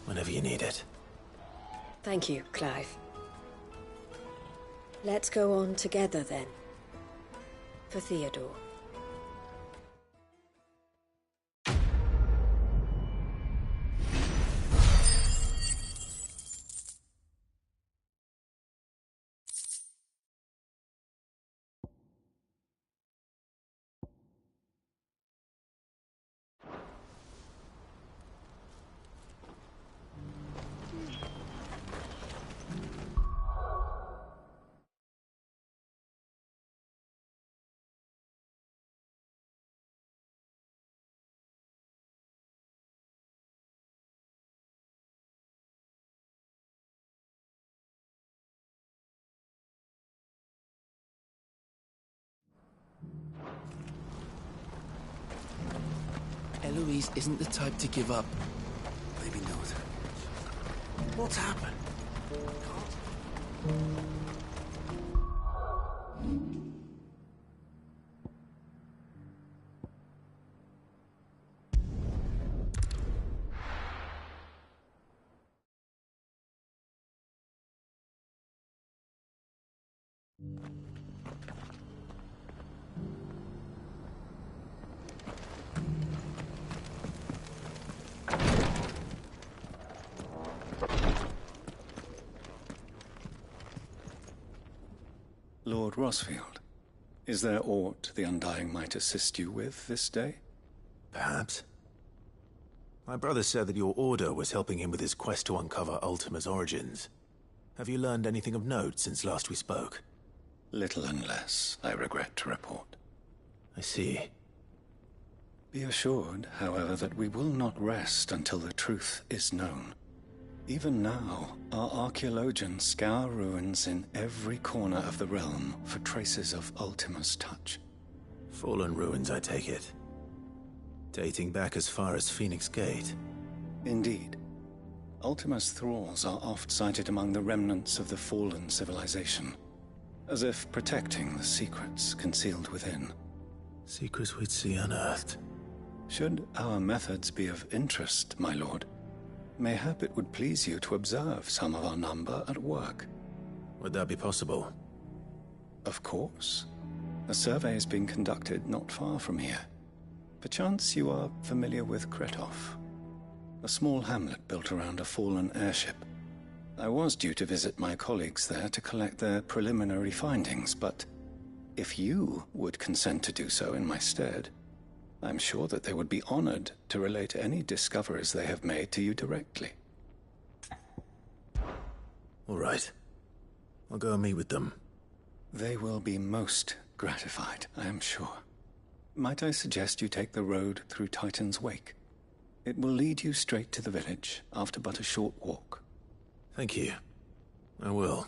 Whenever you need it. Thank you, Clive. Let's go on together then. For Theodore. Eloise isn't the type to give up. Maybe not. What's happened? Lord Rosfield, is there aught the Undying might assist you with this day? Perhaps. My brother said that your order was helping him with his quest to uncover Ultima's origins. Have you learned anything of note since last we spoke? Little and less, I regret to report. I see. Be assured, however, that we will not rest until the truth is known. Even now, our archaeologians scour ruins in every corner of the realm for traces of Ultima's touch. Fallen ruins, I take it. Dating back as far as Phoenix Gate. Indeed. Ultima's thralls are oft sighted among the remnants of the fallen civilization, as if protecting the secrets concealed within. Secrets we'd see unearthed. Should our methods be of interest, my lord, mayhap it would please you to observe some of our number at work. Would that be possible? Of course. A survey is being conducted not far from here. Perchance you are familiar with Kretov, a small hamlet built around a fallen airship. I was due to visit my colleagues there to collect their preliminary findings, but if you would consent to do so in my stead, I'm sure that they would be honored to relate any discoveries they have made to you directly. All right. I'll go and meet with them. They will be most gratified, I am sure. Might I suggest you take the road through Titan's Wake? It will lead you straight to the village after but a short walk. Thank you. I will.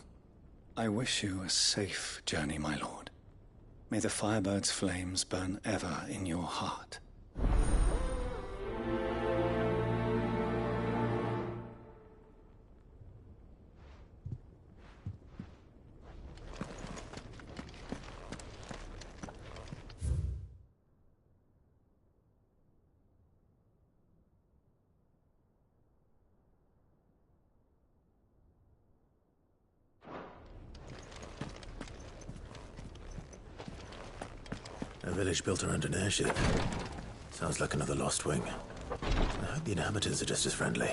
I wish you a safe journey, my lord. May the Firebird's flames burn ever in your heart. A village built around an airship. Sounds like another Lost Wing. I hope the inhabitants are just as friendly.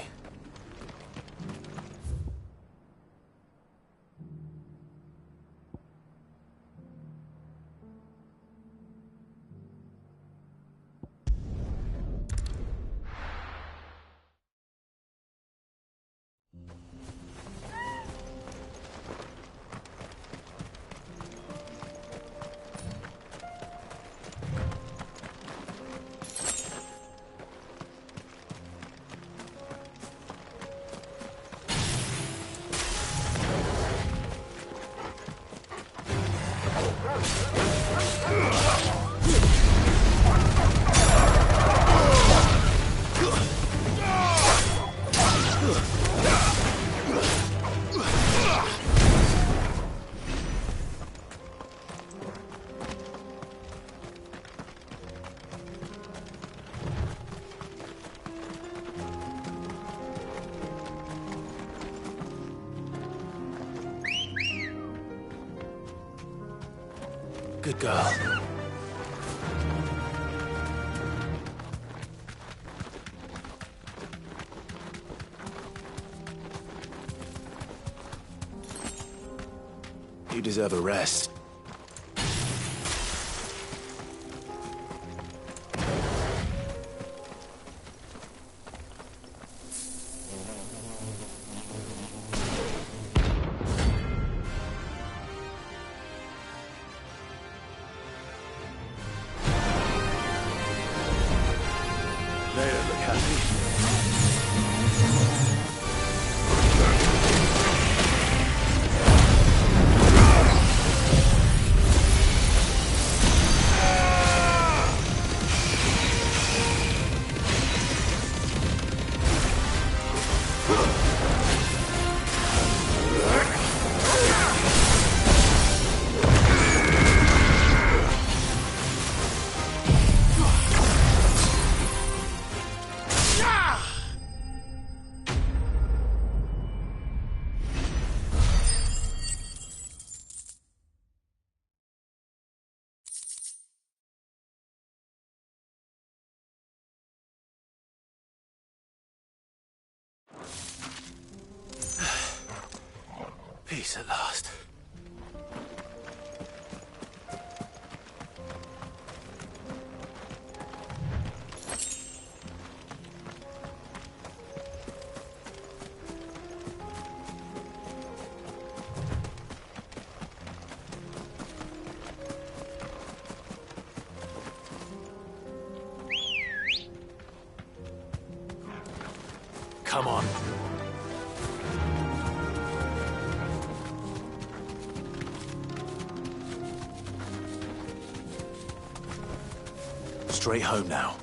Good girl. You deserve a rest. They don't look happy. Peace at last. Come on. Straight home now.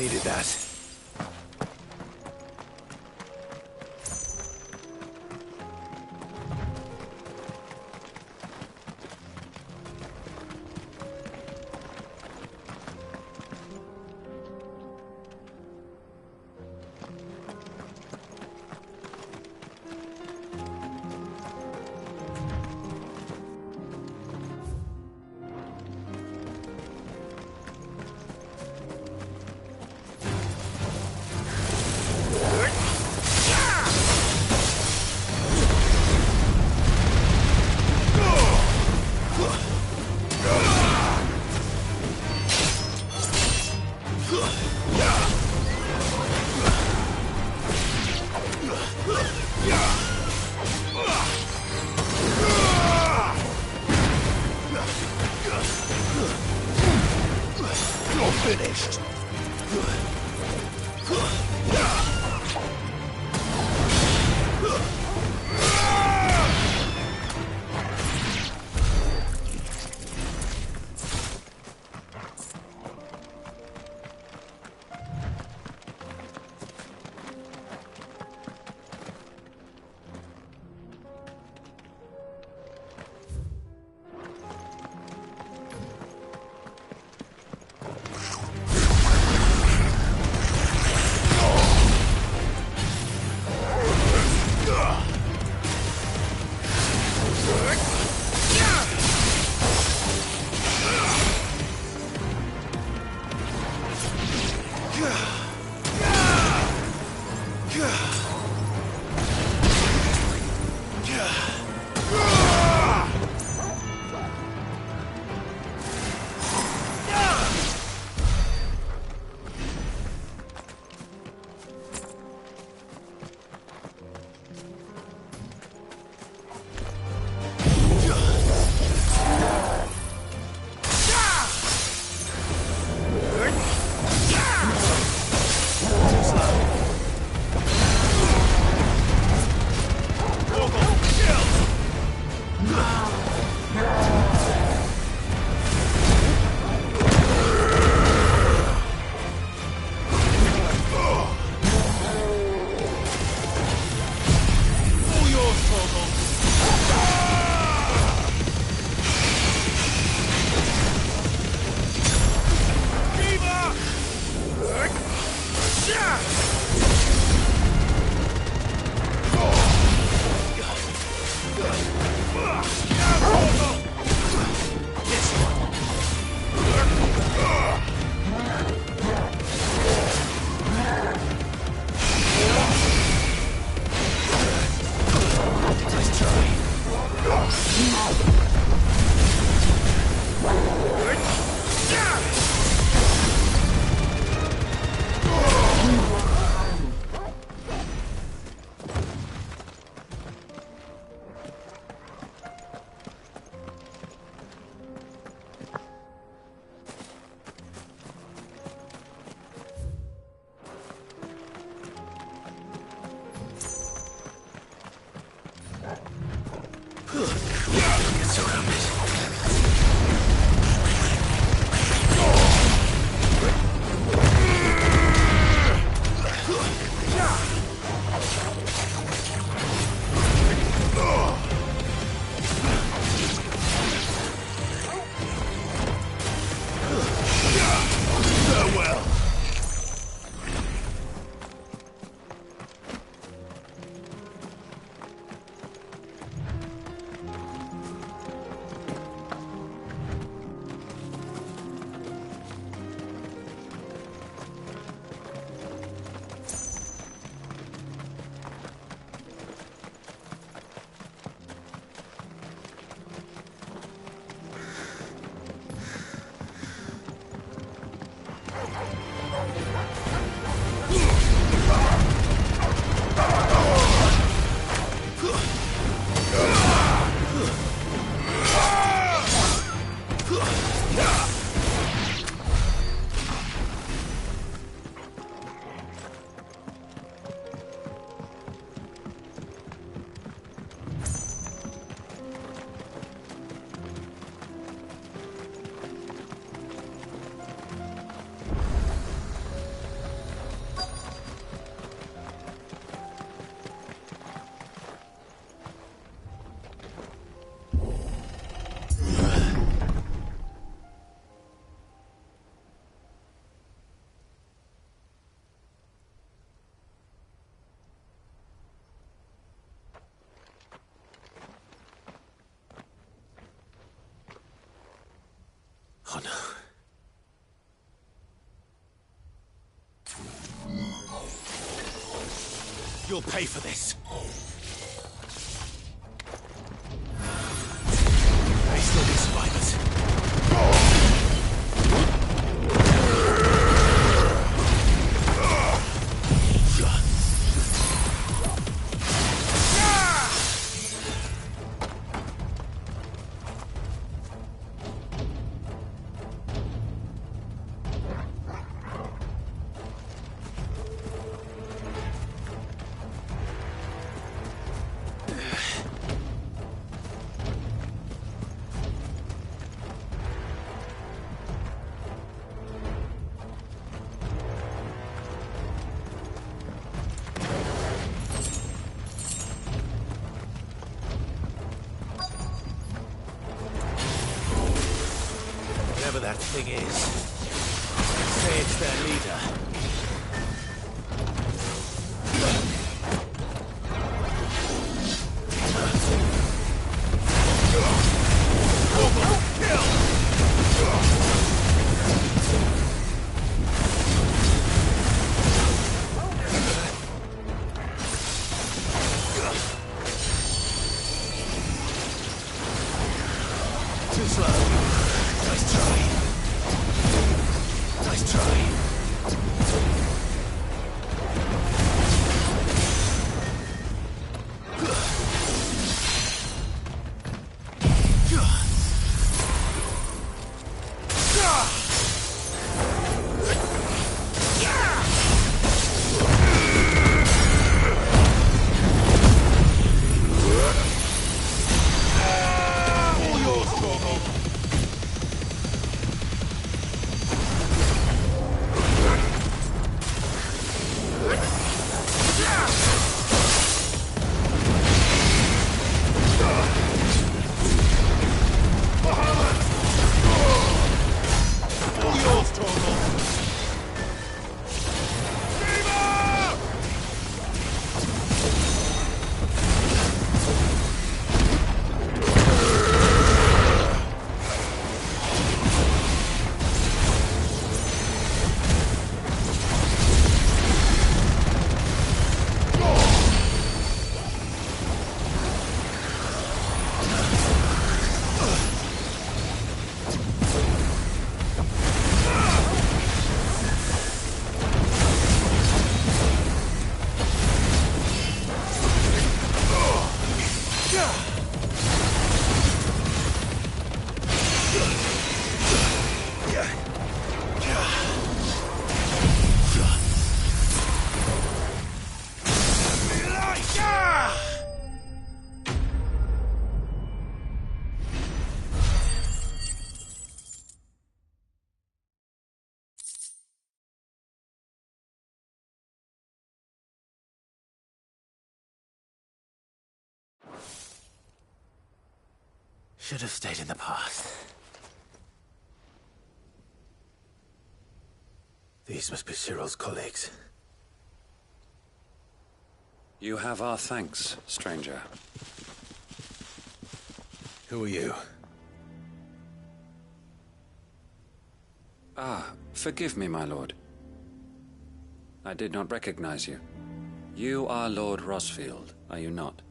needed that. Finished. Oh no. You'll pay for this. May still be survivors. Whatever that thing is, say it's their leader. Too slow. Nice try. Nice try. Should have stayed in the past. These must be Cyril's colleagues. You have our thanks, stranger. Who are you? Ah, forgive me, my lord. I did not recognize you. You are Lord Rosfield, are you not?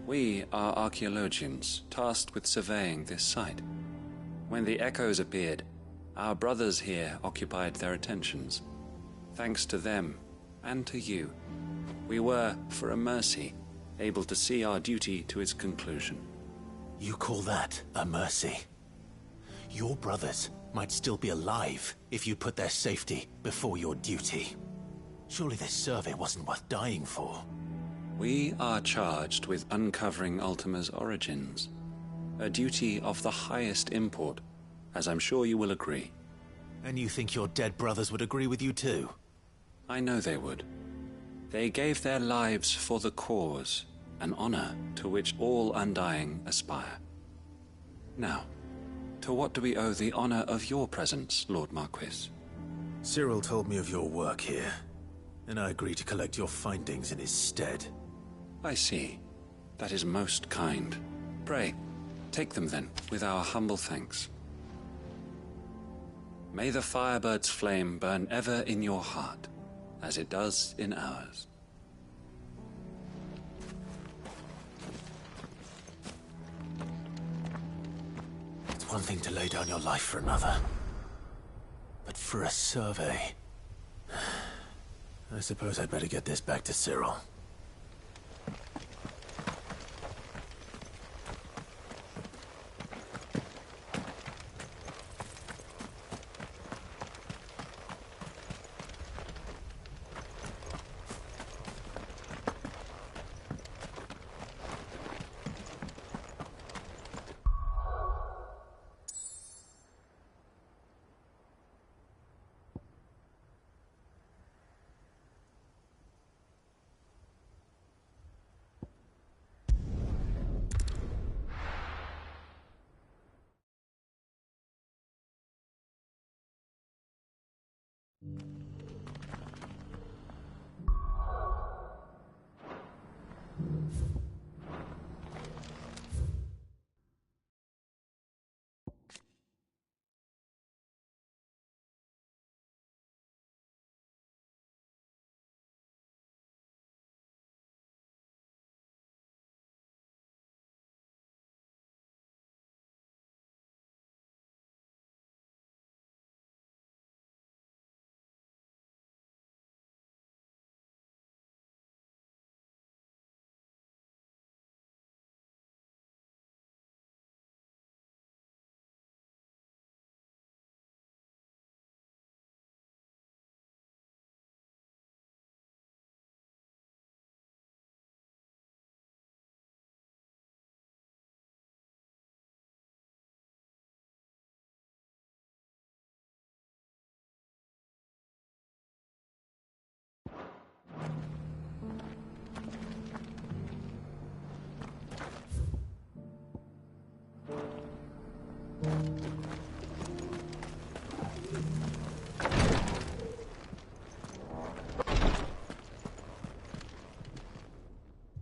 We are archaeologians, tasked with surveying this site. When the echoes appeared, our brothers here occupied their attentions. Thanks to them, and to you, we were, for a mercy, able to see our duty to its conclusion. You call that a mercy? Your brothers might still be alive if you put their safety before your duty. Surely this survey wasn't worth dying for. We are charged with uncovering Ultima's origins. A duty of the highest import, as I'm sure you will agree. And you think your dead brothers would agree with you too? I know they would. They gave their lives for the cause, an honor to which all Undying aspire. Now, to what do we owe the honor of your presence, Lord Marquis? Cyril told me of your work here, and I agreed to collect your findings in his stead. I see. That is most kind. Pray, take them then, with our humble thanks. May the Firebird's flame burn ever in your heart, as it does in ours. It's one thing to lay down your life for another, but for a survey... I suppose I'd better get this back to Cyril.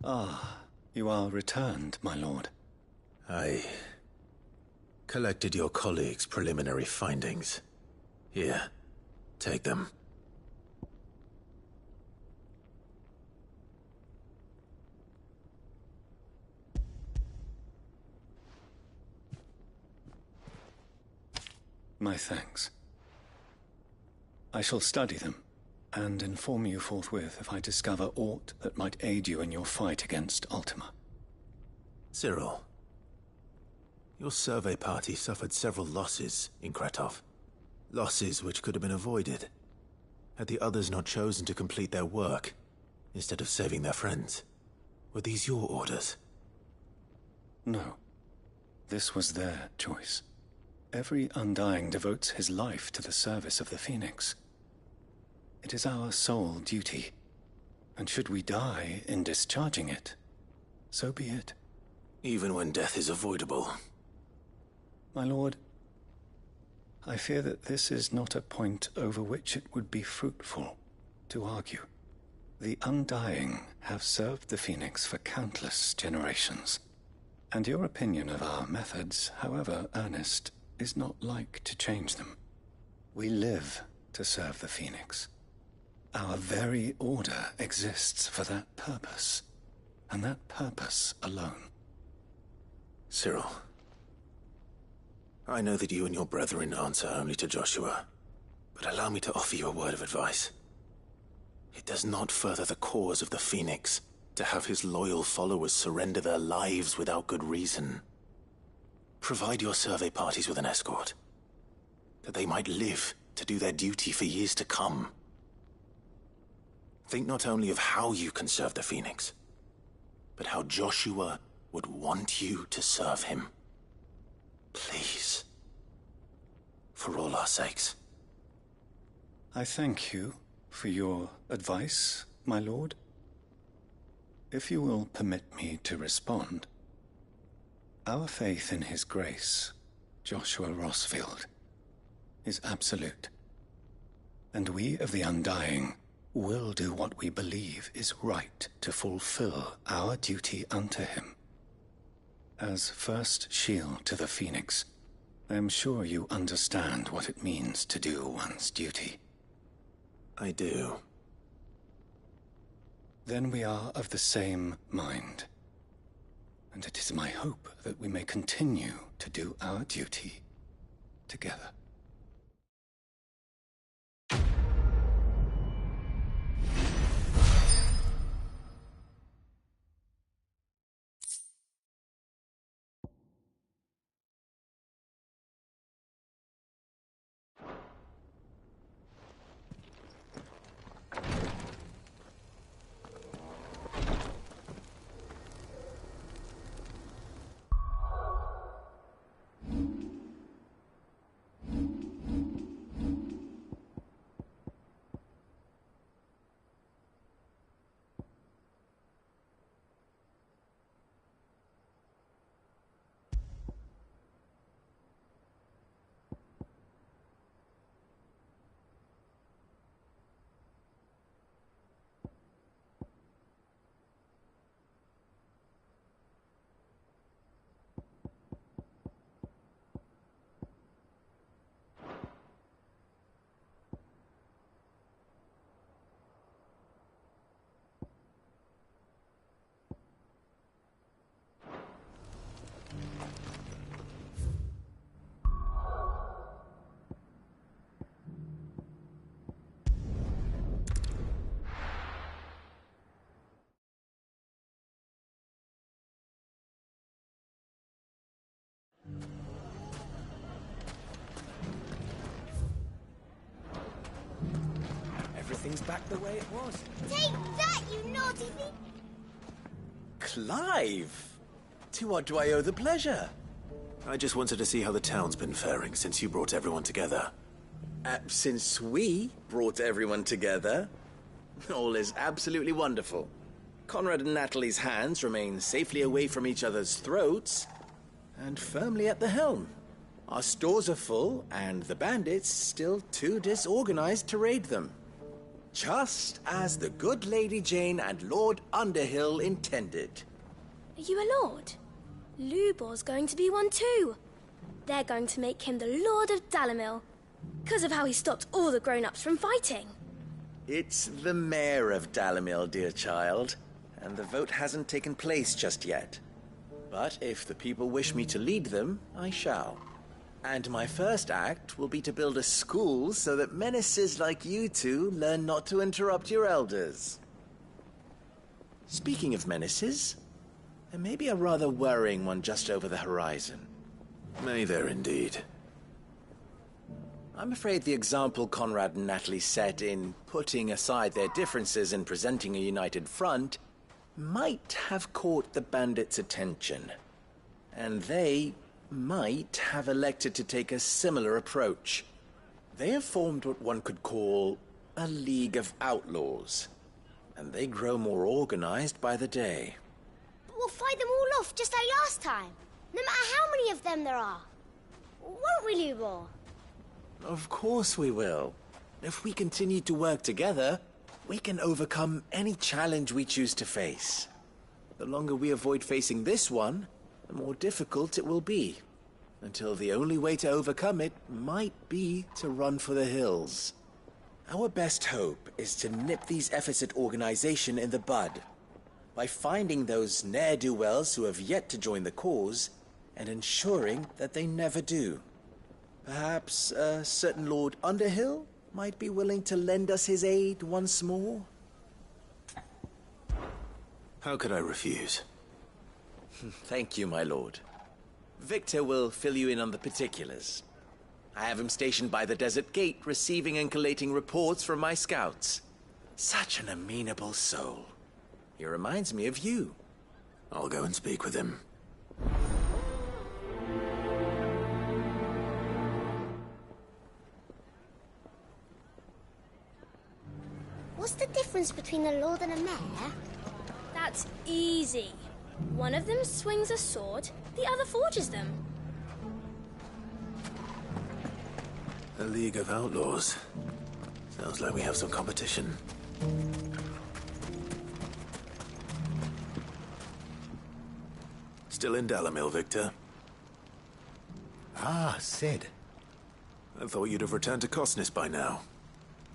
Ah, you are returned, my lord. I collected your colleagues' preliminary findings. Here, take them. My thanks. I shall study them, and inform you forthwith if I discover aught that might aid you in your fight against Ultima. Cyril, your survey party suffered several losses in Kretov. Losses which could have been avoided, had the others not chosen to complete their work, instead of saving their friends. Were these your orders? No. This was their choice. Every Undying devotes his life to the service of the Phoenix. It is our sole duty, and should we die in discharging it, so be it. Even when death is avoidable. My lord, I fear that this is not a point over which it would be fruitful to argue. The Undying have served the Phoenix for countless generations, and your opinion of our methods, however earnest, is not like to change them. We live to serve the Phoenix. Our very order exists for that purpose, and that purpose alone. Cyril, I know that you and your brethren answer only to Joshua, but allow me to offer you a word of advice. It does not further the cause of the Phoenix to have his loyal followers surrender their lives without good reason. Provide your survey parties with an escort, that they might live to do their duty for years to come. Think not only of how you can serve the Phoenix, but how Joshua would want you to serve him. Please. For all our sakes. I thank you for your advice, my lord. If you will permit me to respond, our faith in his grace, Joshua Rossfield, is absolute. And we of the Undying will do what we believe is right to fulfill our duty unto him. As first shield to the Phoenix, I am sure you understand what it means to do one's duty. I do. Then we are of the same mind. And it is my hope that we may continue to do our duty together. Everything's back the way it was. Take that, you naughty thing! Clive! To what do I owe the pleasure? I just wanted to see how the town's been faring since you brought everyone together. Since we brought everyone together, all is absolutely wonderful. Conrad and Natalie's hands remain safely away from each other's throats and firmly at the helm. Our stores are full, and the bandits still too disorganized to raid them. Just as the good Lady Jane and Lord Underhill intended. Are you a lord? Lubor's going to be one too. They're going to make him the Lord of Dalimil, because of how he stopped all the grown-ups from fighting. It's the mayor of Dalimil, dear child, and the vote hasn't taken place just yet. But if the people wish me to lead them, I shall. And my first act will be to build a school so that menaces like you two learn not to interrupt your elders. Speaking of menaces, there may be a rather worrying one just over the horizon. May there indeed. I'm afraid the example Conrad and Natalie set in putting aside their differences and presenting a united front might have caught the bandits' attention. And they might have elected to take a similar approach. They have formed what one could call a League of Outlaws, and they grow more organized by the day. But we'll fight them all off just like last time, no matter how many of them there are. Won't we, Lubor? Of course we will. If we continue to work together, we can overcome any challenge we choose to face. The longer we avoid facing this one, the more difficult it will be, until the only way to overcome it might be to run for the hills. Our best hope is to nip these efforts at organization in the bud, by finding those ne'er-do-wells who have yet to join the cause, and ensuring that they never do. Perhaps a certain Lord Underhill might be willing to lend us his aid once more? How could I refuse? Thank you, my lord. Victor will fill you in on the particulars. I have him stationed by the desert gate, receiving and collating reports from my scouts. Such an amenable soul. He reminds me of you. I'll go and speak with him. What's the difference between a lord and a mayor? That's easy. One of them swings a sword, the other forges them. A League of Outlaws. Sounds like we have some competition. Still in Dalimil, Victor? Ah, Sid. I thought you'd have returned to Cosnes by now.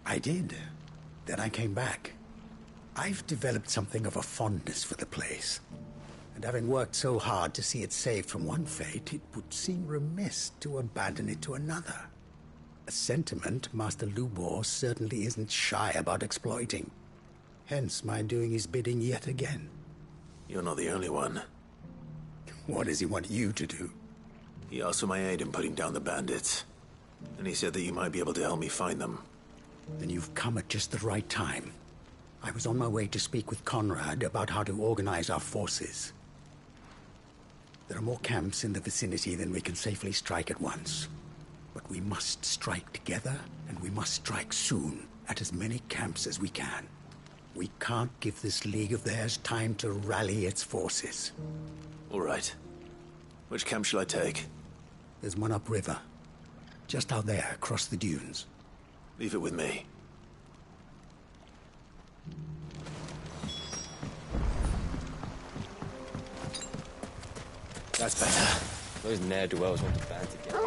I did. Then I came back. I've developed something of a fondness for the place. And having worked so hard to see it saved from one fate, it would seem remiss to abandon it to another. A sentiment Master Lubor certainly isn't shy about exploiting. Hence my doing his bidding yet again. You're not the only one. What does he want you to do? He asked for my aid in putting down the bandits. And he said that you might be able to help me find them. Then you've come at just the right time. I was on my way to speak with Conrad about how to organize our forces. There are more camps in the vicinity than we can safely strike at once. But we must strike together, and we must strike soon, at as many camps as we can. We can't give this league of theirs time to rally its forces. All right. Which camp shall I take? There's one upriver. Just out there, across the dunes. Leave it with me. That's better. Those ne'er-do-wells want to band together.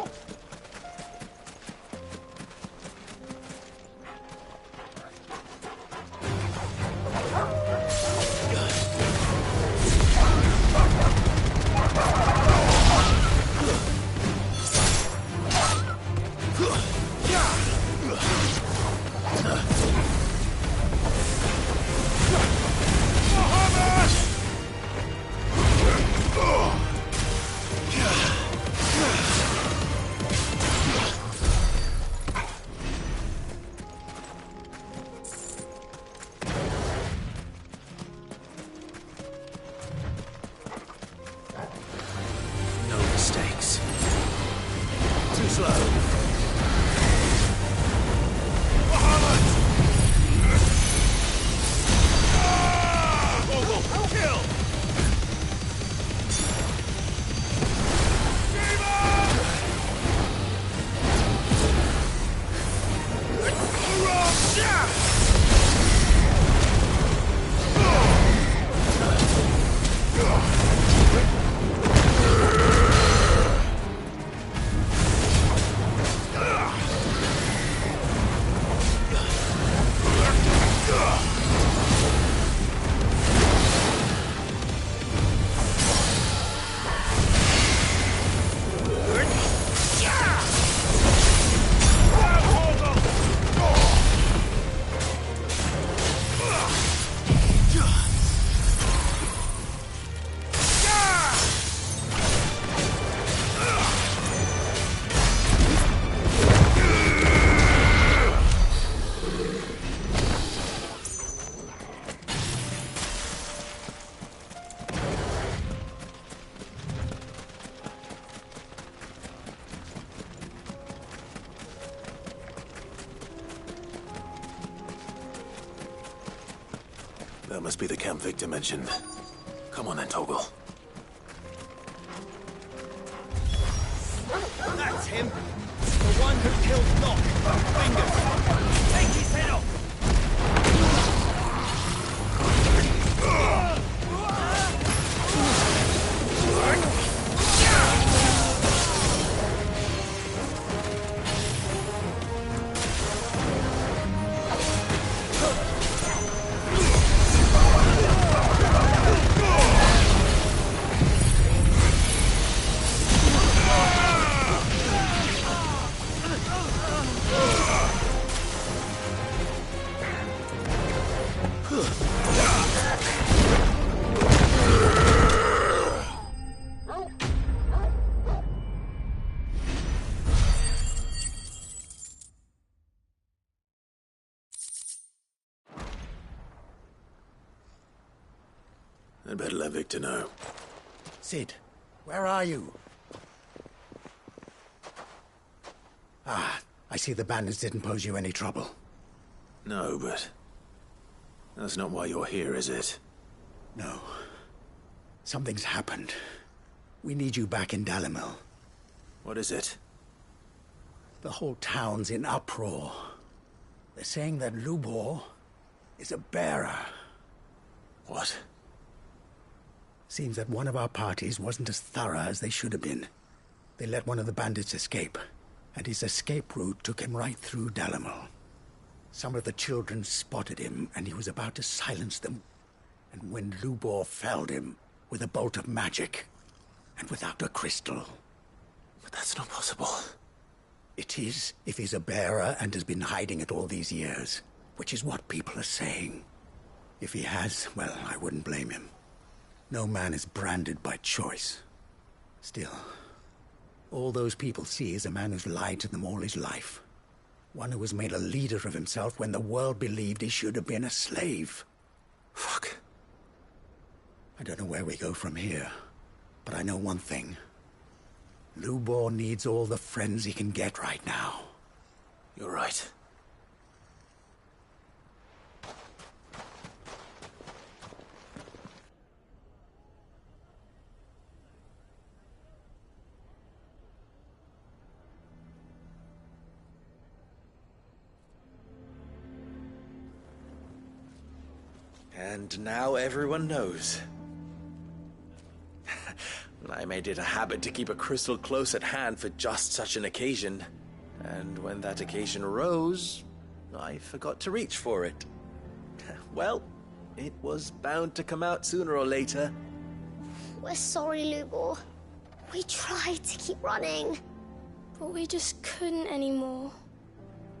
That must be the camp Victor mentioned. Come on then, Toggle. That's him! The one who killed Nock! Fingers! Take his head off! I'd better let Victor know. Sid, where are you? Ah, I see the bandits didn't pose you any trouble. No, but that's not why you're here, is it? No. Something's happened. We need you back in Dalimil. What is it? The whole town's in uproar. They're saying that Lubor is a bearer. What? Seems that one of our parties wasn't as thorough as they should have been. They let one of the bandits escape, and his escape route took him right through Dalimil. Some of the children spotted him, and he was about to silence them. And when Lubor felled him with a bolt of magic, and without a crystal. But that's not possible. It is, if he's a bearer and has been hiding it all these years, which is what people are saying. If he has, well, I wouldn't blame him. No man is branded by choice. Still, all those people see is a man who's lied to them all his life. One who was made a leader of himself when the world believed he should have been a slave. Fuck. I don't know where we go from here, but I know one thing. Lubor needs all the friends he can get right now. You're right. And now everyone knows. I made it a habit to keep a crystal close at hand for just such an occasion. And when that occasion arose, I forgot to reach for it. Well, it was bound to come out sooner or later. We're sorry, Lubor. We tried to keep running. But we just couldn't anymore.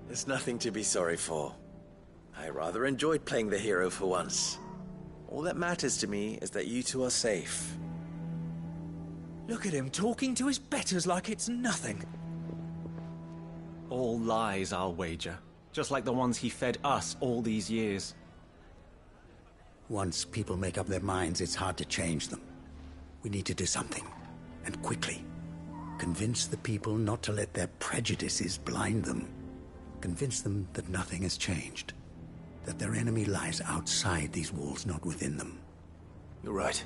There's nothing to be sorry for. I rather enjoyed playing the hero for once. All that matters to me is that you two are safe. Look at him talking to his betters like it's nothing. All lies, I'll wager. Just like the ones he fed us all these years. Once people make up their minds, it's hard to change them. We need to do something, and quickly. Convince the people not to let their prejudices blind them. Convince them that nothing has changed. That their enemy lies outside these walls, not within them. You're right.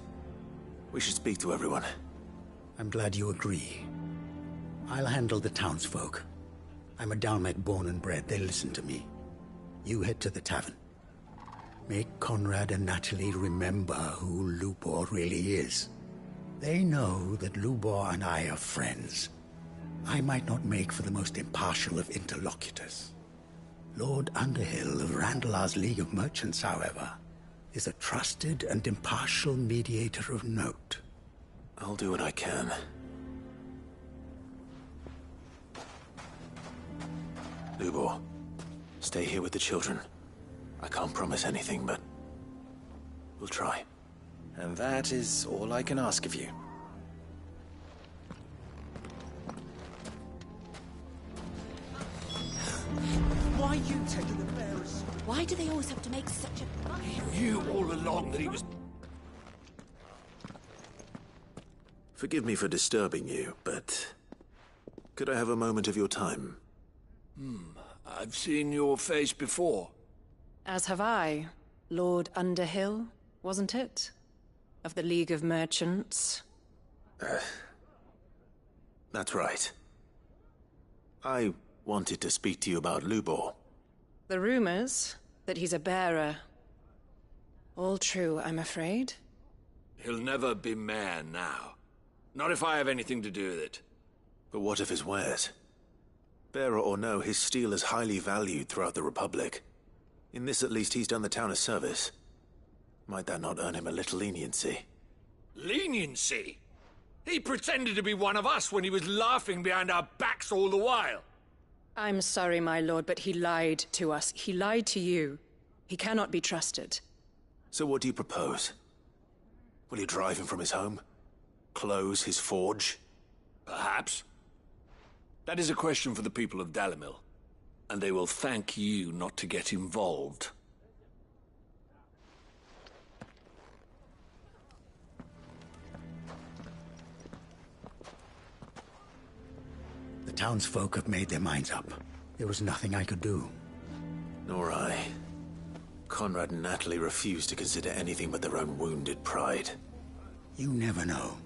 We should speak to everyone. I'm glad you agree. I'll handle the townsfolk. I'm a Dalmec born and bred. They listen to me. You head to the tavern. Make Conrad and Natalie remember who Lubor really is. They know that Lubor and I are friends. I might not make for the most impartial of interlocutors. Lord Underhill of Randalar's League of Merchants, however, is a trusted and impartial mediator of note. I'll do what I can. Lubor, stay here with the children. I can't promise anything, but we'll try. And that is all I can ask of you. Why are you taking the bearers? Why do they always have to make such a... He knew all along that he was... Forgive me for disturbing you, but could I have a moment of your time? I've seen your face before. As have I. Lord Underhill, wasn't it? Of the League of Merchants. That's right. I wanted to speak to you about Lubor. The rumors that he's a bearer. All true, I'm afraid. He'll never be mayor now. Not if I have anything to do with it. But what of his wares? Bearer or no, his steel is highly valued throughout the Republic. In this at least he's done the town a service. Might that not earn him a little leniency? Leniency? He pretended to be one of us when he was laughing behind our backs all the while. I'm sorry, my lord, but he lied to us. He lied to you. He cannot be trusted. So what do you propose? Will you drive him from his home? Close his forge? Perhaps. That is a question for the people of Dalimil, and they will thank you not to get involved. The townsfolk have made their minds up. There was nothing I could do. Nor I. Conrad and Natalie refused to consider anything but their own wounded pride. You never know.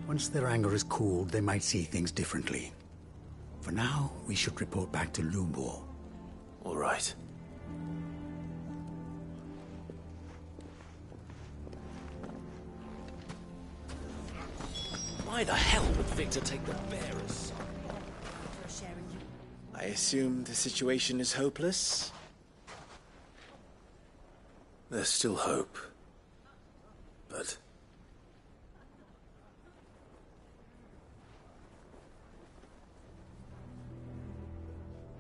Once their anger is cooled, they might see things differently. For now, we should report back to Lubor. All right. Why the hell would Victor take the bearer's side? I assume the situation is hopeless? There's still hope. But...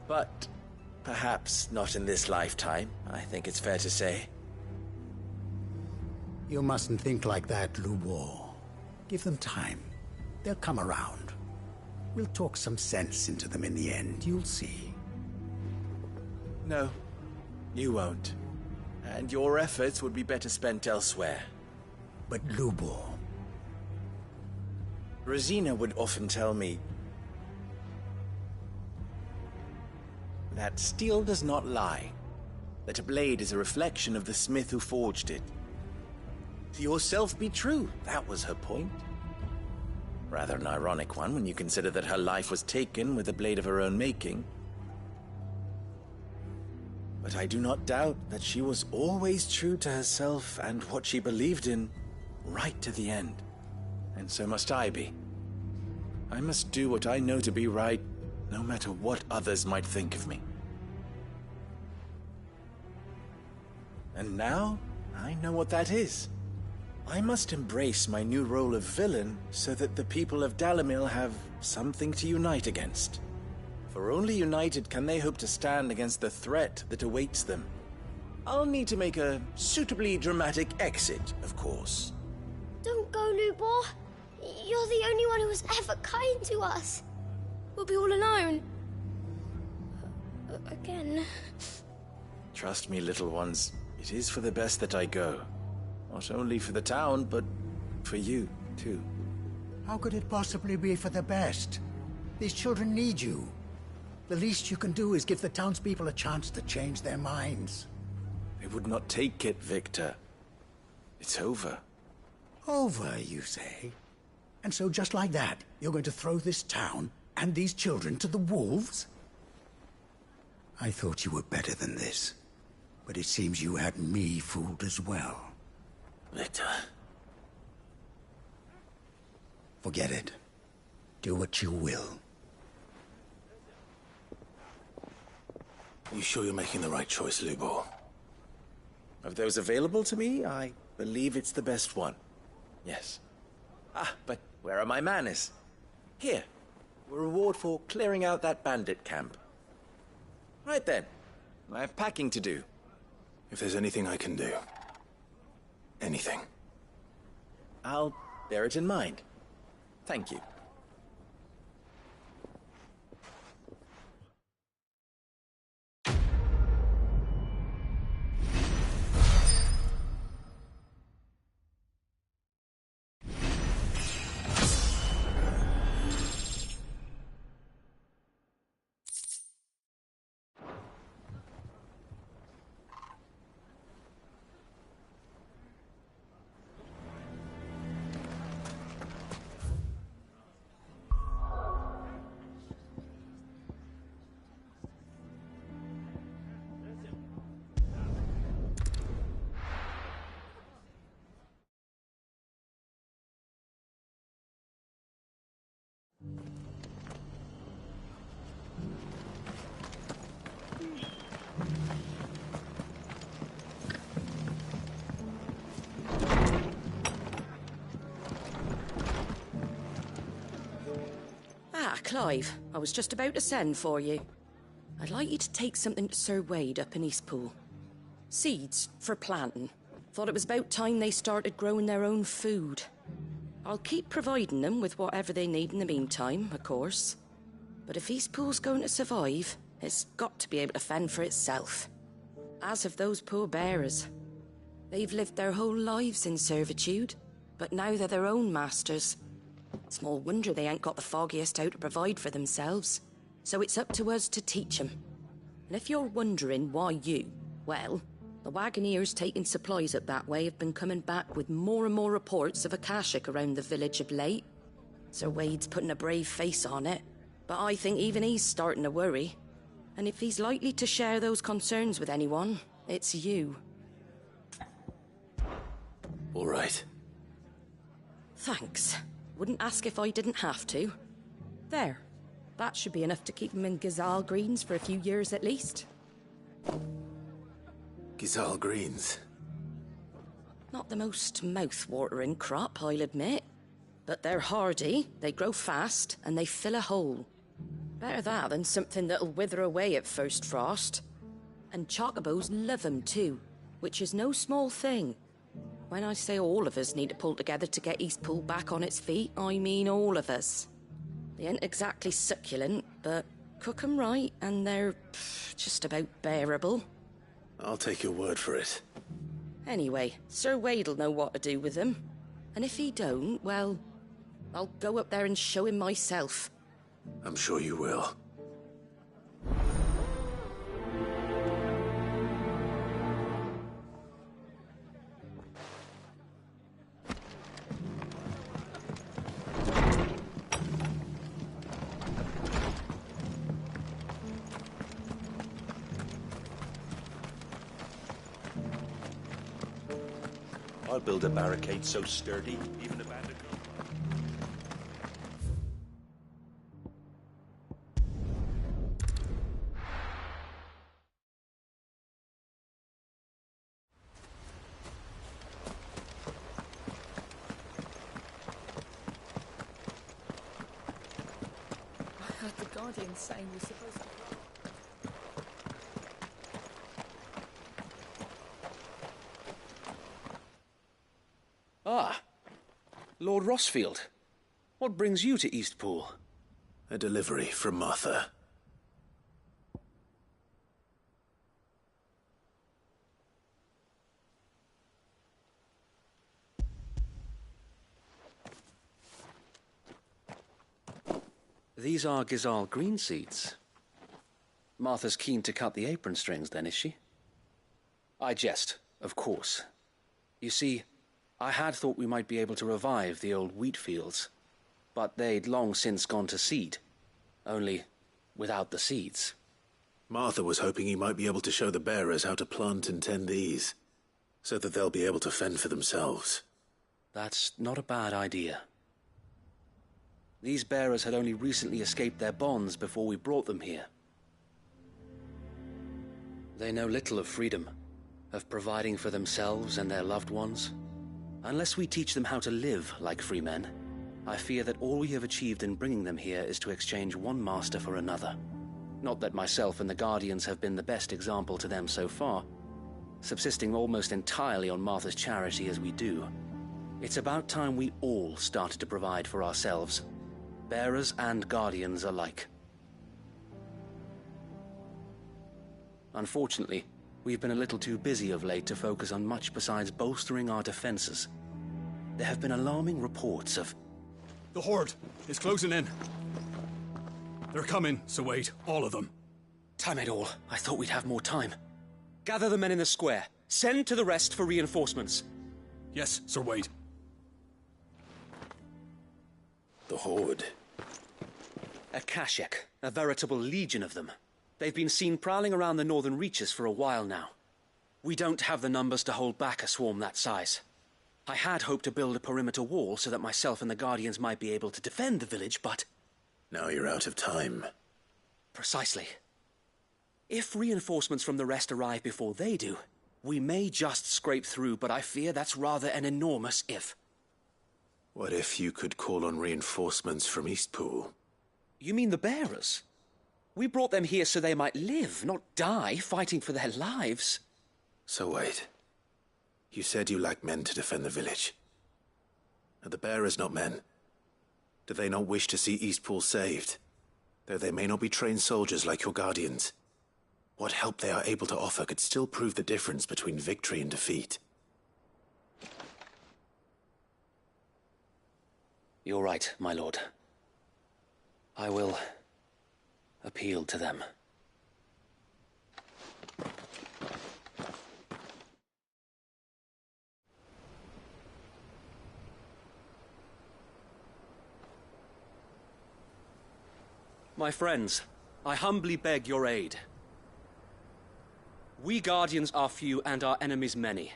But perhaps not in this lifetime, I think it's fair to say. You mustn't think like that, Lubor. Give them time. They'll come around. We'll talk some sense into them in the end, you'll see. No, you won't. And your efforts would be better spent elsewhere. But Lubor... Rosina would often tell me that steel does not lie, that a blade is a reflection of the smith who forged it. To yourself be true, that was her point. Rather an ironic one when you consider that her life was taken with a blade of her own making. But I do not doubt that she was always true to herself and what she believed in, right to the end. And so must I be. I must do what I know to be right, no matter what others might think of me. And now, I know what that is. I must embrace my new role of villain so that the people of Dalimil have something to unite against. For only united can they hope to stand against the threat that awaits them. I'll need to make a suitably dramatic exit, of course. Don't go, Lubor. You're the only one who was ever kind to us. We'll be all alone. Again. Trust me, little ones. It is for the best that I go. Not only for the town, but for you, too. How could it possibly be for the best? These children need you. The least you can do is give the townspeople a chance to change their minds. They would not take it, Victor. It's over. Over, you say? And so just like that, you're going to throw this town and these children to the wolves? I thought you were better than this. But it seems you had me fooled as well. Victor. Forget it. Do what you will. You sure you're making the right choice, Lubor? Of those available to me, I believe it's the best one. Yes. Ah, but where are my manners? Here. A reward for clearing out that bandit camp. Right then. I have packing to do. If there's anything I can do. Anything. I'll bear it in mind. Thank you. Clive, I was just about to send for you. I'd like you to take something to Sir Wade up in Eastpool. Seeds for planting. Thought it was about time they started growing their own food. I'll keep providing them with whatever they need in the meantime, of course. But if Eastpool's going to survive, it's got to be able to fend for itself. As have those poor bearers. They've lived their whole lives in servitude, but now they're their own masters. Small wonder they ain't got the foggiest how to provide for themselves. So it's up to us to teach them. And if you're wondering why you, well, the wagoneers taking supplies up that way have been coming back with more and more reports of Akashic around the village of late. Sir Wade's putting a brave face on it, but I think even he's starting to worry. And if he's likely to share those concerns with anyone, it's you. All right. Thanks. Wouldn't ask if I didn't have to. There. That should be enough to keep them in Gazal Greens for a few years at least. Gazal Greens? Not the most mouth-watering crop, I'll admit. But they're hardy, they grow fast, and they fill a hole. Better that than something that'll wither away at first frost. And chocobos love 'em too, which is no small thing. When I say all of us need to pull together to get Eastpool back on its feet, I mean all of us. They ain't exactly succulent, but cook 'em right, and they're just about bearable. I'll take your word for it. Anyway, Sir Wade'll know what to do with them. And if he don't, well, I'll go up there and show him myself. I'm sure you will. I'll build a barricade so sturdy, even a bandit girl. I heard the Guardian saying you're supposed to... Ah, Lord Rossfield. What brings you to Eastpool? A delivery from Martha. These are Gazal green seeds. Martha's keen to cut the apron strings, then, is she? I jest, of course. You see, I had thought we might be able to revive the old wheat fields, but they'd long since gone to seed, only without the seeds. Martha was hoping he might be able to show the bearers how to plant and tend these, so that they'll be able to fend for themselves. That's not a bad idea. These bearers had only recently escaped their bonds before we brought them here. They know little of freedom, of providing for themselves and their loved ones. Unless we teach them how to live like free men, I fear that all we have achieved in bringing them here is to exchange one master for another. Not that myself and the Guardians have been the best example to them so far, subsisting almost entirely on Martha's charity as we do. It's about time we all started to provide for ourselves, bearers and Guardians alike. Unfortunately, we've been a little too busy of late to focus on much besides bolstering our defenses. There have been alarming reports of... The Horde is closing in. They're coming, Sir Wade, all of them. Damn it all, I thought we'd have more time. Gather the men in the square. Send to the rest for reinforcements. Yes, Sir Wade. The Horde. A Kashek, a veritable legion of them. They've been seen prowling around the northern reaches for a while now. We don't have the numbers to hold back a swarm that size. I had hoped to build a perimeter wall so that myself and the Guardians might be able to defend the village, but... Now you're out of time. Precisely. If reinforcements from the rest arrive before they do, we may just scrape through, but I fear that's rather an enormous if. What if you could call on reinforcements from Eastpool? You mean the bearers? We brought them here so they might live, not die, fighting for their lives. So wait. You said you lack men to defend the village. Are the bearers not men? Do they not wish to see Eastpool saved? Though they may not be trained soldiers like your Guardians. What help they are able to offer could still prove the difference between victory and defeat. You're right, my lord. I will appeal to them. My friends, I humbly beg your aid. We Guardians are few and our enemies many.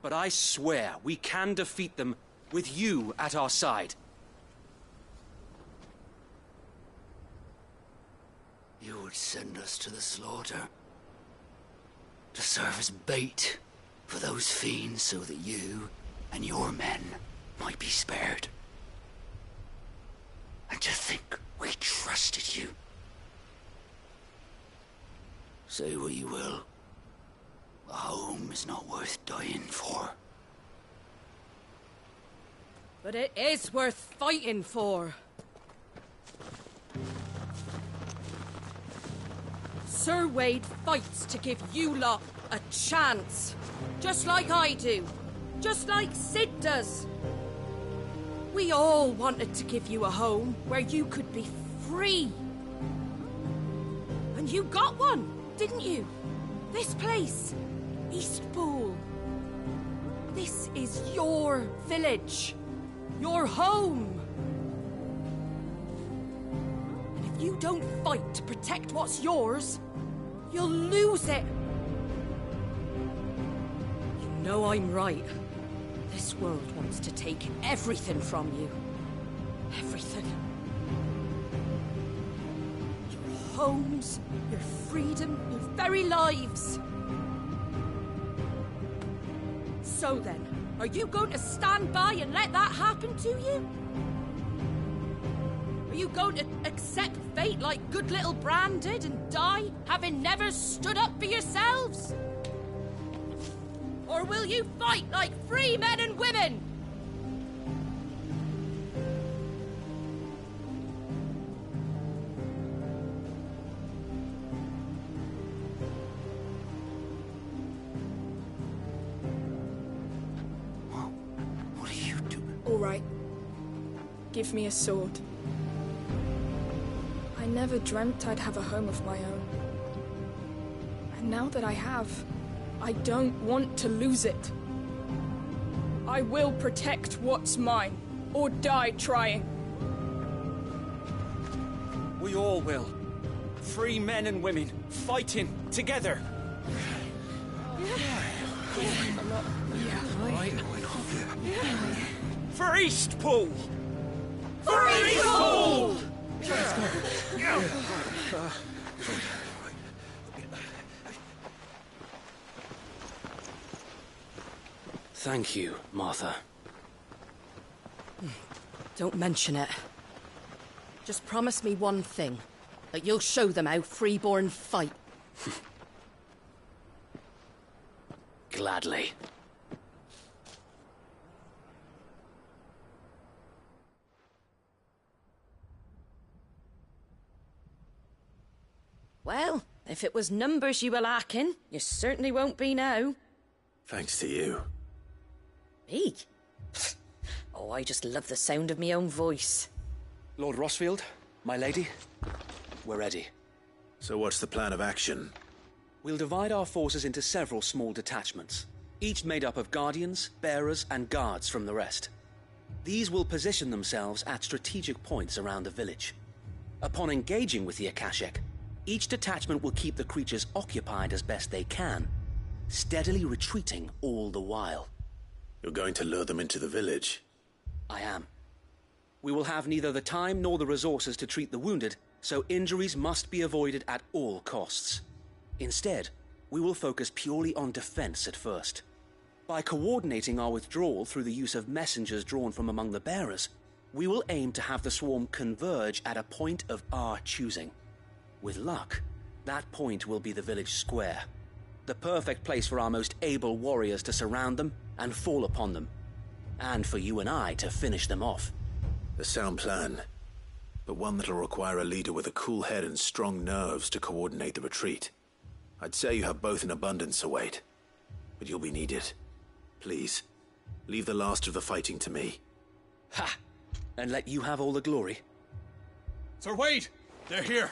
But I swear we can defeat them with you at our side. You would send us to the slaughter. To serve as bait for those fiends so that you and your men might be spared. And to think we trusted you. Say what you will. A home is not worth dying for. But it is worth fighting for. Sir Wade fights to give you lot a chance. Just like I do. Just like Sid does. We all wanted to give you a home where you could be free. And you got one, didn't you? This place, Eastpool. This is your village. Your home. And if you don't fight to protect what's yours, you'll lose it. You know I'm right. This world wants to take everything from you. Everything. Your homes, your freedom, your very lives. So then, are you going to stand by and let that happen to you? Are you going to accept fate like good little Bran did and die, having never stood up for yourselves? Or will you fight like free men and women? What are you doing? All right. Give me a sword. I never dreamt I'd have a home of my own. And now that I have, I don't want to lose it. I will protect what's mine, or die trying. We all will. Free men and women, fighting together. For Eastpool! For Eastpool! Thank you, Martha. Don't mention it. Just promise me one thing. That you'll show them how freeborn fight. Gladly. Well, if it was numbers you were lacking, you certainly won't be now. Thanks to you. Me? Oh, I just love the sound of my own voice. Lord Rossfield, my lady, we're ready. So what's the plan of action? We'll divide our forces into several small detachments, each made up of guardians, bearers, and guards from the rest. These will position themselves at strategic points around the village. Upon engaging with the Akashic, each detachment will keep the creatures occupied as best they can, steadily retreating all the while. You're going to lure them into the village? I am. We will have neither the time nor the resources to treat the wounded, so injuries must be avoided at all costs. Instead, we will focus purely on defense at first. By coordinating our withdrawal through the use of messengers drawn from among the bearers, we will aim to have the swarm converge at a point of our choosing. With luck, that point will be the village square, the perfect place for our most able warriors to surround them and fall upon them, and for you and I to finish them off. A sound plan, but one that'll require a leader with a cool head and strong nerves to coordinate the retreat. I'd say you have both in abundance, Sir Wade, but you'll be needed. Please, leave the last of the fighting to me. Ha! And let you have all the glory. Sir Wade! They're here!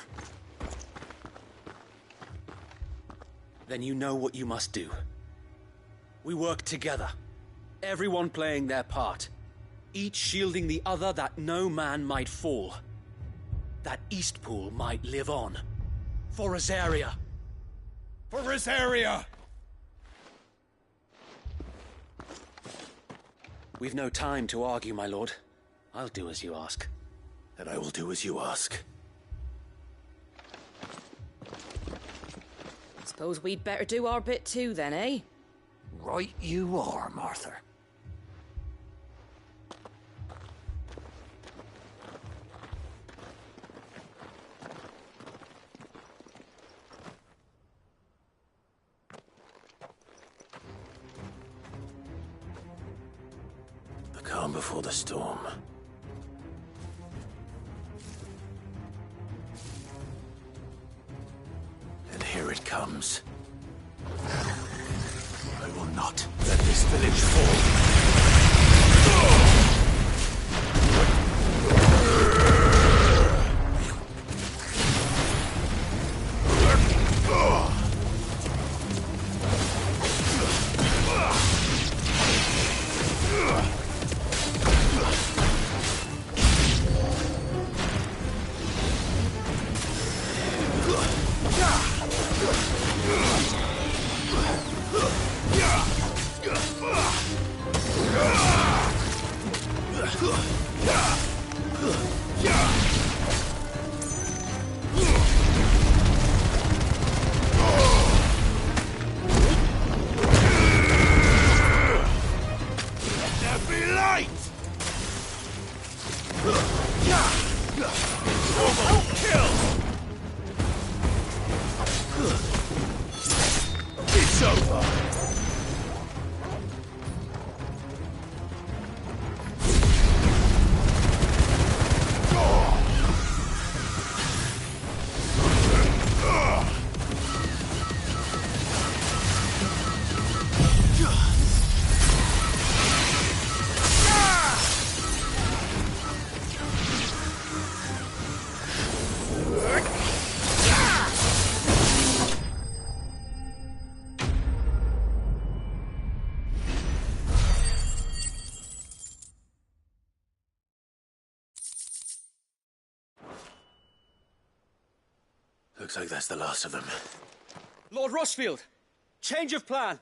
Then you know what you must do. We work together, everyone playing their part, each shielding the other that no man might fall, that Eastpool might live on. For Rosaria! For Rosaria! We've no time to argue, my lord. I'll do as you ask. And I will do as you ask. Suppose we'd better do our bit too then, eh? Right you are, Martha. The calm before the storm. And here it comes. I will not let this village fall. Looks like that's the last of them. Lord Rossfield! Change of plan!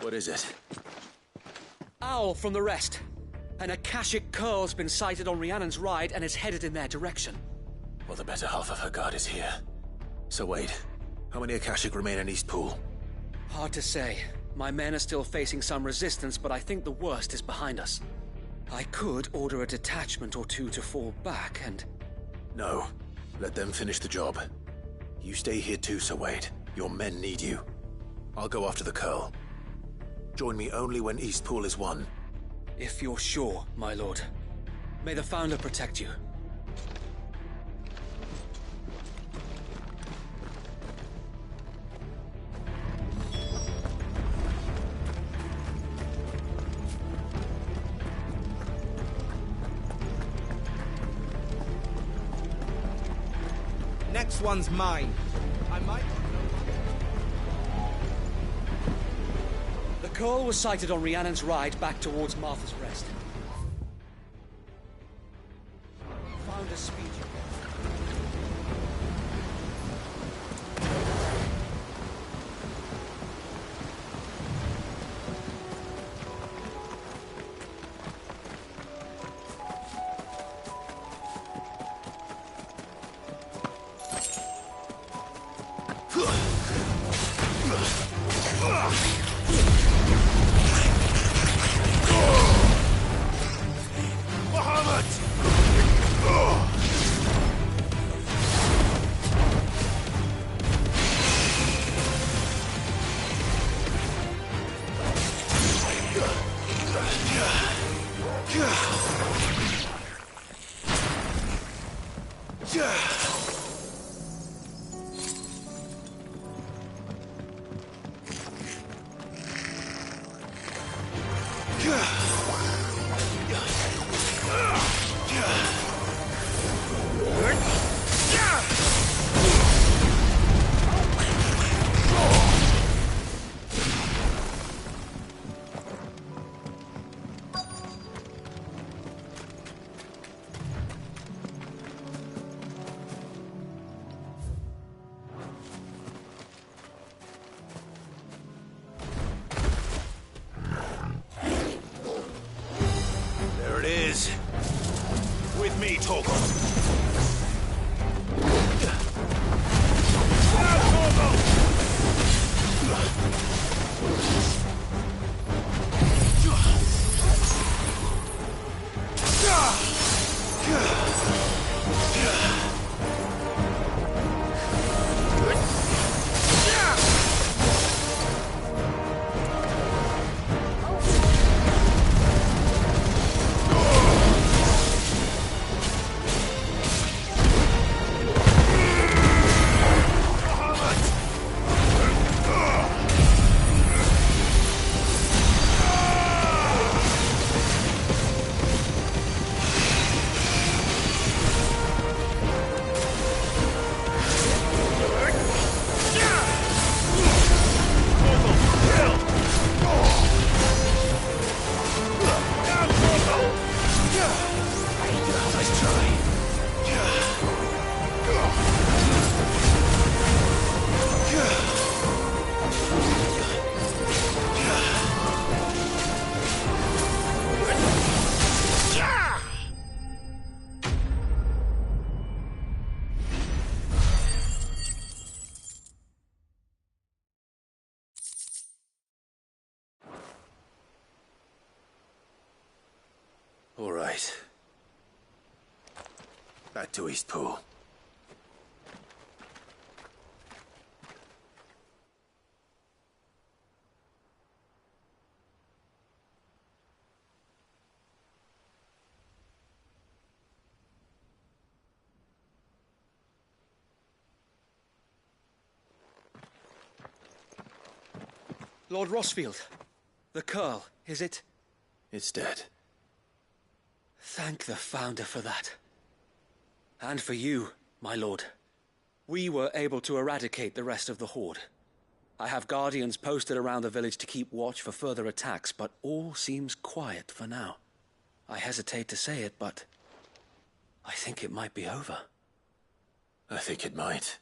What is it? Owl from the rest. An Akashic curl's been sighted on Rhiannon's ride and is headed in their direction. Well, the better half of her guard is here. So wait, how many Akashic remain in Eastpool? Hard to say. My men are still facing some resistance, but I think the worst is behind us. I could order a detachment or two to fall back and... No. Let them finish the job. You stay here too, Sir Wade. Your men need you. I'll go after the Curl. Join me only when Eastpool is won. If you're sure, my lord. May the Founder protect you. Next one's mine. I might... The Curl was sighted on Rhiannon's ride back towards Martha's Rest. Found a speech. With me, Torgal. Now, Torgal! All right. Back to Eastpool. Lord Rossfield, the Curl, is it? It's dead. Thank the Founder for that. And for you, my lord. We were able to eradicate the rest of the Horde. I have guardians posted around the village to keep watch for further attacks, but all seems quiet for now. I hesitate to say it, but I think it might be over. I think it might.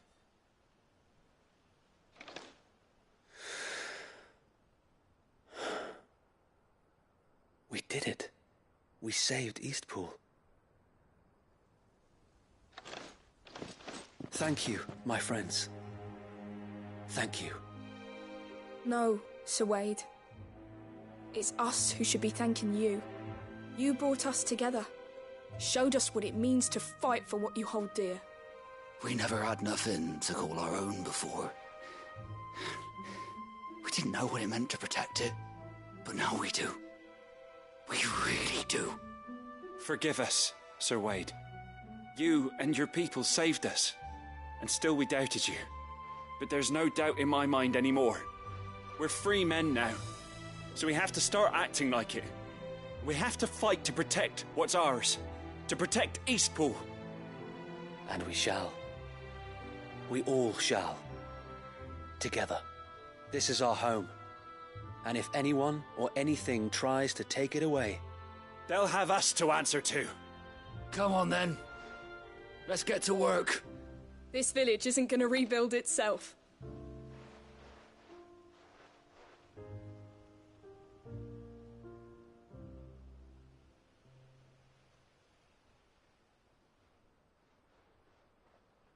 We did it. We saved Eastpool. Thank you, my friends. Thank you. No, Sir Wade. It's us who should be thanking you. You brought us together. Showed us what it means to fight for what you hold dear. We never had nothing to call our own before. We didn't know what it meant to protect it, but now we do. We really do. Forgive us, Sir Wade. You and your people saved us, and still we doubted you. But there's no doubt in my mind anymore. We're free men now, so we have to start acting like it. We have to fight to protect what's ours, to protect Eastpool. And we shall. We all shall. Together. This is our home. And if anyone or anything tries to take it away, they'll have us to answer to. Come on then. Let's get to work. This village isn't going to rebuild itself.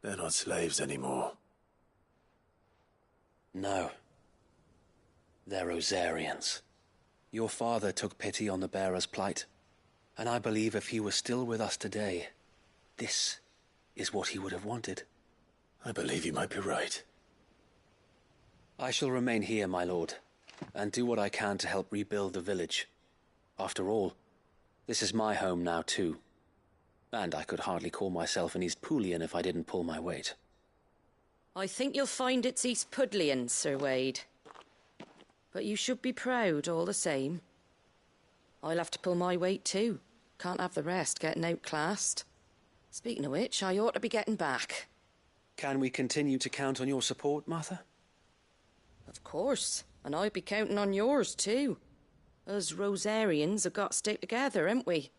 They're not slaves anymore. No. They're Rosarians. Your father took pity on the bearer's plight, and I believe if he was still with us today, this is what he would have wanted. I believe you might be right. I shall remain here, my lord, and do what I can to help rebuild the village. After all, this is my home now too, and I could hardly call myself an Eastpoolian if I didn't pull my weight. I think you'll find it's Eastpudlian, Sir Wade. But you should be proud all the same. I'll have to pull my weight too. Can't have the rest getting outclassed. Speaking of which, I ought to be getting back. Can we continue to count on your support, Martha? Of course, and I'll be counting on yours too. Us Rosarians have got to stick together, haven't we?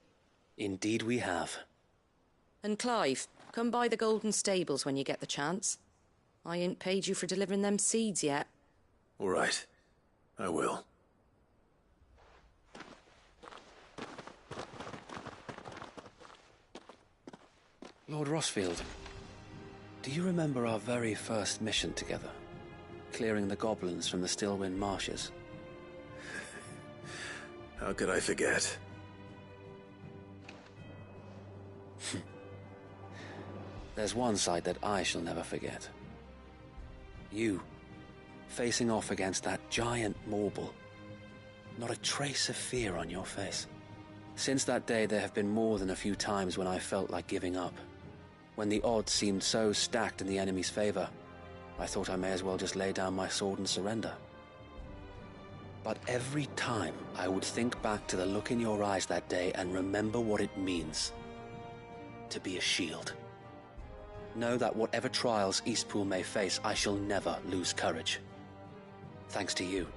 Indeed we have. And Clive, come by the Golden Stables when you get the chance. I ain't paid you for delivering them seeds yet. All right. I will. Lord Rossfield, do you remember our very first mission together? Clearing the goblins from the Stillwind marshes? How could I forget? There's one sight that I shall never forget. You, facing off against that giant Morble. Not a trace of fear on your face. Since that day, there have been more than a few times when I felt like giving up. When the odds seemed so stacked in the enemy's favor, I thought I may as well just lay down my sword and surrender. But every time, I would think back to the look in your eyes that day and remember what it means to be a shield. Know that whatever trials Eastpool may face, I shall never lose courage. Thanks to you.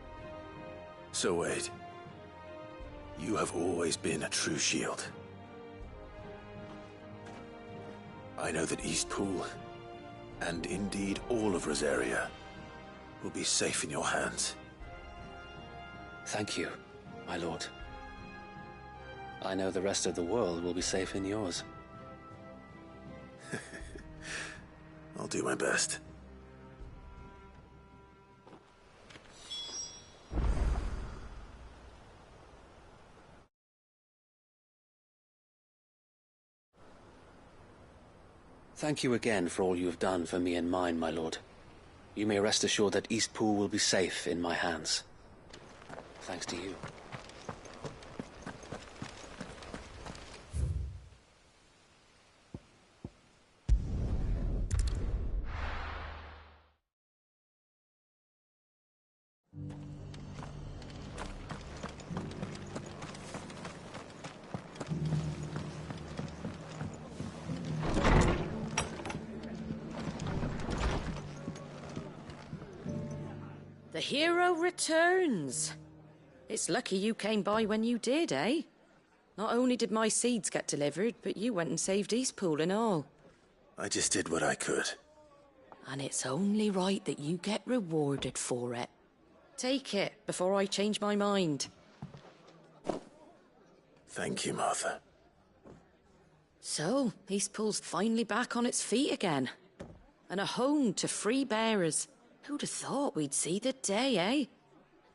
So Wade, you have always been a true shield. I know that Eastpool, and indeed all of Rosaria, will be safe in your hands. Thank you, my lord. I know the rest of the world will be safe in yours. I'll do my best. Thank you again for all you have done for me and mine, my lord. You may rest assured that Eastpool will be safe in my hands. Thanks to you. The hero returns. It's lucky you came by when you did, eh? Not only did my seeds get delivered, but you went and saved Eastpool and all. I just did what I could. And it's only right that you get rewarded for it. Take it before I change my mind. Thank you, Martha. So, Eastpool's finally back on its feet again. And a home to free bearers. Who'd have thought we'd see the day, eh?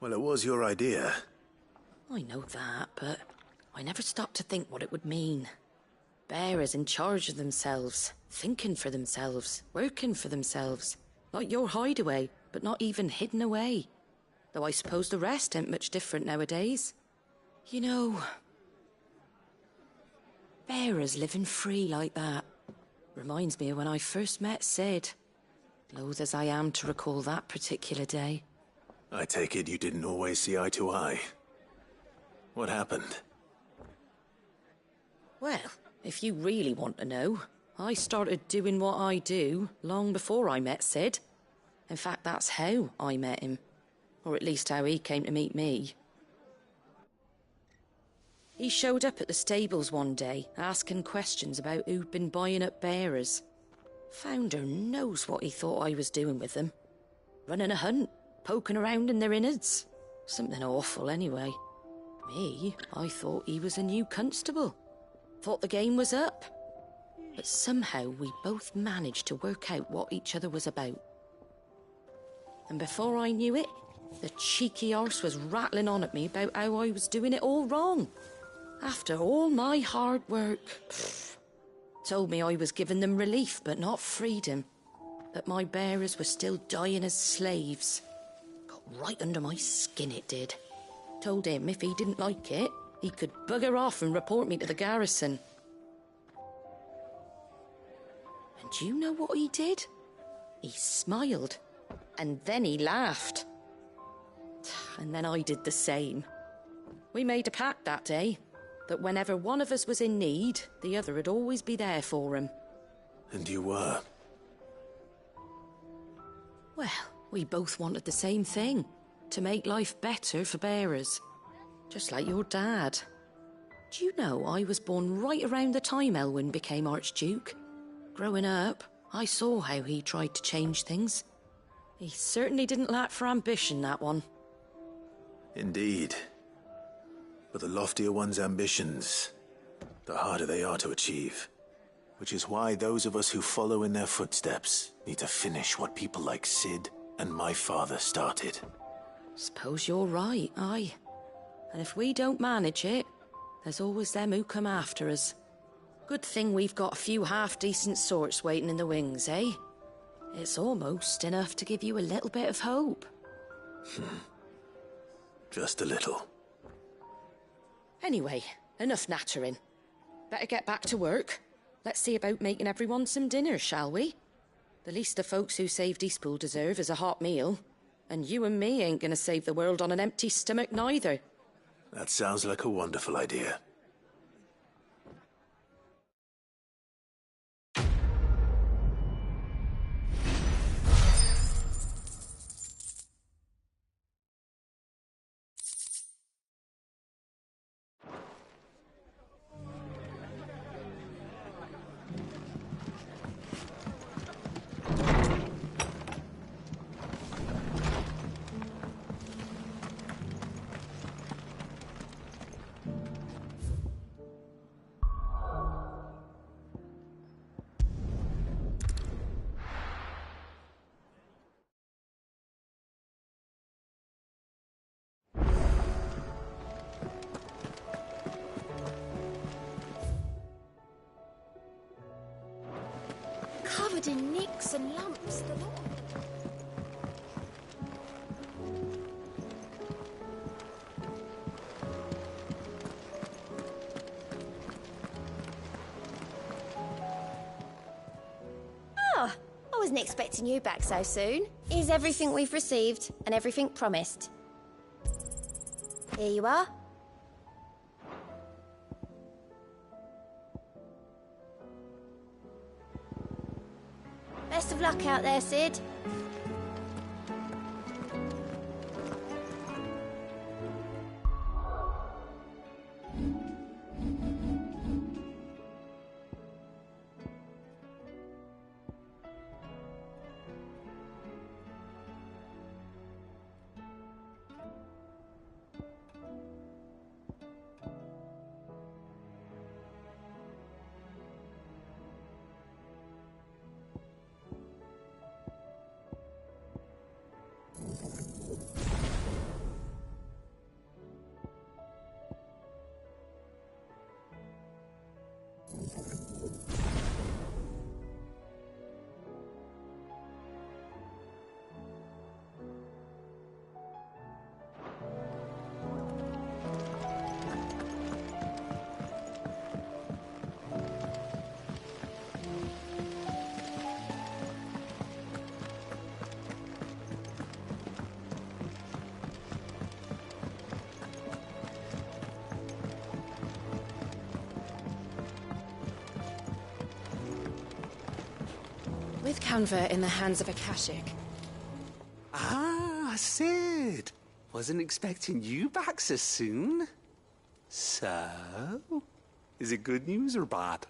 Well, it was your idea. I know that, but I never stopped to think what it would mean. Bearers in charge of themselves, thinking for themselves, working for themselves. Like your hideaway, but not even hidden away. Though I suppose the rest ain't much different nowadays. You know, bearers living free like that reminds me of when I first met Sid. Loath as I am to recall that particular day. I take it you didn't always see eye to eye. What happened? Well, if you really want to know, I started doing what I do long before I met Sid. In fact, that's how I met him. Or at least how he came to meet me. He showed up at the stables one day, asking questions about who'd been buying up bearers. Founder knows what he thought I was doing with them. Running a hunt, poking around in their innards. Something awful, anyway. Me, I thought he was a new constable. Thought the game was up. But somehow we both managed to work out what each other was about. And before I knew it, the cheeky arse was rattling on at me about how I was doing it all wrong. After all my hard work. Told me I was giving them relief, but not freedom. That my bearers were still dying as slaves. Got right under my skin, it did. Told him if he didn't like it, he could bugger off and report me to the garrison. And do you know what he did? He smiled. And then he laughed. And then I did the same. We made a pact that day. That whenever one of us was in need, the other would always be there for him. And you were? Well, we both wanted the same thing. To make life better for bearers. Just like your dad. Do you know I was born right around the time Elwyn became Archduke? Growing up, I saw how he tried to change things. He certainly didn't lack for ambition, that one. Indeed. But the loftier one's ambitions, the harder they are to achieve. Which is why those of us who follow in their footsteps need to finish what people like Sid and my father started. Suppose you're right, aye. And if we don't manage it, there's always them who come after us. Good thing we've got a few half-decent sorts waiting in the wings, eh? It's almost enough to give you a little bit of hope. Just a little. Anyway, enough nattering. Better get back to work. Let's see about making everyone some dinner, shall we? The least the folks who saved Eastpool deserve is a hot meal. And you and me ain't gonna save the world on an empty stomach neither. That sounds like a wonderful idea. covered in nicks and lumps, the lot. Ah, I wasn't expecting you back so soon. Here's everything we've received and everything promised. Here you are. Best of luck out there, Sid. With Canva in the hands of Akashic. Ah, Sid. Wasn't expecting you back so soon. So, is it good news or bad?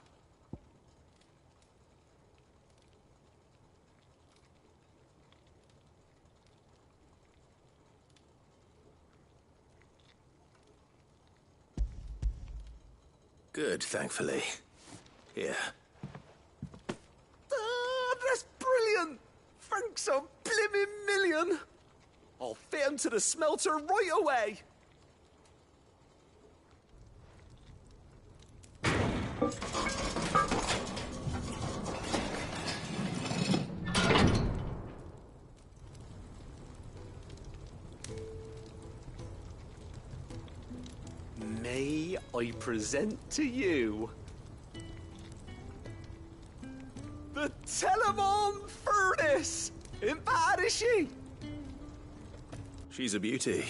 Good, thankfully. Here. That's brilliant! Thanks a blimmin' million! I'll fit 'em to the smelter right away! May I present to you the Telemon Furnace! Ain't bad, is she? She's a beauty.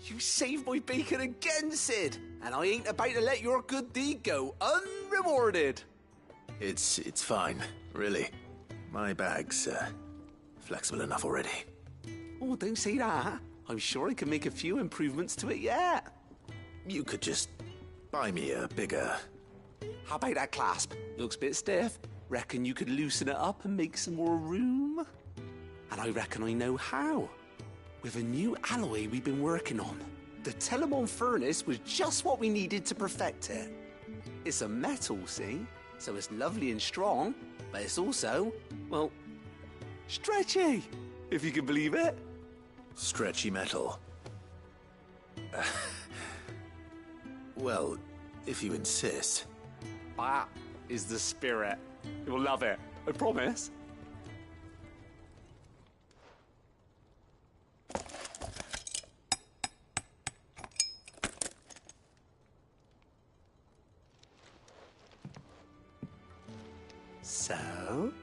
You saved my bacon again, Sid, and I ain't about to let your good deed go unrewarded. It's fine, really. My bag's flexible enough already. Oh, don't say that. I'm sure I can make a few improvements to it yet. You could just buy me a bigger... How about that clasp? Looks a bit stiff. Reckon you could loosen it up and make some more room? And I reckon I know how. With a new alloy we've been working on. The Telemon Furnace was just what we needed to perfect it. It's a metal, see? So it's lovely and strong, but it's also, well, stretchy, if you can believe it. Stretchy metal. Well, if you insist. That is the spirit. You'll love it, I promise. So,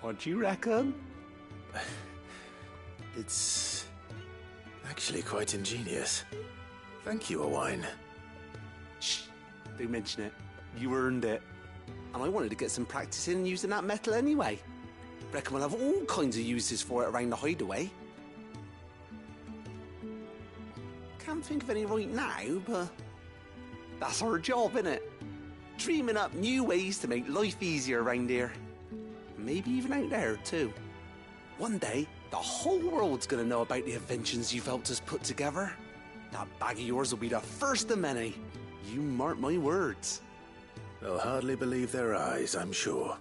what do you reckon? It's actually quite ingenious. Thank you, Owain. Shh, don't mention it. You earned it. And I wanted to get some practice in using that metal anyway. Reckon we'll have all kinds of uses for it around the hideaway. Can't think of any right now, but that's our job, innit? Dreaming up new ways to make life easier around here. Maybe even out there, too. One day, the whole world's gonna know about the inventions you've helped us put together. That bag of yours will be the first of many. You mark my words. They'll hardly believe their eyes, I'm sure.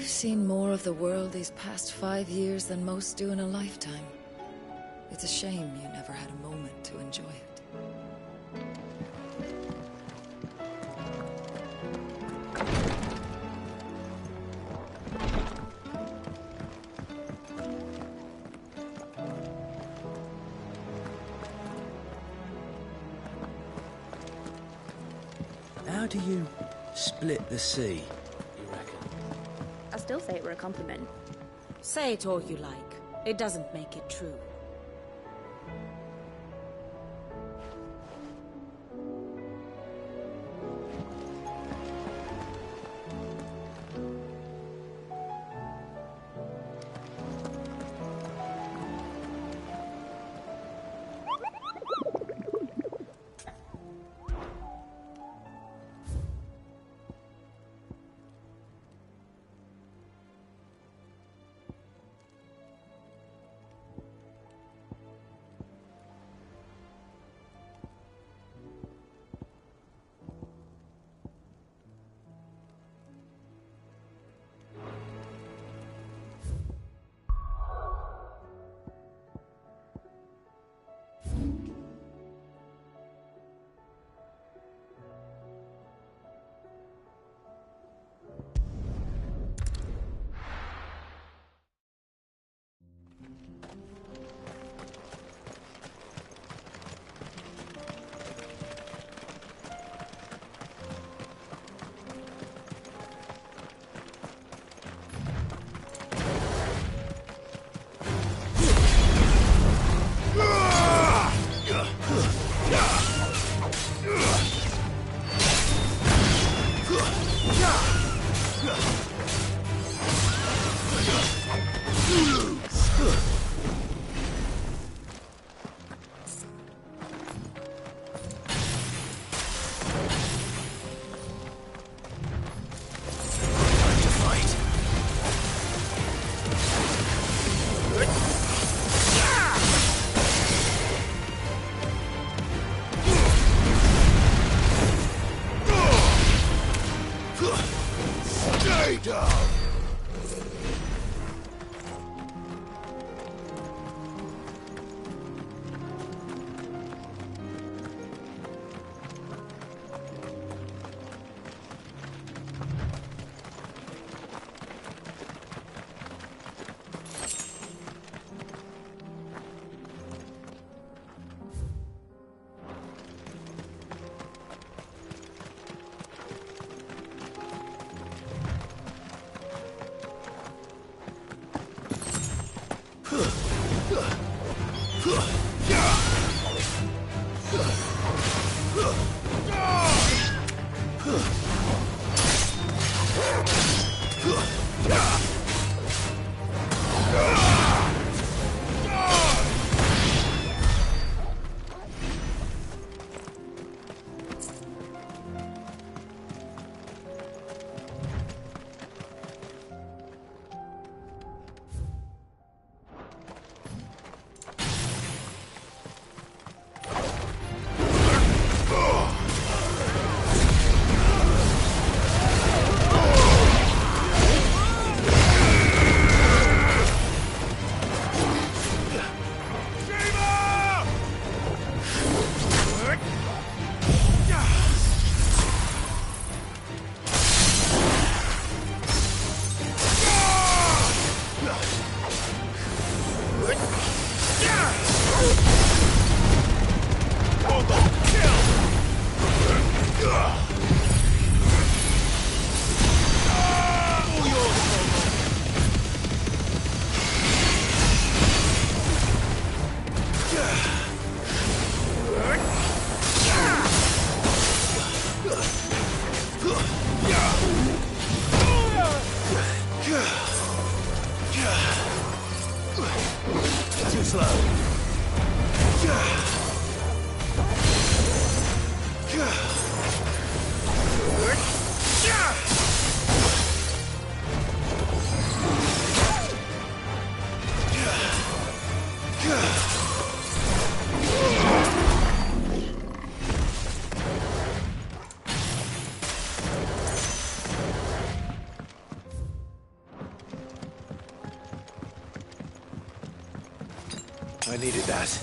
You've seen more of the world these past 5 years than most do in a lifetime. It's a shame you never had a moment to enjoy it. How do you split the sea, you reckon? I still say it were a compliment. Say it all you like. It doesn't make it true. I needed that.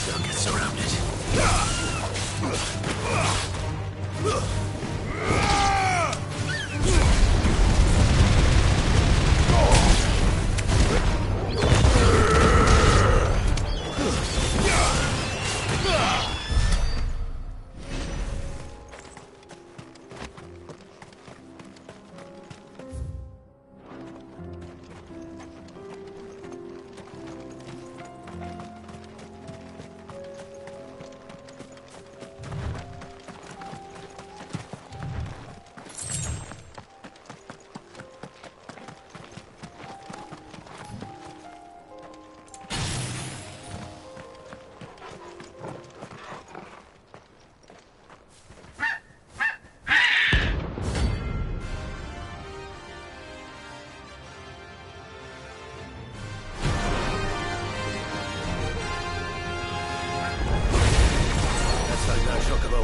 Don't get surrounded.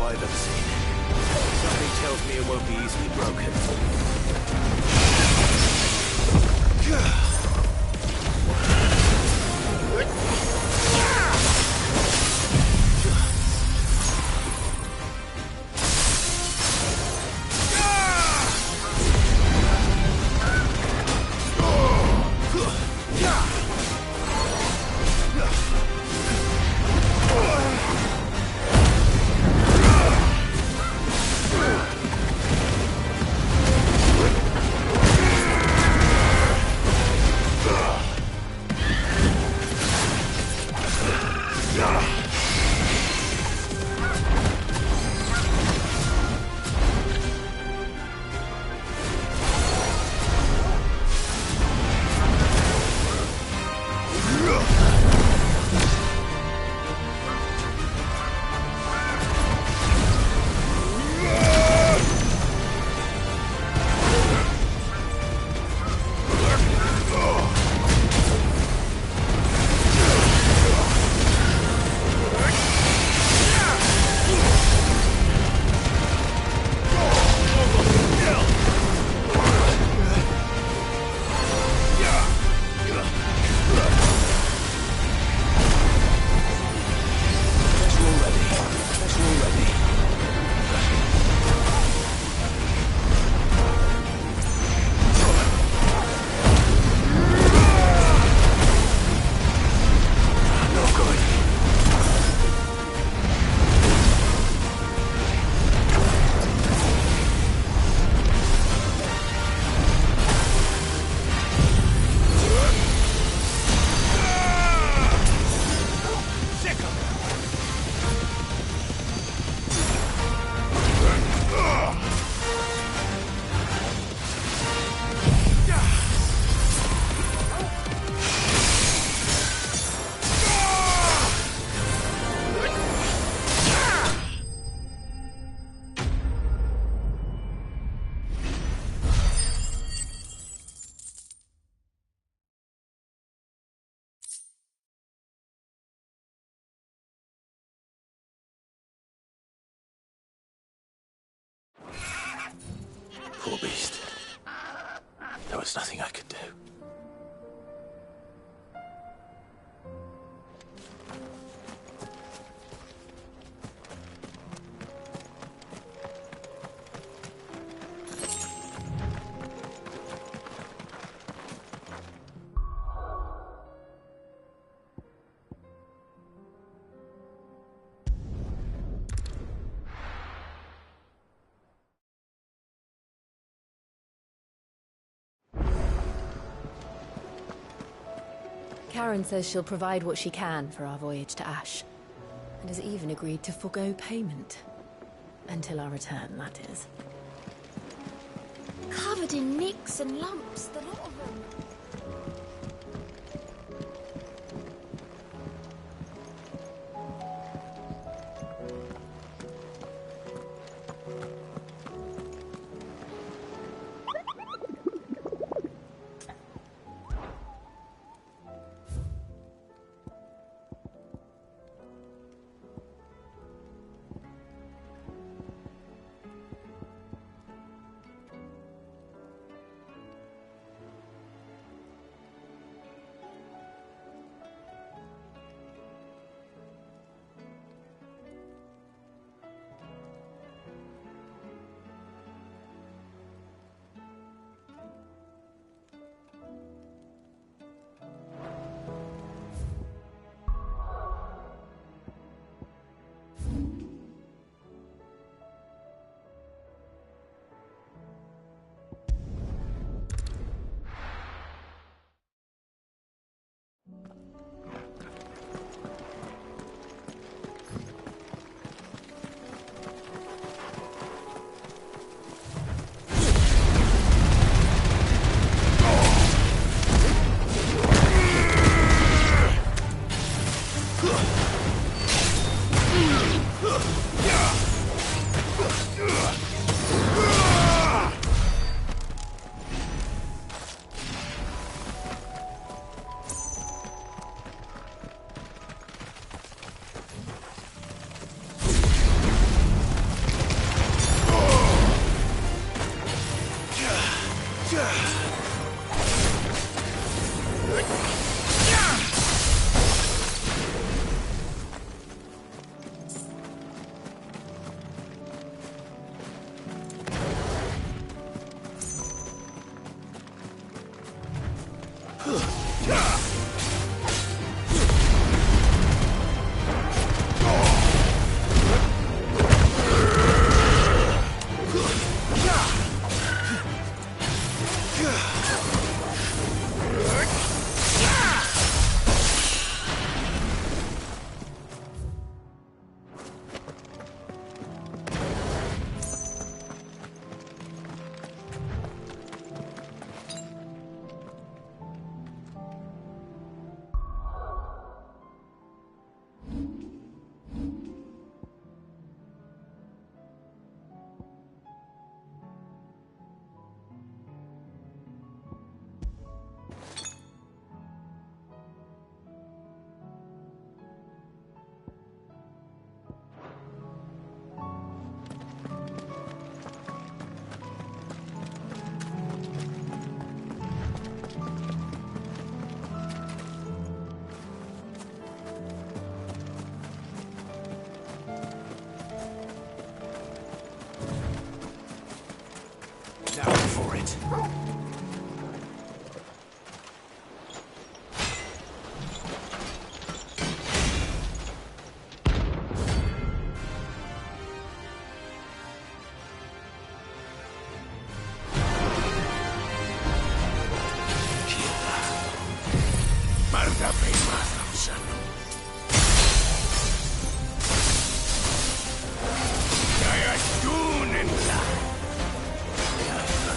I've ever seen. Something tells me it won't be easily broken. Poor beast. There was nothing I could do. Karen says she'll provide what she can for our voyage to Ash, and has even agreed to forgo payment. Until our return, that is. Covered in nicks and lumps, the lot of them.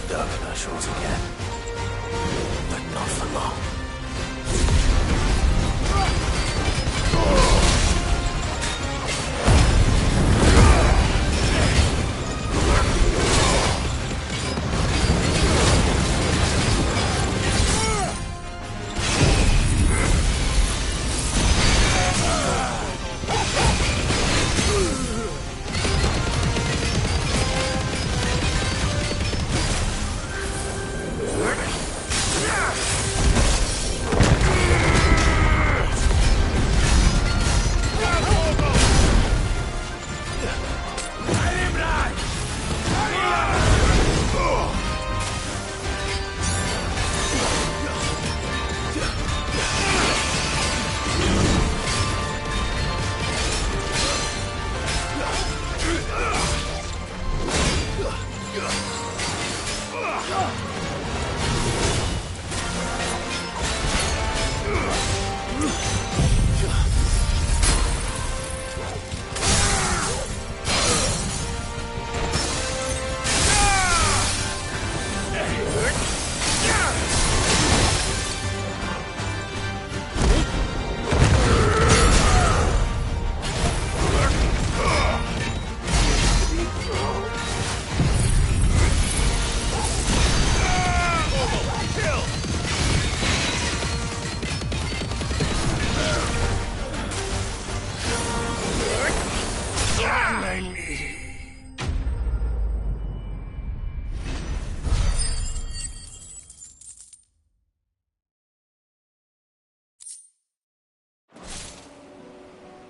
Dark Nationals again. time.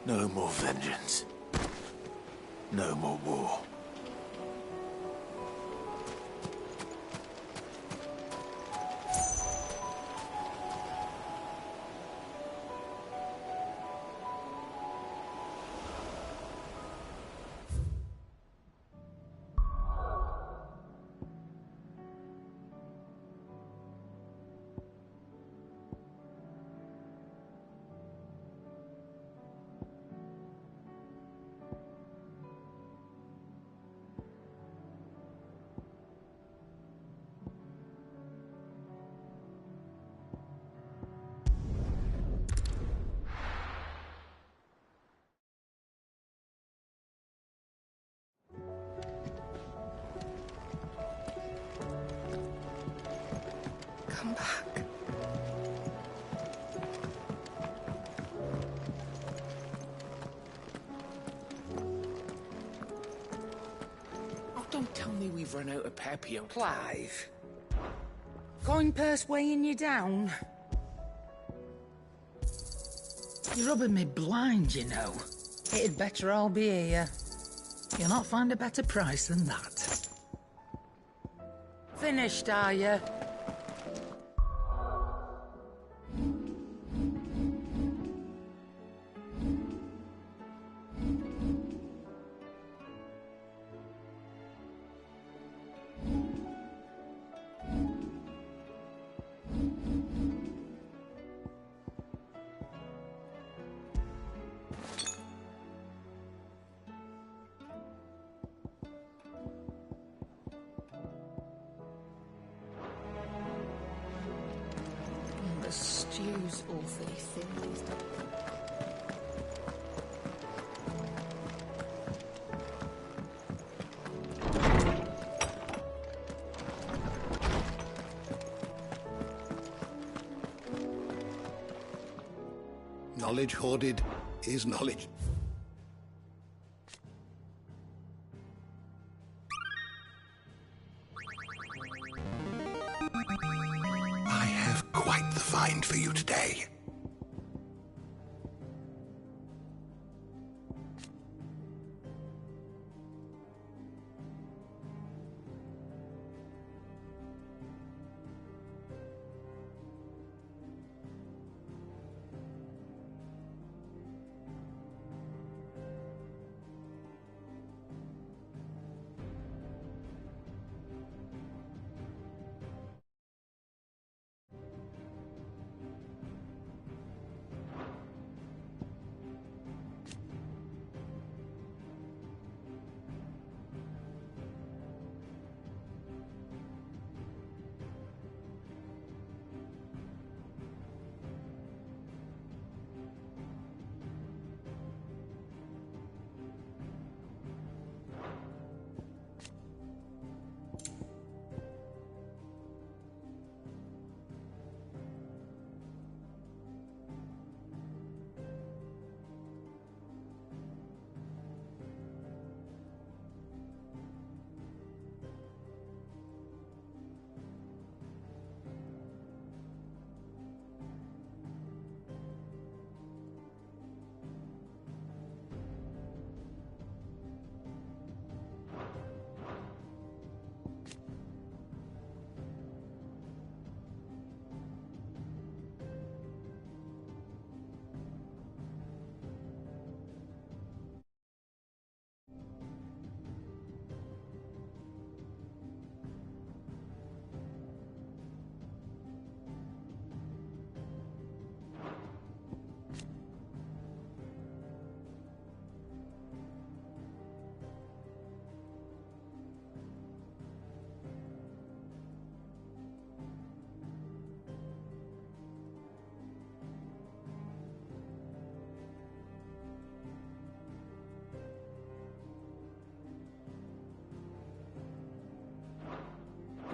No more vengeance. No more war. Come back. Oh, don't tell me we've run out of Pepio. Clive. Coin purse weighing you down? You're rubbing me blind, you know. It'd better all be here. You'll not find a better price than that. Finished, are you? The stew's awfully thin these days. Knowledge hoarded is knowledge. I have quite the find for you today.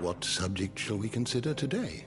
What subject shall we consider today?